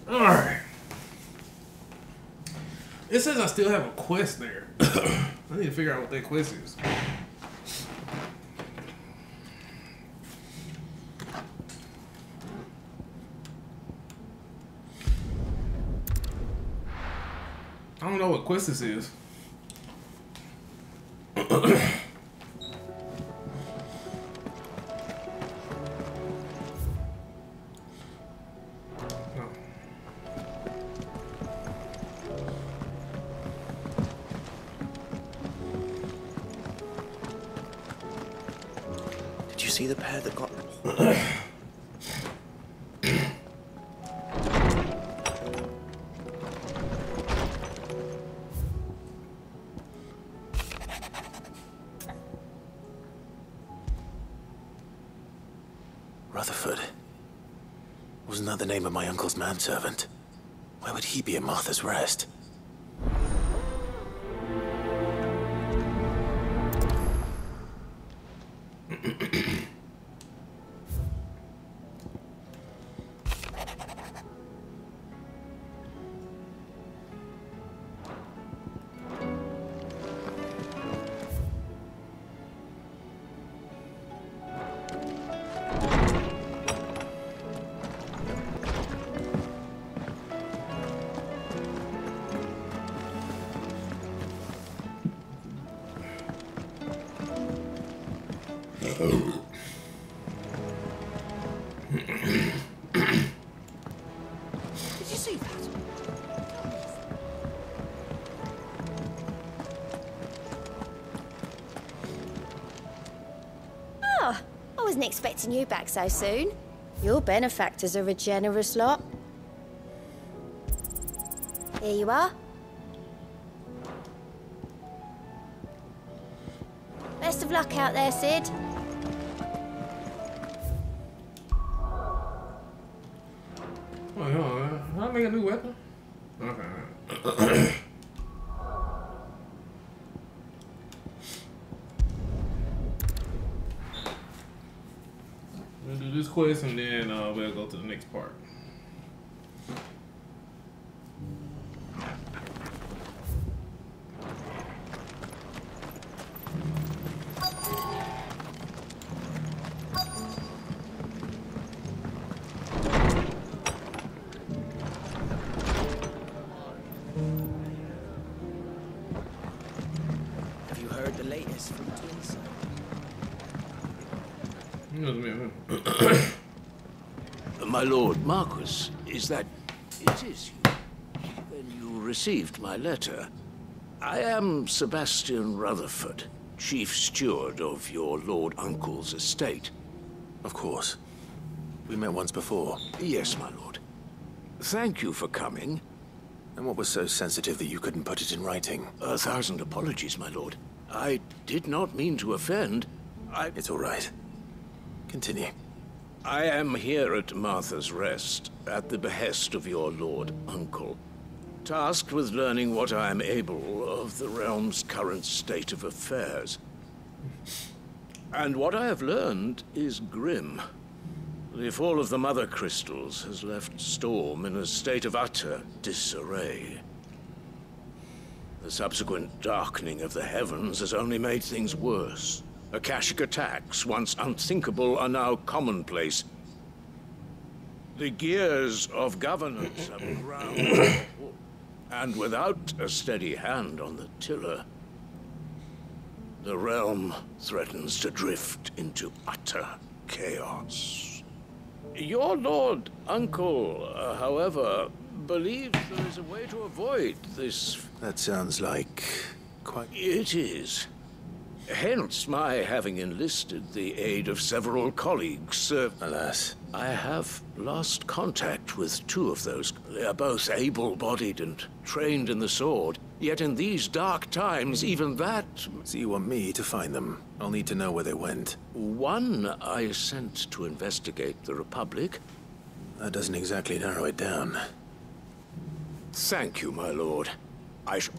Alright. It says I still have a quest there. I need to figure out what that quest is. I don't know what quest this is. Did you see the pair that got... Rutherford. Wasn't that the name of my uncle's manservant? Where would he be at Martha's Rest? Did you see that? Oh, I wasn't expecting you back so soon. Your benefactors are a generous lot. Here you are. Best of luck out there, Sid. Wait, hold on. How do I make a new weapon? Okay. We'll do this quest and then we'll go to the next part. Have you heard the latest from Twins? My lord Marquis, is that... it is you? Then you received my letter. I am Sebastian Rutherford, chief steward of your lord uncle's estate. Of course. We met once before. Yes, my lord. Thank you for coming. And what was so sensitive that you couldn't put it in writing? 1,000 apologies, my lord. I did not mean to offend. It's all right. Continue. I am here at Martha's Rest, at the behest of your lord uncle, tasked with learning what I am able of the realm's current state of affairs. And what I have learned is grim. The fall of the Mother Crystals has left Storm in a state of utter disarray. The subsequent darkening of the heavens has only made things worse. Akashic attacks, once unthinkable, are now commonplace. The gears of governance have ground, and without a steady hand on the tiller, the realm threatens to drift into utter chaos. Your lord uncle, however, believes there is a way to avoid this. That sounds like quite... It is. Hence my having enlisted the aid of several colleagues. Alas. I have lost contact with two of those. They are both able-bodied and trained in the sword. Yet in these dark times, even that... So you want me to find them? I'll need to know where they went. One I sent to investigate the Republic. That doesn't exactly narrow it down. Thank you, my lord. I shall...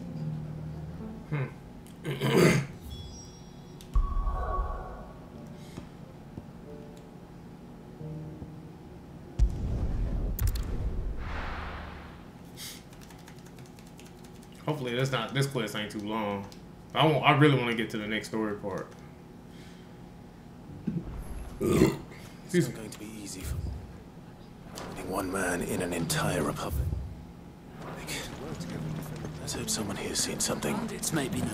Hopefully this quest ain't too long. I really want to get to the next story part. It's not going to be easy for one man in an entire republic. Let's hope someone here's seen something. It's maybe no.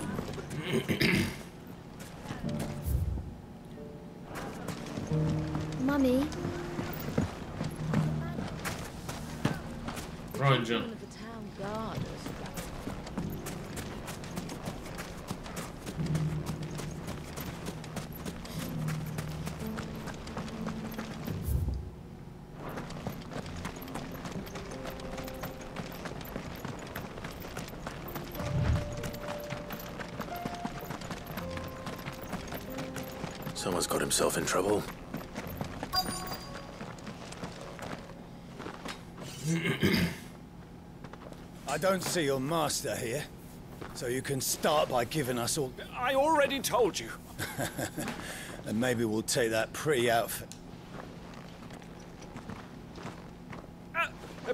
Mummy. Run, jump. Someone's got himself in trouble. I don't see your master here, so you can start by giving us all... I already told you. And maybe we'll take that pretty outfit.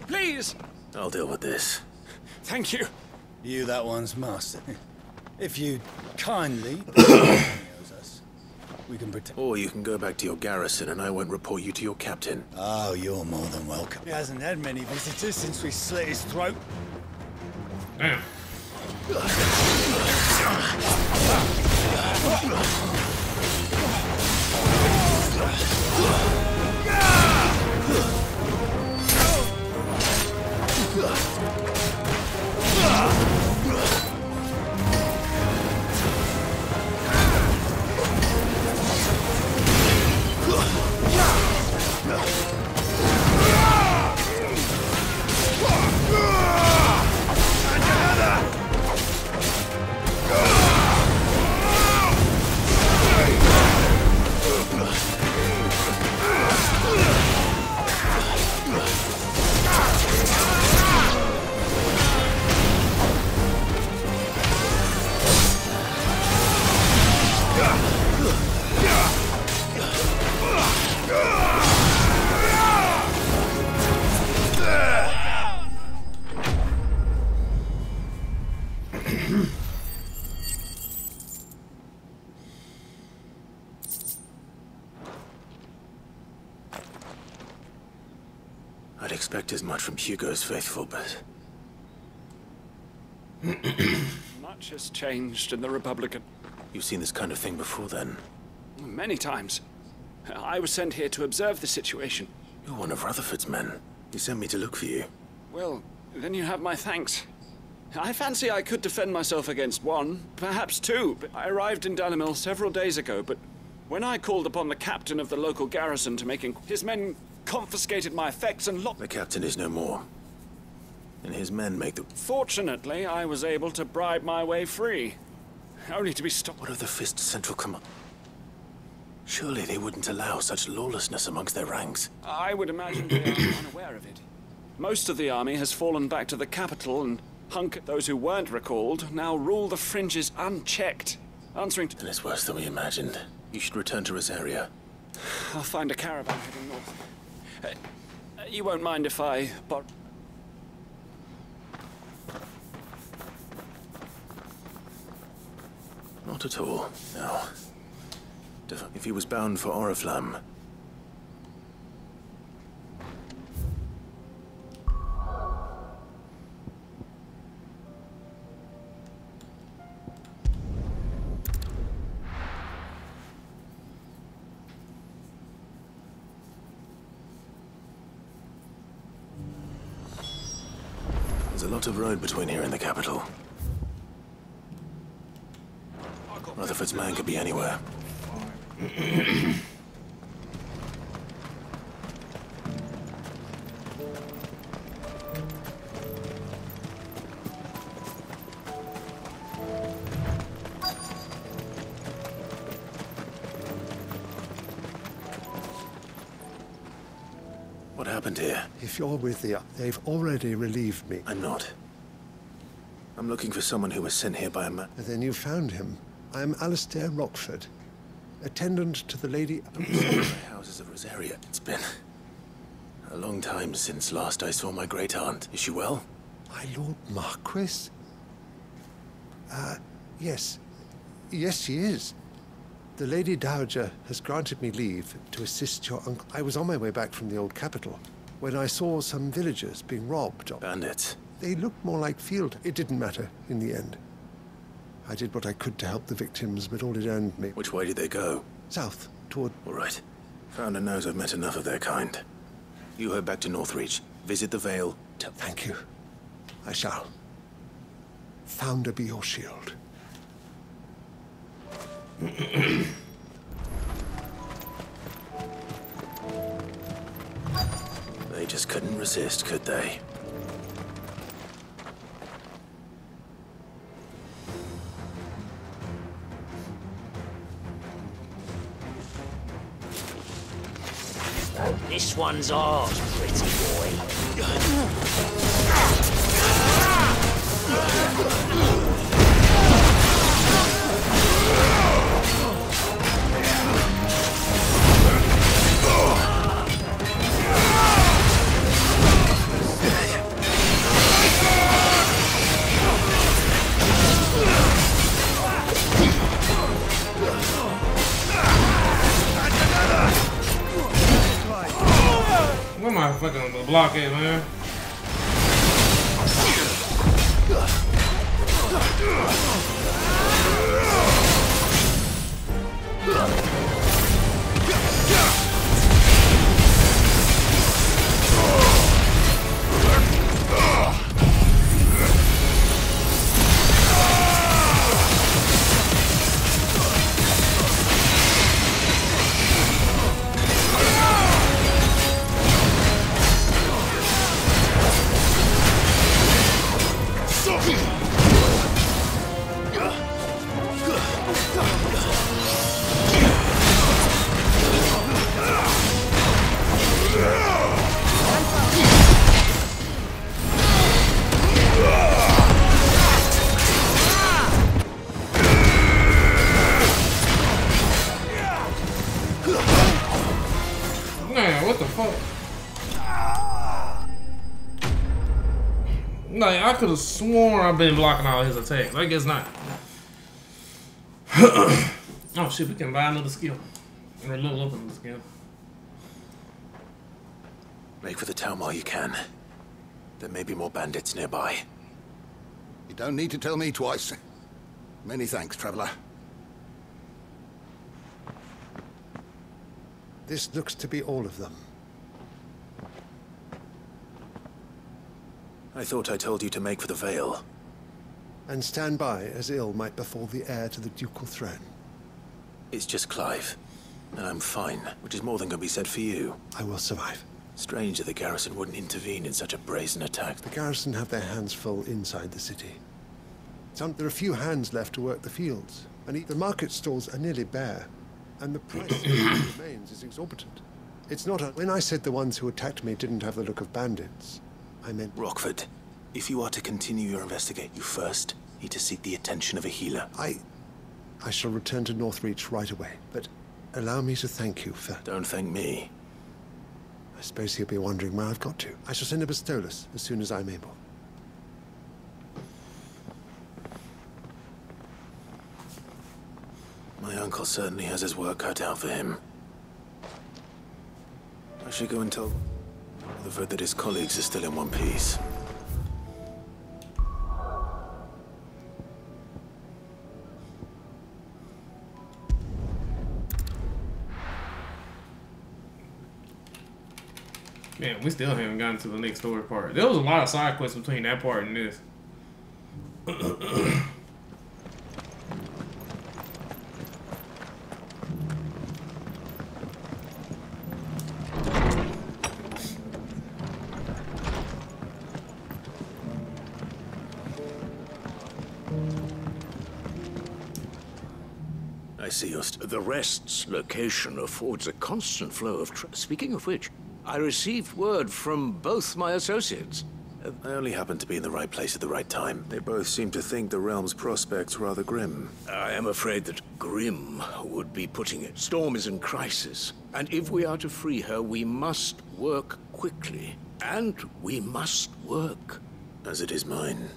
Please! I'll deal with this. Thank you. You that one's master. If you kindly... we can pretend... Or you can go back to your garrison and I won't report you to your captain. Oh, you're more than welcome. He hasn't had many visitors since we slit his throat. Damn. I'd expect as much from Hugo's faithful, but... Much has changed in the Republican. You've seen this kind of thing before, then? Many times. I was sent here to observe the situation. You're one of Rutherford's men. He sent me to look for you. Well, then you have my thanks. I fancy I could defend myself against one, perhaps two. I arrived in Dalimil several days ago, but when I called upon the captain of the local garrison to make his men confiscated my effects and locked... The captain is no more. And his men make the... Fortunately, I was able to bribe my way free. Only to be stopped... What of the Fist Central Command? Surely they wouldn't allow such lawlessness amongst their ranks. I would imagine they are unaware of it. Most of the army has fallen back to the capital, and those who weren't recalled now rule the fringes unchecked, answering to... And it's worse than we imagined. You should return to Rosaria. I'll find a caravan heading north. You won't mind if I... Not at all, no. If he was bound for Oriflamme... There's a lot of road between here and the capital. Rutherford's man could be anywhere. What happened here? If you're with they've already relieved me. I'm not. I'm looking for someone who was sent here by a man. Then you found him. I am Alistair Rockford, attendant to the Lady... Houses of Rosaria. It's been a long time since last I saw my great-aunt. Is she well? My Lord Marquis? Yes. Yes, she is. The Lady Dowager has granted me leave to assist your uncle. I was on my way back from the old capital when I saw some villagers being robbed. Bandits? They looked more like field. It didn't matter in the end. I did what I could to help the victims, but all it earned me... Which way did they go? South, toward... All right. Founder knows I've met enough of their kind. You head back to Northreach. Visit the Vale. Thank you. I shall. Founder be your shield. They just couldn't resist, could they? This one's ours, pretty boy. Where am I fucking block at, man? Man, what the fuck? Like, I could have sworn I've been blocking all his attacks. I guess not. Oh shit, we can buy another skill. Or level up another skill. Make for the town while you can. There may be more bandits nearby. You don't need to tell me twice. Many thanks, traveler. This looks to be all of them. I thought I told you to make for the Vale. And stand by as ill might befall the heir to the ducal throne. It's just Clive. And I'm fine, which is more than can be said for you. I will survive. Strange that the garrison wouldn't intervene in such a brazen attack. The garrison have their hands full inside the city. There are few hands left to work the fields, and the market stalls are nearly bare, and the price of what remains is exorbitant. It's not when I said the ones who attacked me didn't have the look of bandits, I meant... Rockford, if you are to continue your investigation, you first need to seek the attention of a healer. I shall return to Northreach right away, but allow me to thank you for... Don't thank me. I suppose he'll be wondering where I've got to. I shall send a Bistolus as soon as I'm able. My uncle certainly has his work cut out for him. I should go and tell Rutherford that his colleagues are still in one piece. Man, we still haven't gotten to the next story part. There was a lot of side quests between that part and this. I see you're The Rest's location affords a constant flow of Speaking of which, I received word from both my associates. I only happened to be in the right place at the right time. They both seem to think the realm's prospects rather grim. I am afraid that grim would be putting it. Storm is in crisis, and if we are to free her, we must work quickly. And we must work. As it is mine.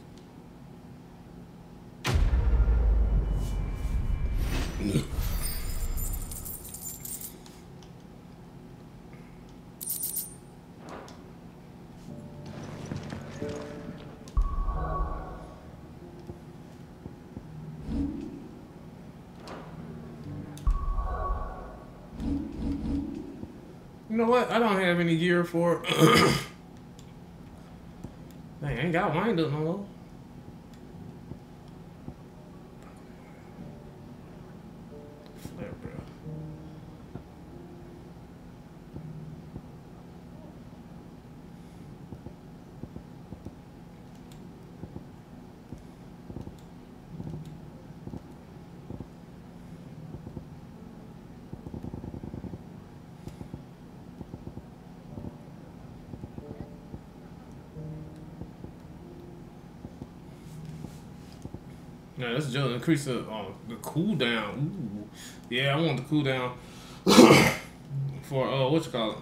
You know what? I don't have any gear for it. Dang, I ain't got wind up no more. Flare, bro. No, let's just increase the cooldown. Ooh. Yeah, I want the cooldown for what you call it?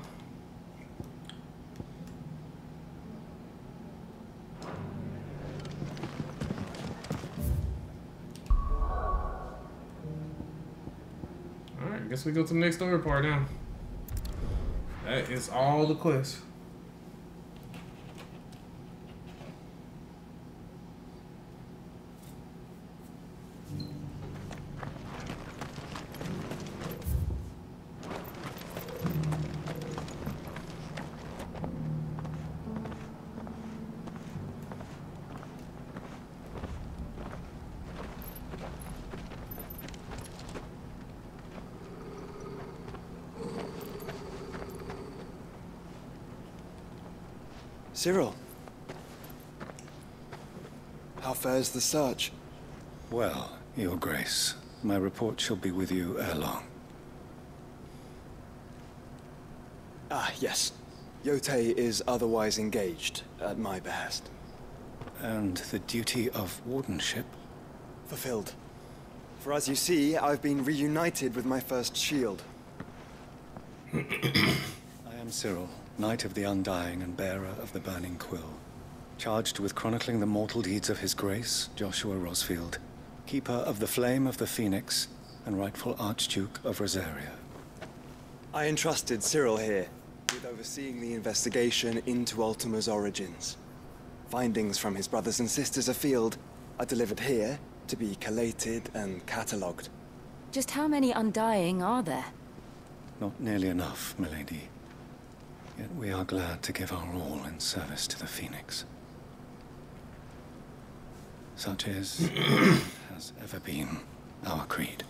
Alright, guess we go to the next story part now. That is all the quests. Cyril, how fares the search? Well, Your Grace, my report shall be with you ere long. Ah, yes. Yotei is otherwise engaged, at my behest. And the duty of wardenship? Fulfilled. For as you see, I've been reunited with my first shield. I am Cyril, Knight of the Undying and bearer of the Burning Quill, charged with chronicling the mortal deeds of His Grace, Joshua Rosfield, Keeper of the Flame of the Phoenix, and rightful Archduke of Rosaria. I entrusted Cyril here with overseeing the investigation into Ultima's origins. Findings from his brothers and sisters afield are delivered here to be collated and catalogued. Just how many Undying are there? Not nearly enough, milady. Yet we are glad to give our all in service to the Phoenix. Such is, has ever been, our creed.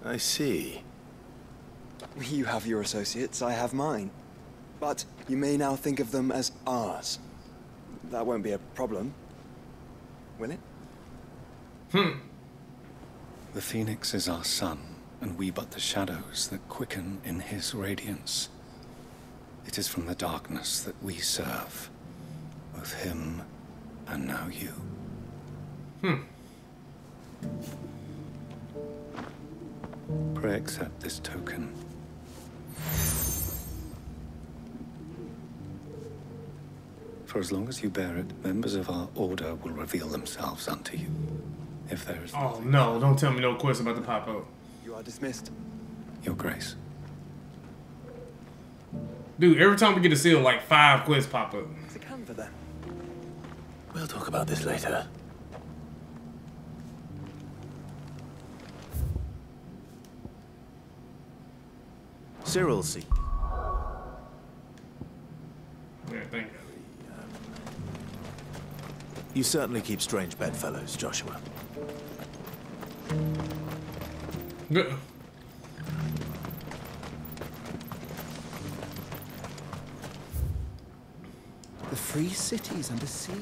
I see. You have your associates, I have mine. But you may now think of them as ours. That won't be a problem, will it? The Phoenix is our sun, and we but the shadows that quicken in his radiance. It is from the darkness that we serve, both him and now you. Pray accept this token. For as long as you bear it, members of our order will reveal themselves unto you. If there is... Oh no, don't tell me no quest about to pop up. You are dismissed. Your Grace. Dude, every time we get a seal, like 5 quests pop up. It's a Canva then. We'll talk about this later. Cyril, see. Yeah, thank you. You certainly keep strange bedfellows, Joshua. Good. The free cities under siege.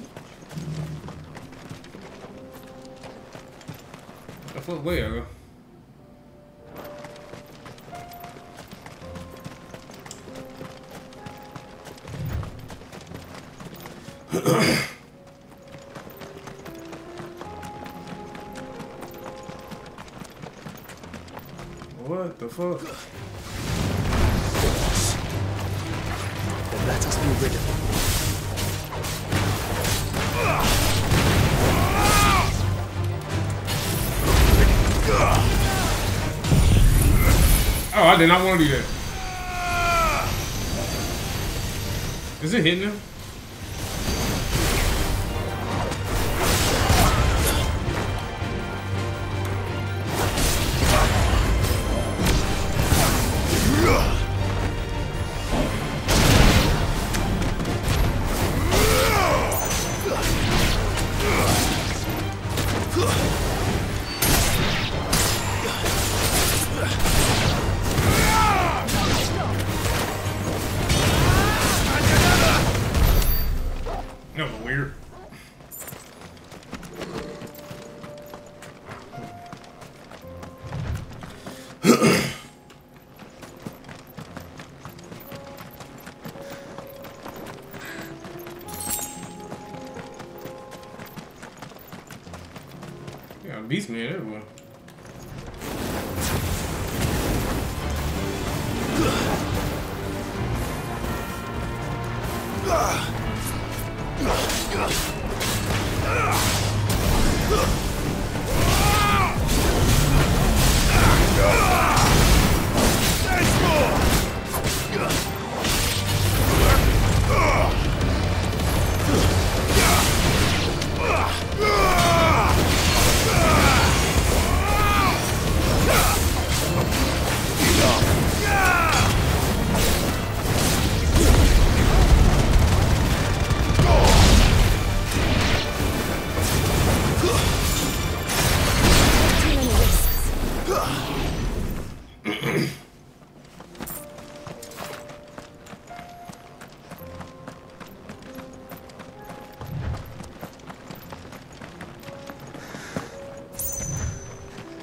I thought where? What the fuck? Then let us be rid of them. Oh, I did not want to do that. Is it hitting him? beast man everywhere.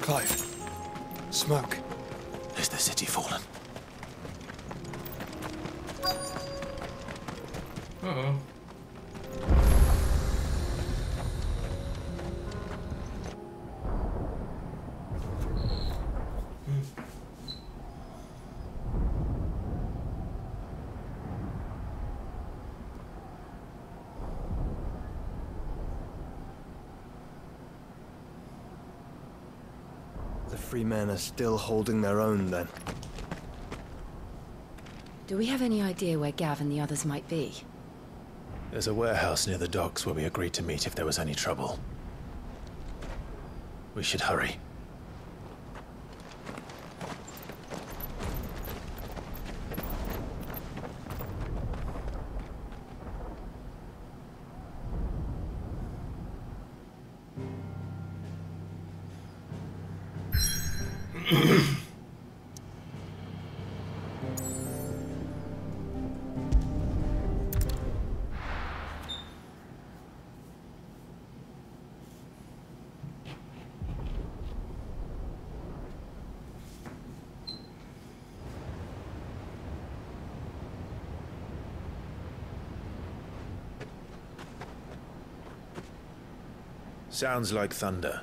Clive. Smoke. Is the city fallen? Uh-oh. The free men are still holding their own, then. Do we have any idea where Gav and the others might be? There's a warehouse near the docks where we agreed to meet if there was any trouble. We should hurry. Sounds like thunder.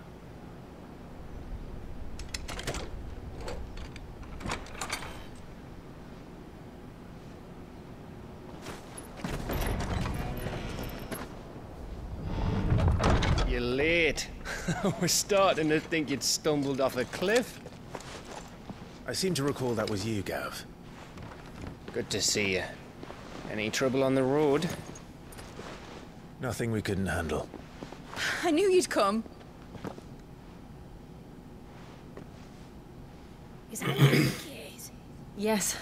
You're late. We're starting to think you'd stumbled off a cliff. I seem to recall that was you, Gav. Good to see you. Any trouble on the road? Nothing we couldn't handle. I knew you'd come. Is that what you think it is? Yes.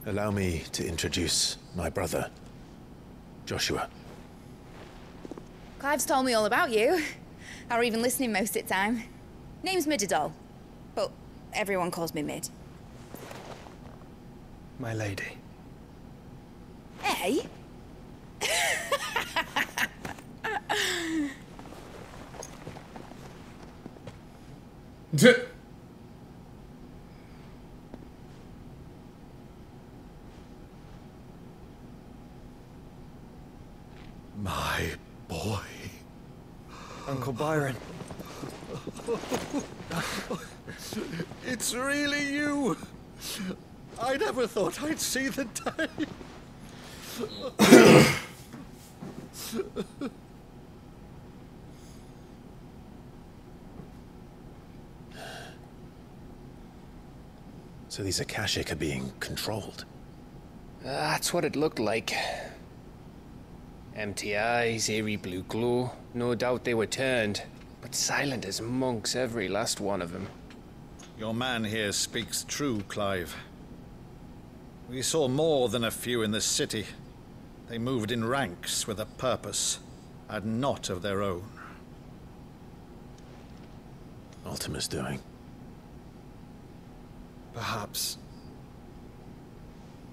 Allow me to introduce my brother, Joshua. Clive's told me all about you. Or even listening most of the time. Name's Midadol, but everyone calls me Mid. My lady. Hey? My boy. Uncle Byron. It's really you. I never thought I'd see the day. So these Akashic are being controlled. That's what it looked like. Empty eyes, eerie blue glow. No doubt they were turned, but silent as monks, every last one of them. Your man here speaks true, Clive. We saw more than a few in this city. They moved in ranks with a purpose, and not of their own. Ultima's doing. Perhaps.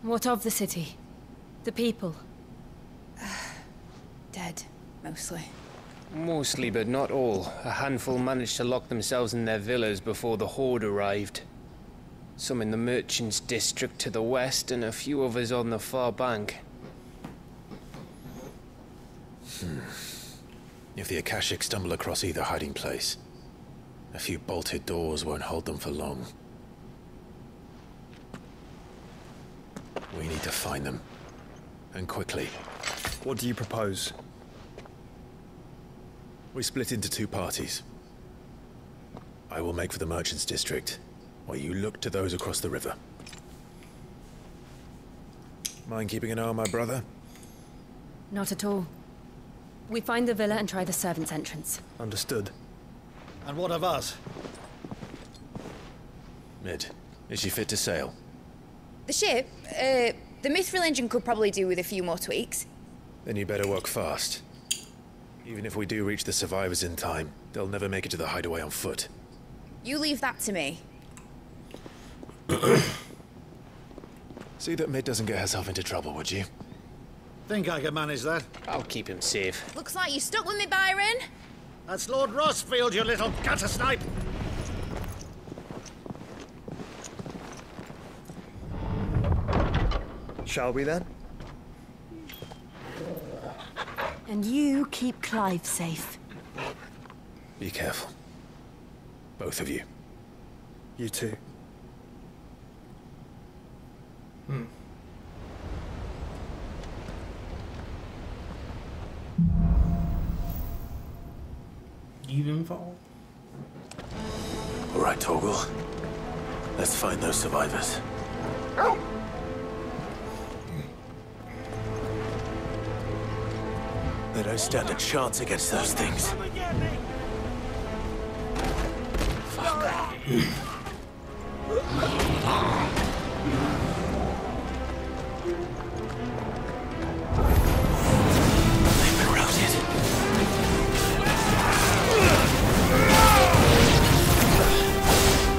What of the city? The people? Dead, mostly. Mostly, but not all. A handful managed to lock themselves in their villas before the Horde arrived. Some in the Merchants' District to the west, and a few others on the far bank. If the Akashic stumble across either hiding place, a few bolted doors won't hold them for long. We need to find them. And quickly. What do you propose? We split into two parties. I will make for the Merchants District, while you look to those across the river. Mind keeping an eye on my brother? Not at all. We find the villa and try the servants' entrance. Understood. And what of us? Mid, is she fit to sail? The ship, the mithril engine could probably do with a few more tweaks. Then you better work fast. Even if we do reach the survivors in time, they'll never make it to the hideaway on foot. You leave that to me. See that Mid doesn't get herself into trouble, would you? Think I can manage that. I'll keep him safe. Looks like you stuck with me, Byron. That's Lord Rossfield, you little gutter snipe! Shall we then? And you keep Clive safe. Be careful. Both of you. You too. Even fall. All right, Torgal. Let's find those survivors. They don't stand a chance against those things. They've been routed.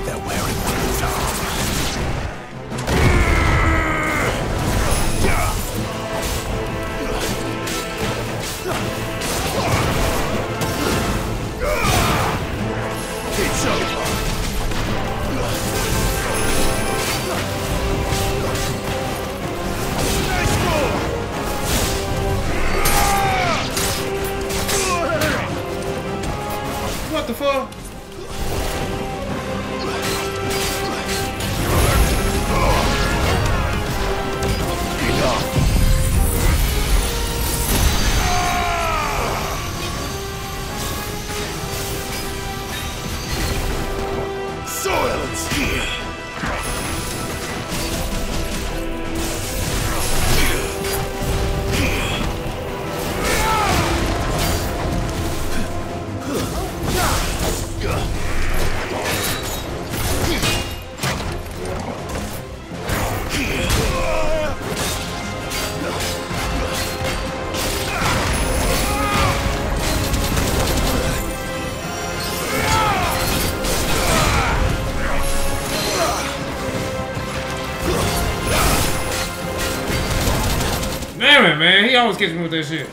They're wearing weapons armor. It's over. What the fuck? Silence here. Damn it, man. He always catches me with that shit.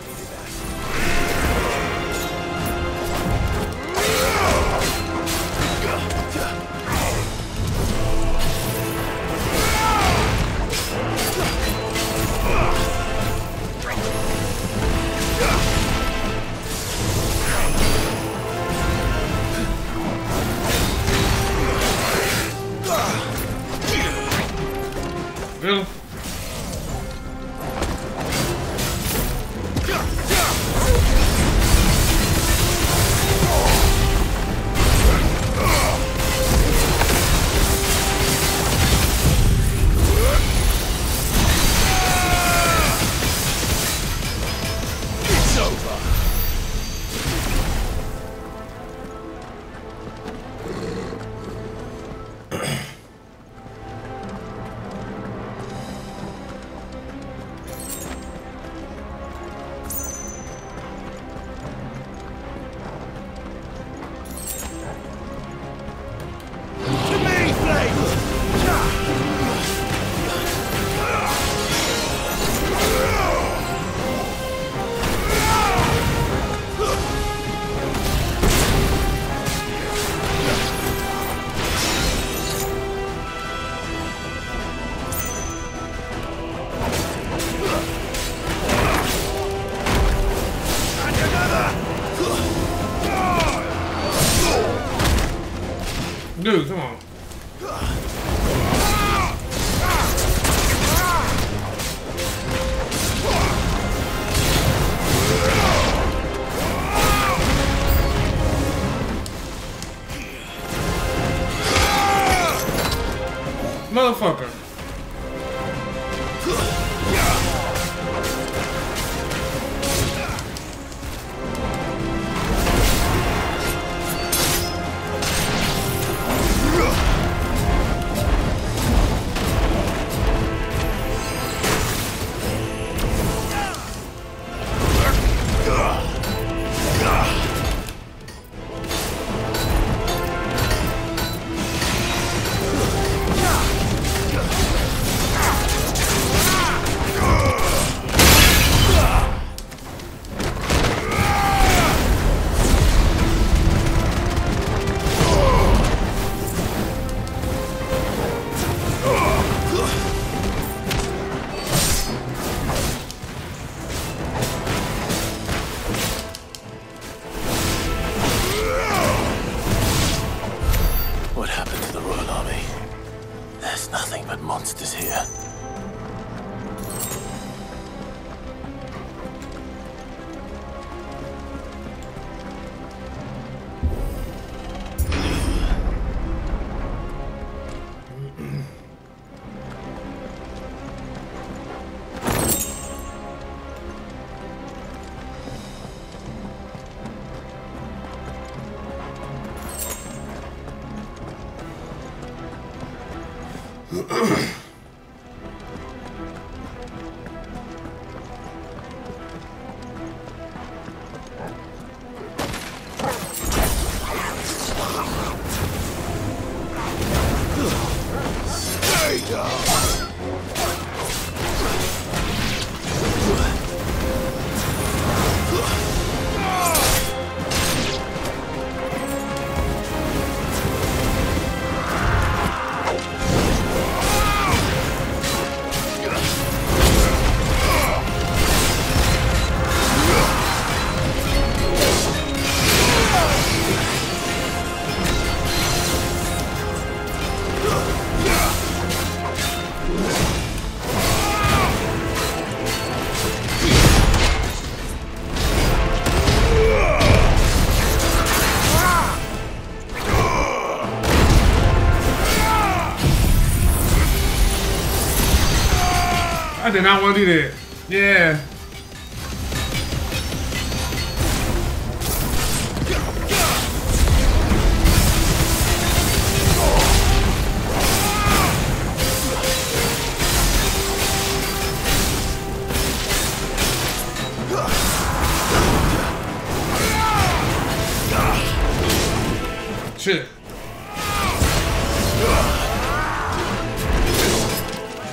Really? It's over. do. Come on. Motherfucker. What happened to the Royal Army? There's nothing but monsters here. I did not want to do that. Yeah. Shit.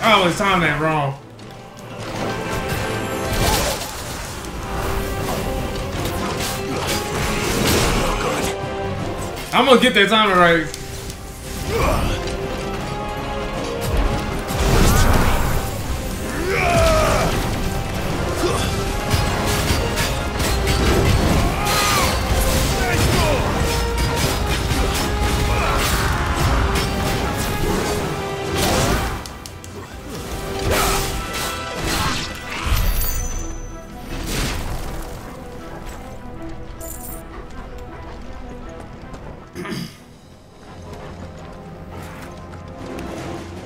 I always timed that wrong. I'm gonna get that timing right.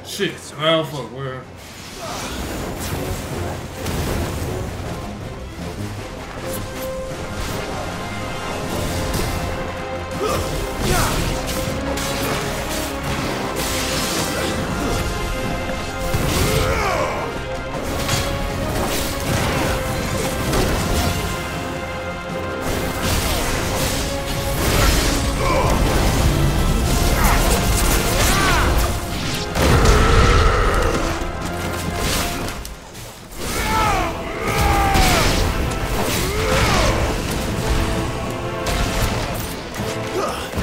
Shit, well, fuck, where? Ugh.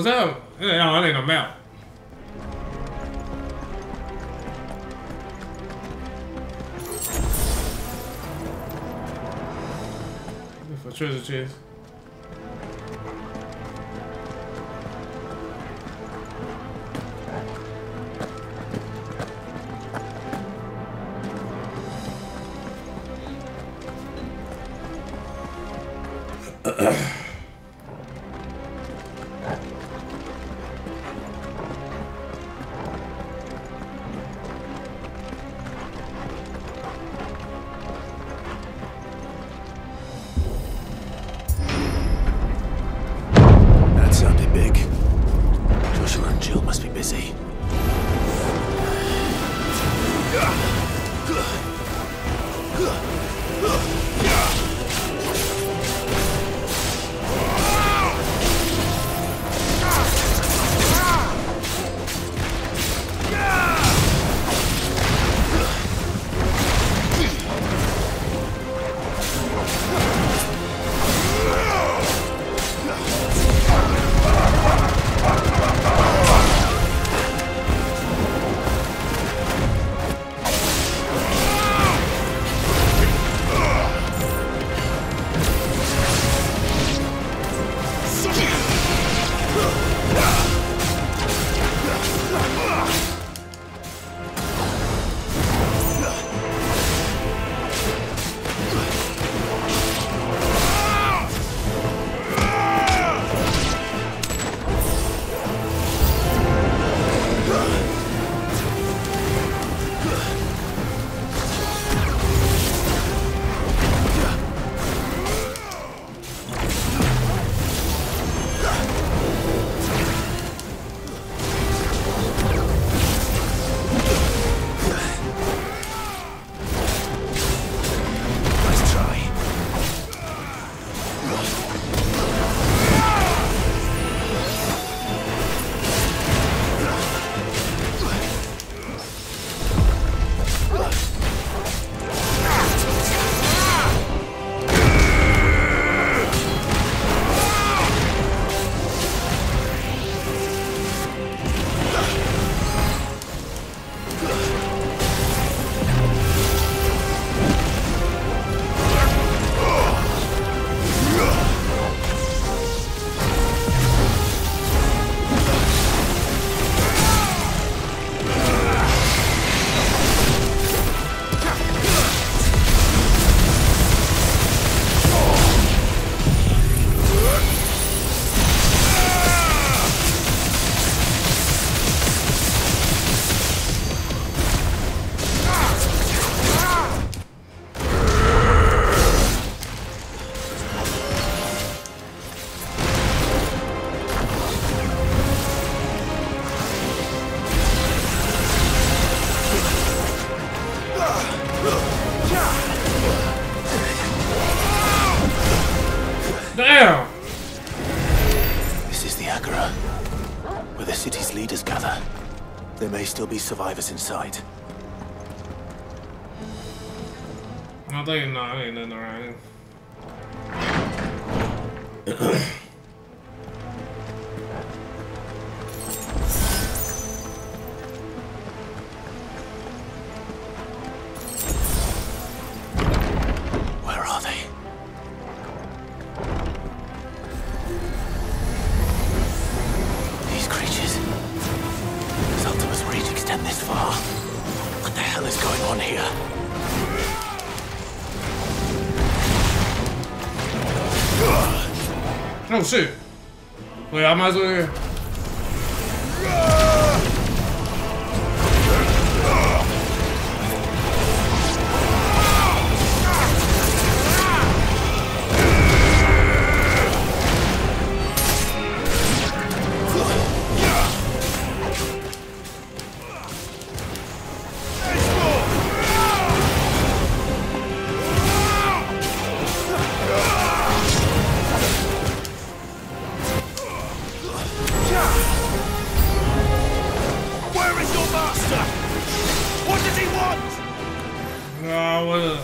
that? No, that ain't a map. For treasure chest. That sounded big. Joshua and Jill must be busy. Damn! This is the Agora, where the city's leaders gather. There may still be survivors inside. I think no, ain't nothing around here. Where are they? These creatures. Does Ultima's reach extend this far? What the hell is going on here? Oh shit. Wait, I might as well. Where is your master? What does he want? No, what?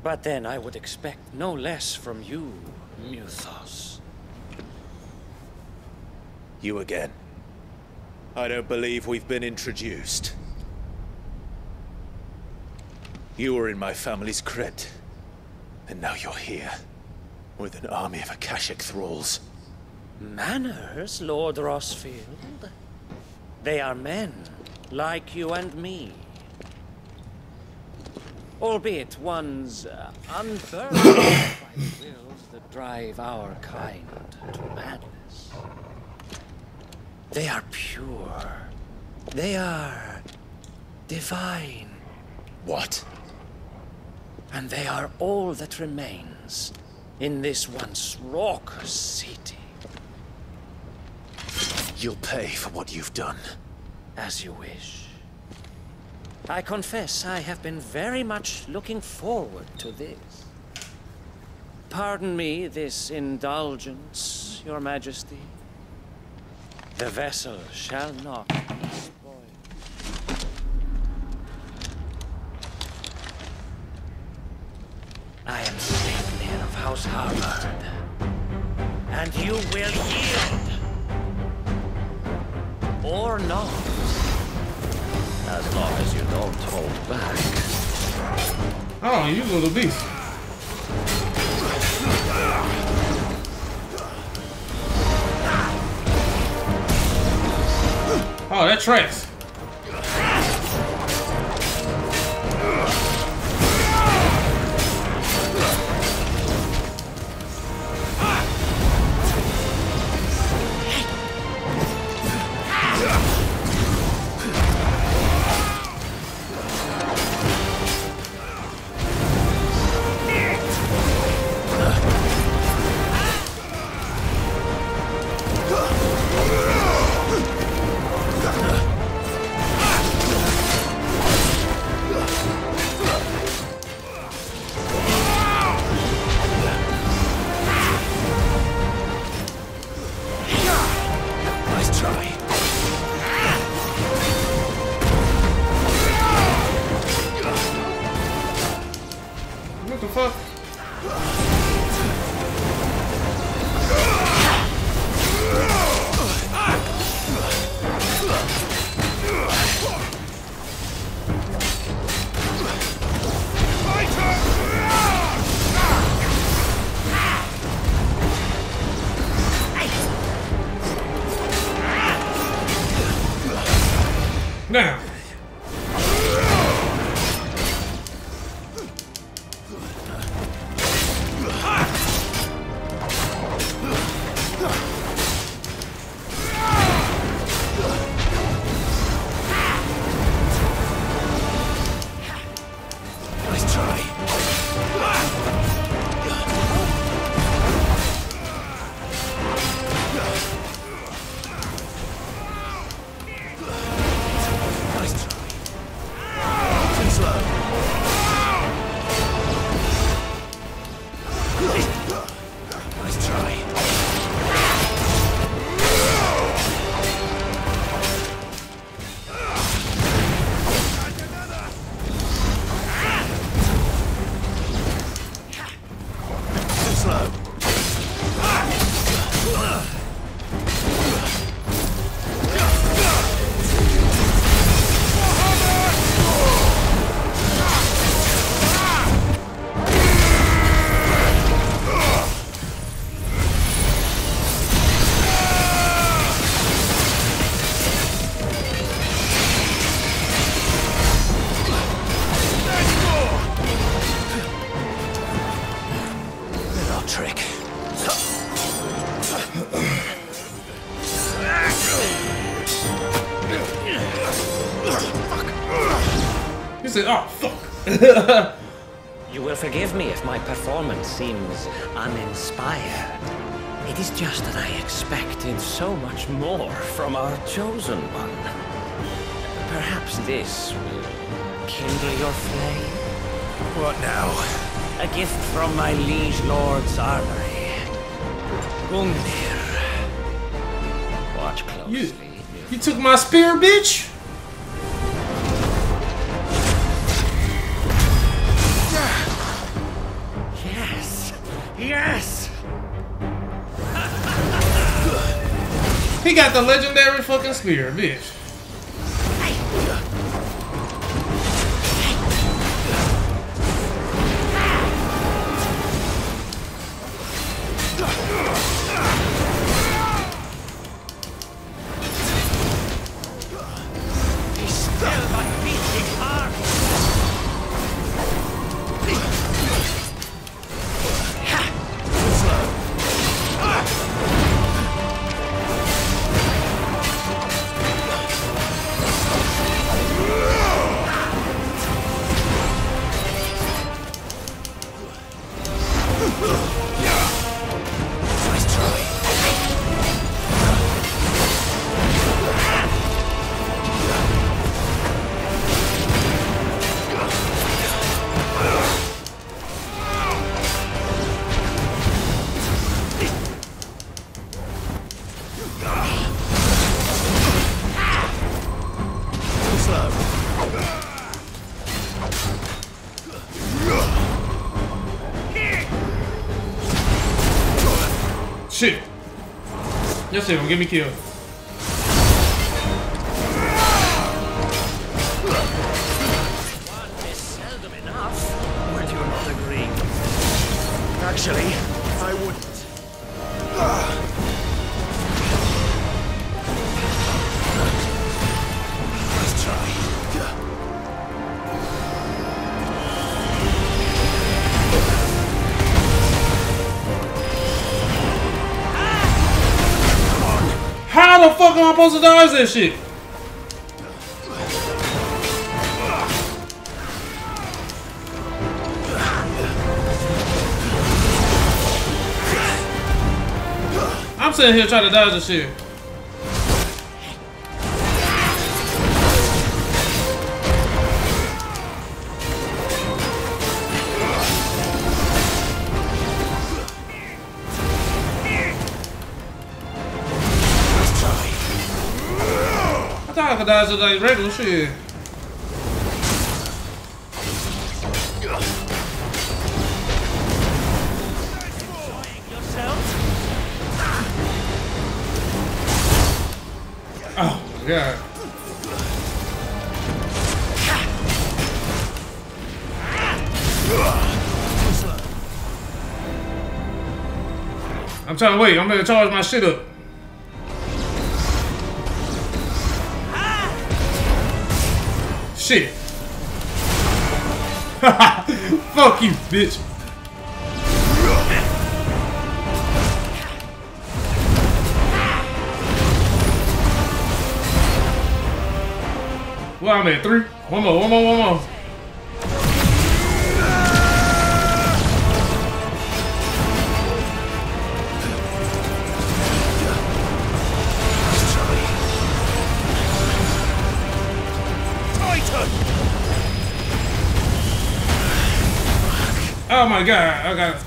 But then I would expect no less from you, Muthos. You again. I don't believe we've been introduced. You were in my family's crypt, and now you're here, with an army of Akashic thralls. Manners, Lord Rosfield? They are men, like you and me. Albeit one's unburdened by the wills that drive our kind to madness. They are pure. They are divine. What? And they are all that remains in this once raucous city. You'll pay for what you've done. As you wish. I confess I have been very much looking forward to this. Pardon me this indulgence, Your Majesty. The vessel shall not be spoiled. I am Sleipnir of House Harvard, and you will yield. Or not. As long as you don't hold back. Oh, you little beast. Oh, that tracks. What the fuck? Now. He said, "Oh fuck." You will forgive me if my performance seems uninspired. It is just that I expected so much more from our chosen one. Perhaps this will kindle your flame? What now? A gift from my liege lord's armory. Gungnir. Watch closely. You took my spear, bitch? He got the legendary fucking spear, bitch. Shit. This shit gonna get me killed. One is seldom enough. Would you not agree? Actually, I wouldn't. Let's try. How the fuck am I supposed to dodge that shit? I'm sitting here trying to dodge this shit. I thought I could dodge it like regular shit. Oh my god. I'm trying to wait. I'm gonna charge my shit up. Shit. Fuck you, bitch. Well, I'm at 3. One more. Oh my god, I got it.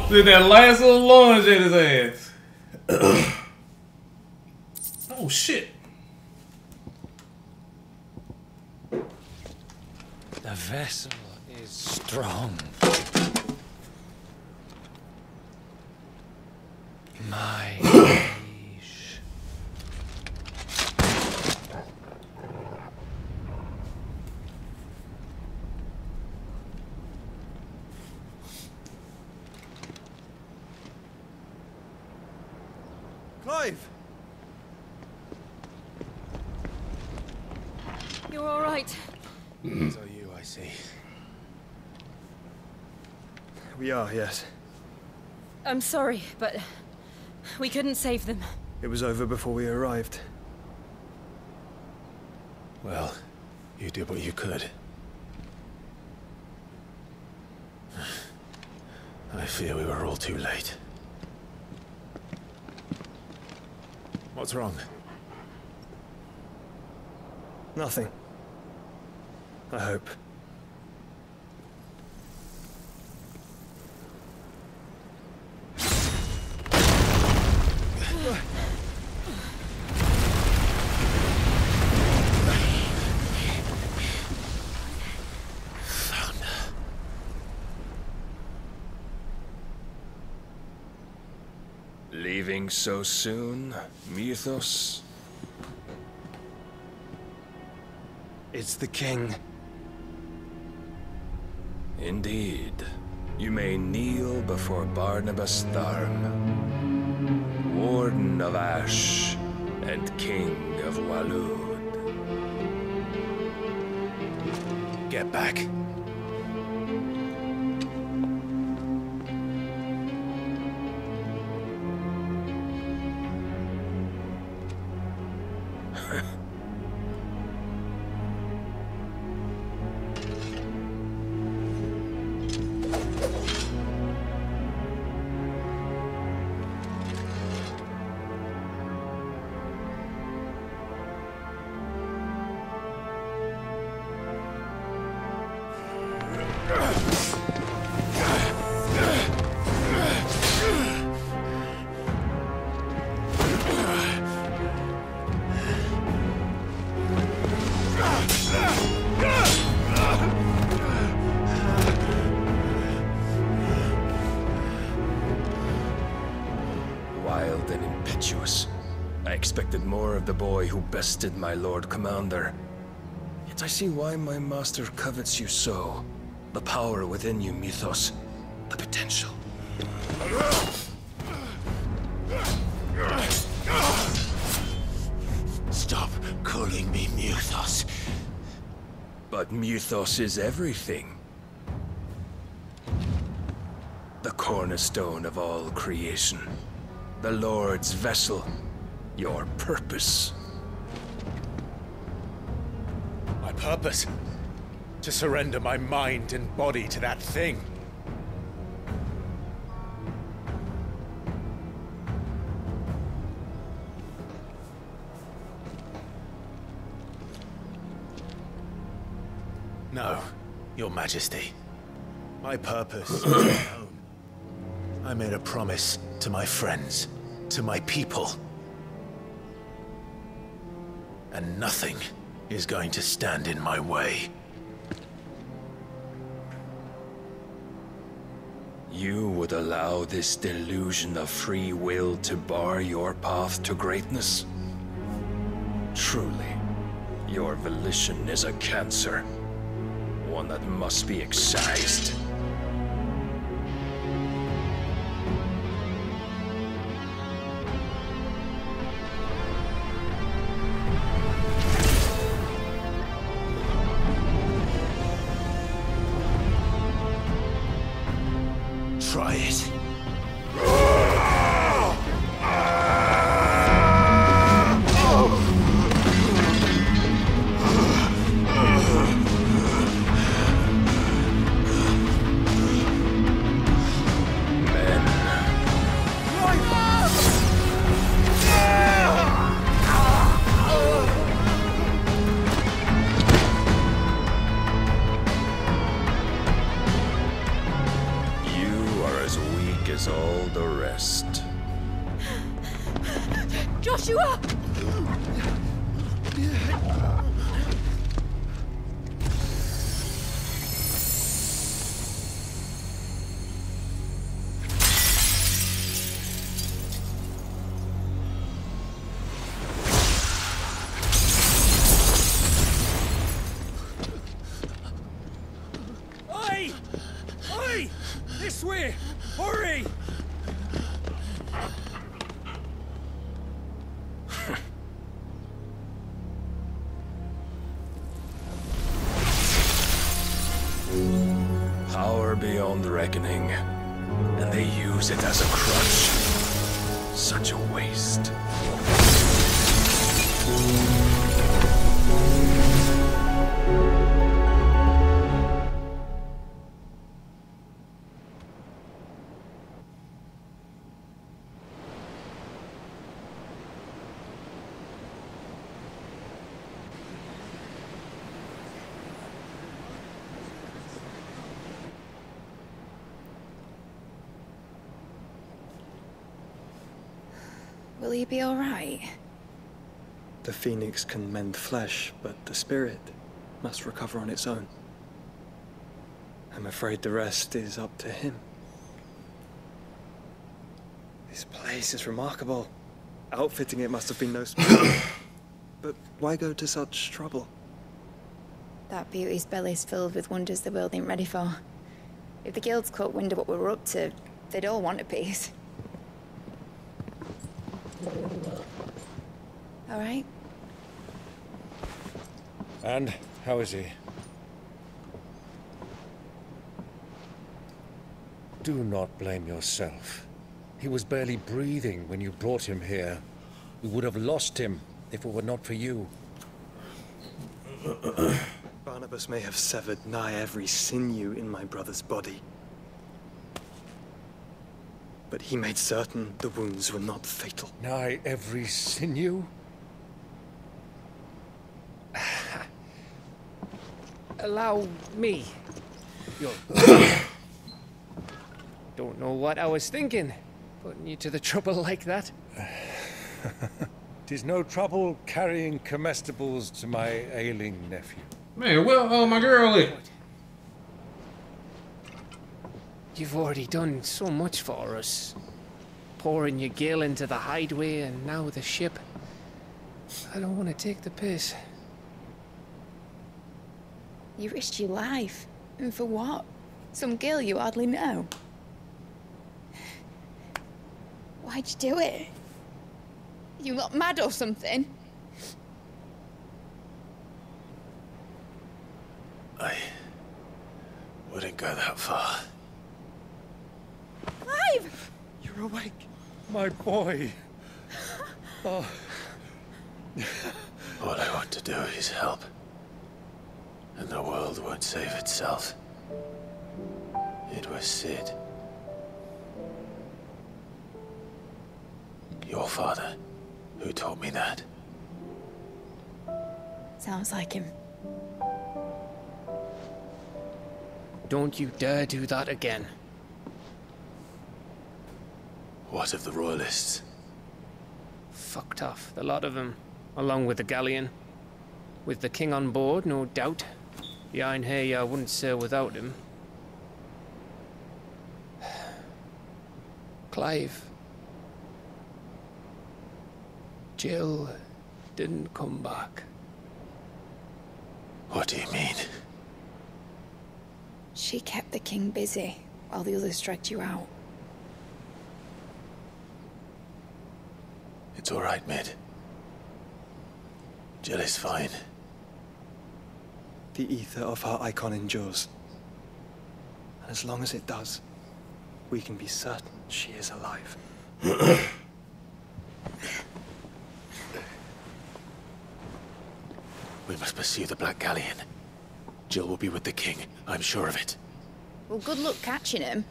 Did that last little lunge at his ass. Oh shit. The vessel is strong. My liege. Clive! You're all right. So you, I see. We are, yes. I'm sorry, but we couldn't save them. It was over before we arrived. Well, you did what you could. I fear we were all too late. What's wrong? Nothing. I hope. Leaving so soon, Mythos? It's the king. Indeed. You may kneel before Barnabas Tharm, Warden of Ash and King of Walud. Get back. Wild and impetuous. I expected more of the boy who bested my Lord Commander. Yet I see why my master covets you so. The power within you, Mythos. The potential. Stop calling me Mythos. But Mythos is everything. The cornerstone of all creation. The Lord's vessel. Your purpose. My purpose? To surrender my mind and body to that thing. No, Your Majesty. My purpose is my own. I made a promise to my friends, to my people. And nothing is going to stand in my way. You would allow this delusion of free will to bar your path to greatness? Truly, your volition is a cancer. One that must be excised. Try it. is all the rest. Joshua! Oi! Oi! This way! Hurry! Power beyond reckoning, and they use it as a crutch. Such a waste. Will he be all right? The phoenix can mend flesh, but the spirit must recover on its own. I'm afraid the rest is up to him. This place is remarkable. Outfitting it must have been no small. But why go to such trouble? That beauty's belly's filled with wonders the world ain't ready for. If the guilds caught wind of what we were up to, they'd all want a piece. All right? And how is he? Do not blame yourself. He was barely breathing when you brought him here. We would have lost him if it were not for you. Barnabas may have severed nigh every sinew in my brother's body. But he made certain the wounds were not fatal. Nigh every sinew? Allow me. Don't know what I was thinking, putting you to the trouble like that. 'Tis no trouble carrying comestibles to my ailing nephew. Man, well, my girl is. You've already done so much for us. Pouring your gil into the hideaway and now the ship. I don't want to take the piss. You risked your life. And for what? Some girl you hardly know. Why'd you do it? You got mad or something? I wouldn't go that far. Clive! You're awake. My boy. Oh. All I want to do is help. And the world won't save itself. It was Sid. Your father, who taught me that. Sounds like him. Don't you dare do that again. What of the Royalists? Fucked off, the lot of them, along with the galleon. With the king on board, no doubt. The Iron Hair wouldn't sail without him. Clive. Jill didn't come back. What do you mean? She kept the king busy while the others dragged you out. It's all right, Mid. Jill is fine. The ether of her icon endures. And as long as it does, we can be certain she is alive. We must pursue the Black Galleon. Jill will be with the king, I'm sure of it. Well, good luck catching him,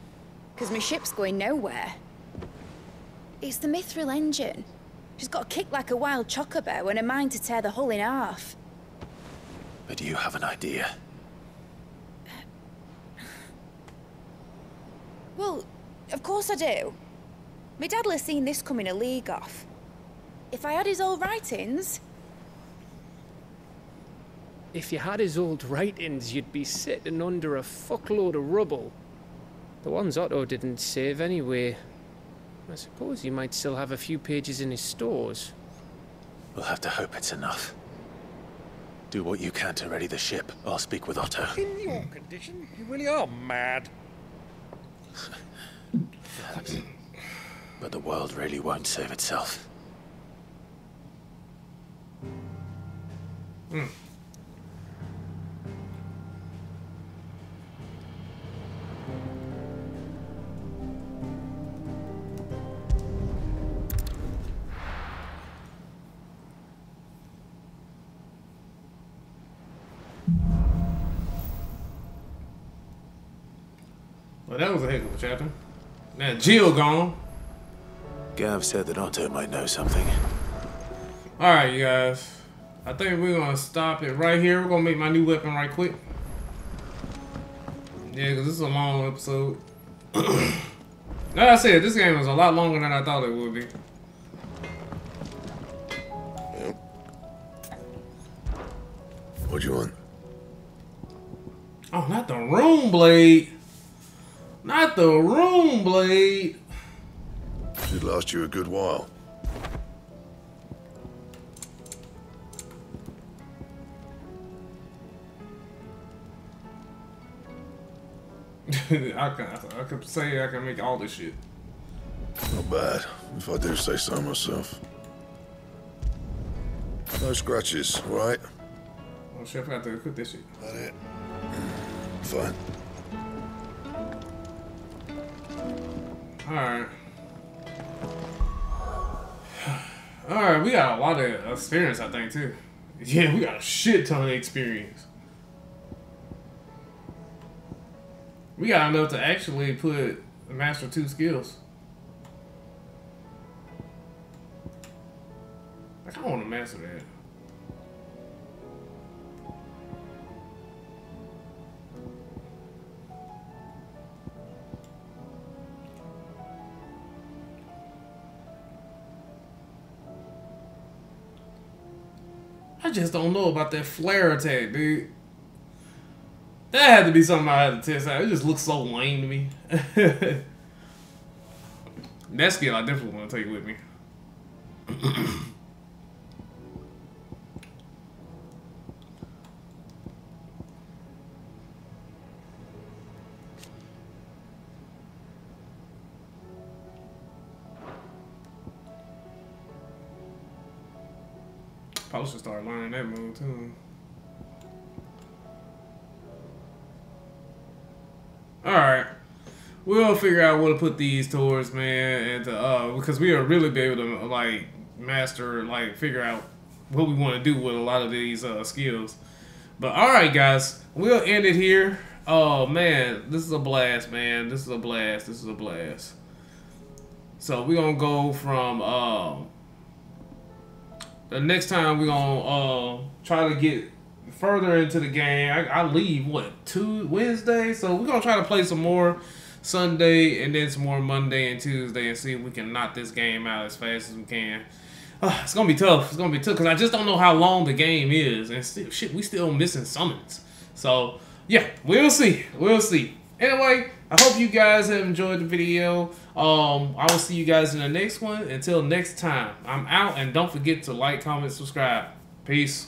because my ship's going nowhere. It's the Mithril engine. She's got a kick like a wild chocobo and a mind to tear the hull in half. But do you have an idea? Well, Of course I do. My dad'll have seen this coming a league off. If I had his old writings... If you had his old writings, you'd be sitting under a fuckload of rubble. The ones Otto didn't save anyway. I suppose he might still have a few pages in his stores. We'll have to hope it's enough. Do what you can to ready the ship. I'll speak with Otto. In your condition, you really are mad. But the world really won't save itself. Well, that was a heck of a chapter. Now Jill gone. Gav said that Otto might know something. Alright, you guys. I think we're gonna stop it right here. We're gonna make my new weapon right quick. Yeah, because this is a long episode. Like I said, this game was a lot longer than I thought it would be. What do you want? Oh, not the room blade. Not the room blade. Should last you a good while. I could say I can make all this shit. Not bad, if I do say so myself. No scratches, right? Oh shit, I forgot to cook this shit. That it? Fine. Alright. Alright, we got a lot of experience, I think, too. Yeah, we got a shit ton of experience. We got enough to actually put master 2 skills. Like, I want to master that. I just don't know about that flare attack, dude. That had to be something I had to test out. It just looks so lame to me. That skill I definitely want to take with me. Probably should start learning that move too. Alright. We'll figure out what to put these towards, man, and because we'll really be able to like master, like figure out what we want to do with a lot of these skills. But alright guys, we'll end it here. Oh man, this is a blast, man. This is a blast. This is a blast. So we're gonna go from the next time we're gonna try to get further into the game. I leave what, Wednesday, so we're gonna try to play some more Sunday and then some more Monday and Tuesday and see if we can knock this game out as fast as we can. It's gonna be tough. It's gonna be tough because I just don't know how long the game is, and still, shit, we still missing summons. So yeah, we'll see. We'll see. Anyway, I hope you guys have enjoyed the video. I will see you guys in the next one. Until next time, I'm out, and don't forget to like, comment, subscribe. Peace.